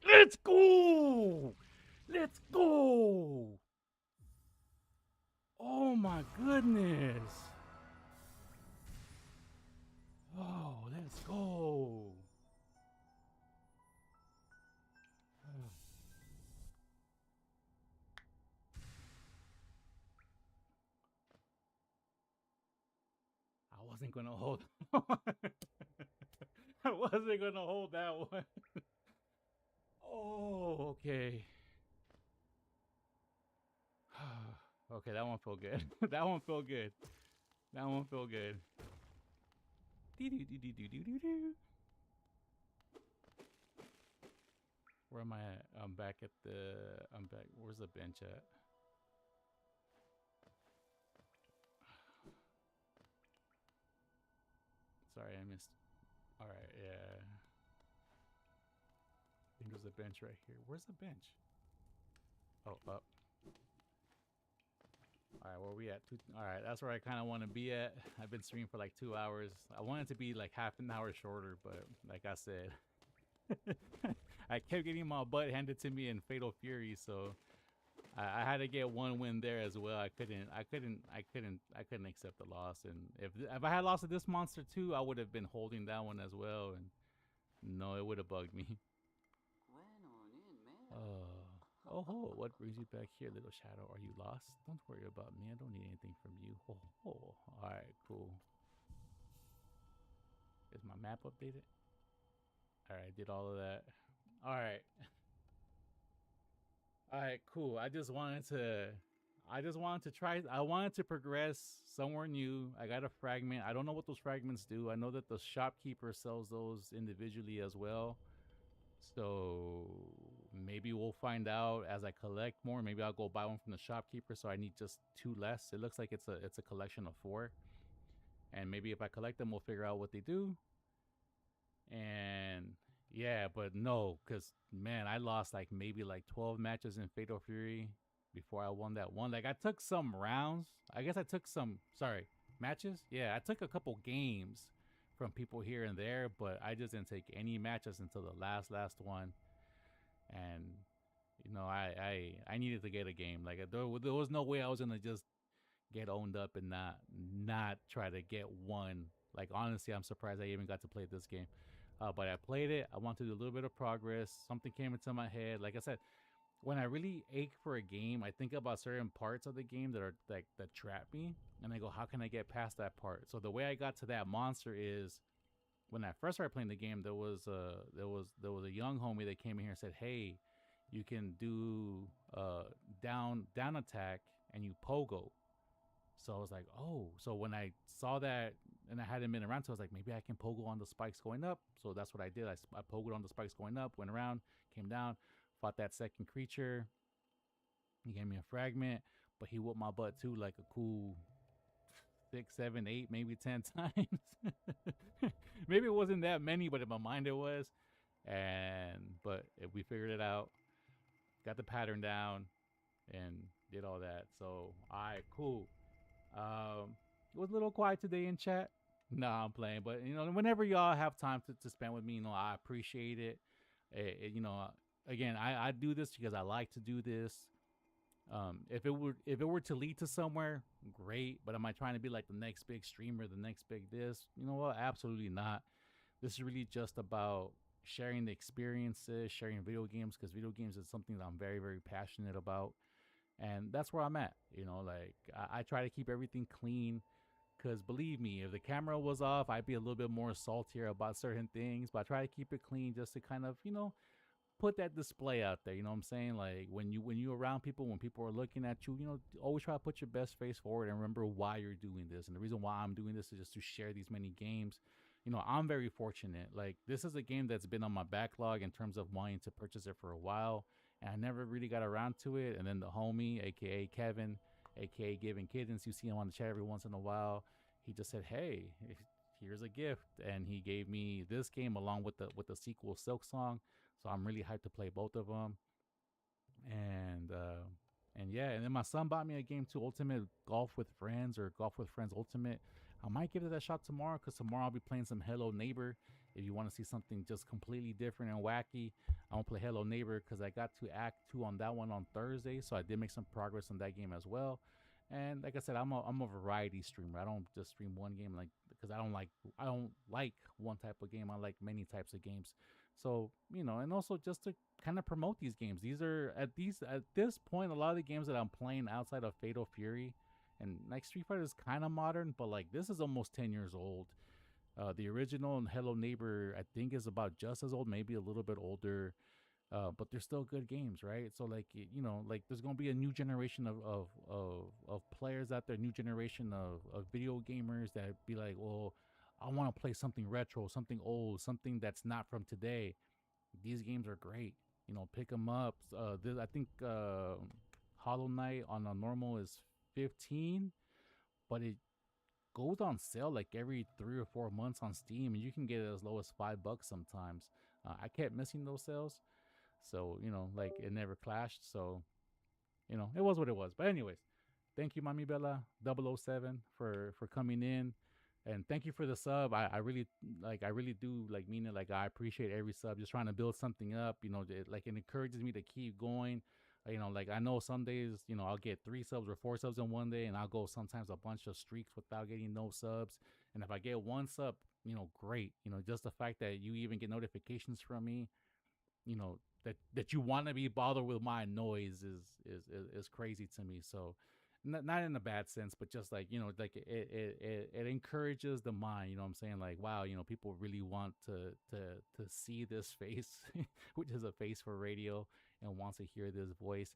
[SPEAKER 1] Let's go! Let's go! Oh my goodness! Oh, let's go! I wasn't gonna hold. I wasn't gonna hold that one. Oh, okay. Okay, that one felt good. That one felt good. That one felt good. Where am I at? I'm back at the. I'm back. Where's the bench at? Sorry, I missed. All right, yeah. I think there's a bench right here. Where's the bench? Oh, up. All right, where are we at? All right, that's where I kind of want to be at. I've been streaming for like 2 hours. I wanted to be like half an hour shorter, but like I said, I kept getting my butt handed to me in Fatal Fury, so I had to get one win there as well. I couldn't accept the loss. And if I had lost to this monster too, I would have been holding that one as well. And no, it would have bugged me. Oh, what brings you back here, little shadow? Are you lost? Don't worry about me. I don't need anything from you. All right, cool. Is my map updated? All right, did all of that. All right. All right, cool. I just wanted to try. I wanted to progress somewhere new. I got a fragment. I don't know what those fragments do. I know that the shopkeeper sells those individually as well. So maybe we'll find out as I collect more. Maybe I'll go buy one from the shopkeeper. So I need just 2 less. It looks like it's a collection of 4. And maybe if I collect them, we'll figure out what they do. And yeah, but no, because man, I lost like maybe like 12 matches in Fatal Fury before I won that one. Like I took some rounds. I guess I took some, matches. Yeah, I took a couple games from people here and there, but I just didn't take any matches until the last one. And you know, I needed to get a game. Like there was no way I was gonna just get owned up and not try to get one. Like honestly, I'm surprised I even got to play this game. But I played it. I wanted to do a little bit of progress. Something came into my head. Like I said, when I really ache for a game, I think about certain parts of the game that are like that trap me, and I go, how can I get past that part? So the way I got to that monster is when I first started playing the game, there was a young homie that came in here and said, hey, you can do down attack and you pogo. So I was like, oh. So when I saw that and I hadn't been around, so I was like, maybe I can pogo on the spikes going up. So that's what I did. I pogoed on the spikes going up, went around, came down, fought that second creature. He gave me a fragment, but he whooped my butt too, like a cool 6, 7, 8, maybe 10 times. Maybe it wasn't that many, but in my mind it was. But we figured it out, got the pattern down, and did all that. So, all right, cool. It was a little quiet today in chat. No, I'm playing, but you know, whenever y'all have time to spend with me, you know, I appreciate it. You know, again, I do this because I like to do this. If it were to lead to somewhere, great. But am I trying to be like the next big streamer, the next big this? You know what? Absolutely not. This is really just about sharing the experiences, sharing video games, because video games is something that I'm very, very passionate about. And that's where I'm at. Like I try to keep everything clean. Because believe me, if the camera was off, I'd be a little bit more saltier about certain things. But I try to keep it clean just to kind of, put that display out there. You know what I'm saying? Like when you around people, when people are looking at you, always try to put your best face forward and remember why you're doing this. And the reason why I'm doing this is just to share these many games. I'm very fortunate. Like this is a game that's been on my backlog in terms of wanting to purchase it for a while, and I never really got around to it. And then the homie, aka Kevin, aka Giving Kittens, you see him on the chat every once in a while. He just said, "Hey, here's a gift," and he gave me this game along with the sequel Silk Song. So I'm really hyped to play both of them. And yeah, and then my son bought me a game too, Ultimate Golf with Friends, or Golf with Friends Ultimate. I might give it a shot tomorrow, because tomorrow I'll be playing some Hello Neighbor. If you want to see something just completely different and wacky, I won't play Hello Neighbor, because I got to Act 2 on that one on Thursday, so I did make some progress on that game as well. And like I said, I'm a variety streamer. I don't just stream one game, like, because I don't like one type of game. I like many types of games. So and also just to kind of promote these games. These are at this point, a lot of the games that I'm playing outside of Fatal Fury, and like Street Fighter is kind of modern, but like this is almost 10 years old. The original and Hello Neighbor, I think, is about just as old, maybe a little bit older. But they're still good games, right? So like like there's gonna be a new generation of players out there, new generation of video gamers that be like, well, I want to play something retro, something old, something that's not from today. These games are great. Pick them up. I think Hollow Knight on a normal is 15, but it goes on sale like every 3 or 4 months on Steam, and you can get it as low as $5 sometimes. I kept missing those sales, so like it never clashed. So it was what it was. But anyways, thank you, Mami Bella 007, for coming in, and thank you for the sub. I really do like mean it. Like I appreciate every sub. Just trying to build something up. It encourages me to keep going. Like I know some days, I'll get 3 subs or 4 subs in one day, and I'll go sometimes a bunch of streaks without getting no subs. And if I get 1 sub, great. Just the fact that you even get notifications from me, that you want to be bothered with my noise is crazy to me. So not in a bad sense, but just like like it encourages the mind. You know what I'm saying? Like, wow, people really want to see this face, which is a face for radio, and wants to hear this voice.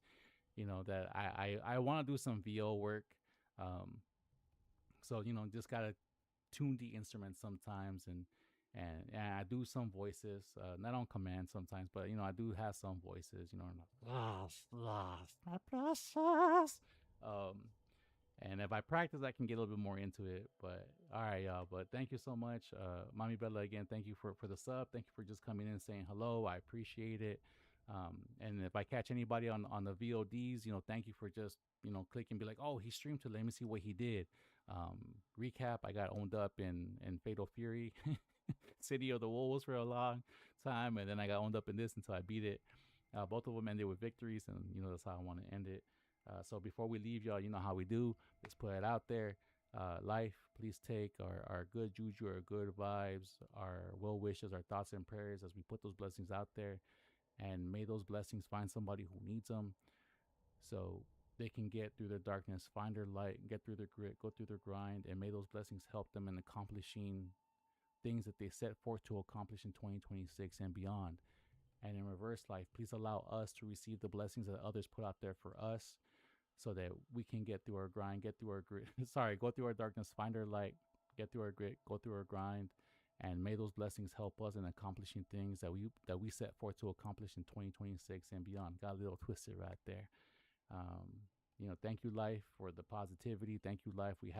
[SPEAKER 1] That I want to do some VO work. So just gotta tune the instrument sometimes, and I do some voices, not on command sometimes, but I do have some voices, my precious. And if I practice, I can get a little bit more into it. But all right, y'all. But thank you so much, Mommy Bella. Again, thank you for the sub. Thank you for just coming in and saying hello. I appreciate it. And if I catch anybody on the VODs, thank you for just click and be like, oh, he streamed to. Let me see what he did. Recap: I got owned up in Fatal Fury, City of the Wolves for a long time, and then I got owned up in this until I beat it. Both of them ended with victories, and that's how I want to end it. So before we leave, y'all, you know how we do. Let's put it out there. Life, please take our good juju, our good vibes, our well wishes, our thoughts and prayers as we put those blessings out there. And may those blessings find somebody who needs them, so they can get through their darkness, find their light, get through their grit, go through their grind. And may those blessings help them in accomplishing things that they set forth to accomplish in 2026 and beyond. And in reverse, life, please allow us to receive the blessings that others put out there for us, so that we can get through our grind, get through our grit. Go through our darkness, find our light, get through our grit, go through our grind. And may those blessings help us in accomplishing things that we set forth to accomplish in 2026 and beyond. Got a little twisted right there. Thank you, life, for the positivity. Thank you, life. We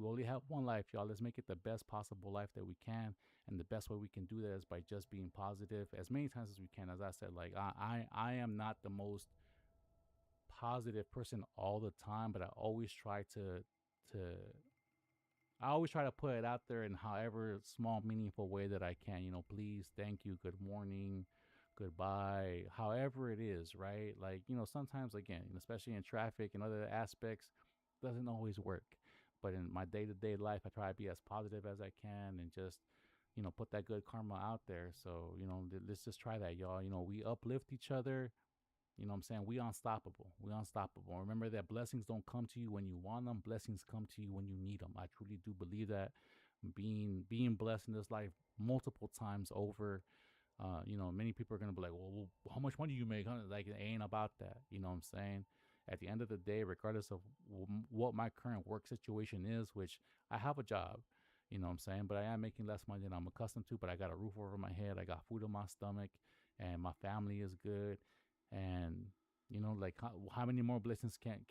[SPEAKER 1] only have one life, y'all. Let's make it the best possible life that we can. And the best way we can do that is by just being positive as many times as we can. As I said, like I am not the most positive person all the time, but I always try to put it out there in however small, meaningful way that I can. Please, thank you, good morning, goodbye, however it is, right? Like, sometimes, again, especially in traffic and other aspects, doesn't always work. But in my day-to-day life, I try to be as positive as I can, and just, put that good karma out there. So, let's just try that, y'all. We uplift each other. You know what I'm saying? We unstoppable. We unstoppable. Remember that blessings don't come to you when you want them. Blessings come to you when you need them. I truly do believe that. Being blessed in this life multiple times over. Many people are gonna be like, well, how much money you make? Huh? Like, it ain't about that. You know what I'm saying? At the end of the day, regardless of what my current work situation is, which I have a job, you know what I'm saying, but I am making less money than I'm accustomed to. But I got a roof over my head, I got food in my stomach, and my family is good. And like, how many more blessings can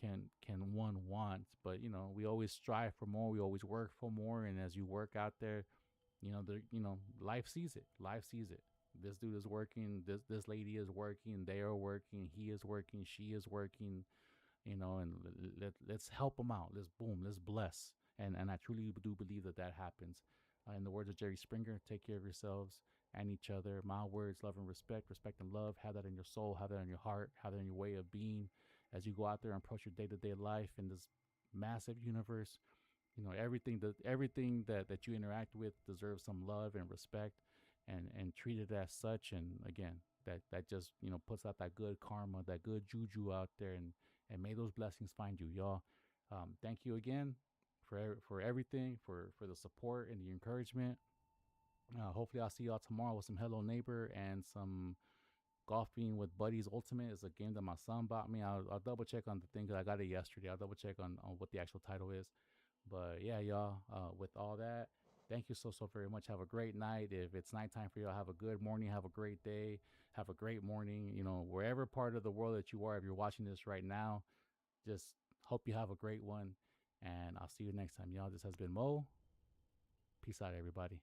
[SPEAKER 1] one want? But we always strive for more. We always work for more. And as you work out there, life sees it. Life sees it. This dude is working. This lady is working. They are working. He is working. She is working. And let's help them out. Let's bless. And I truly do believe that happens. In the words of Jerry Springer, take care of yourselves and each other. My words, love and respect, respect and love. Have that in your soul. Have that in your heart. Have that in your way of being as you go out there and approach your day-to-day life in this massive universe. Everything that you interact with deserves some love and respect, and treat it as such. And again, that just puts out that good karma, that good juju out there, and may those blessings find you, y'all. Thank you again for everything, for the support and the encouragement. Hopefully I'll see y'all tomorrow with some Hello Neighbor and some Golfing with Buddies Ultimate. Is a game that my son bought me. I'll double check on the thing because I got it yesterday. I'll double check on what the actual title is. But yeah, y'all, with all that, thank you so very much. Have a great night. If it's nighttime for y'all, have a good morning. Have a great day. Have a great morning. Wherever part of the world that you are, if you're watching this right now, just hope you have a great one. And I'll see you next time, y'all. This has been Mo. Peace out, everybody.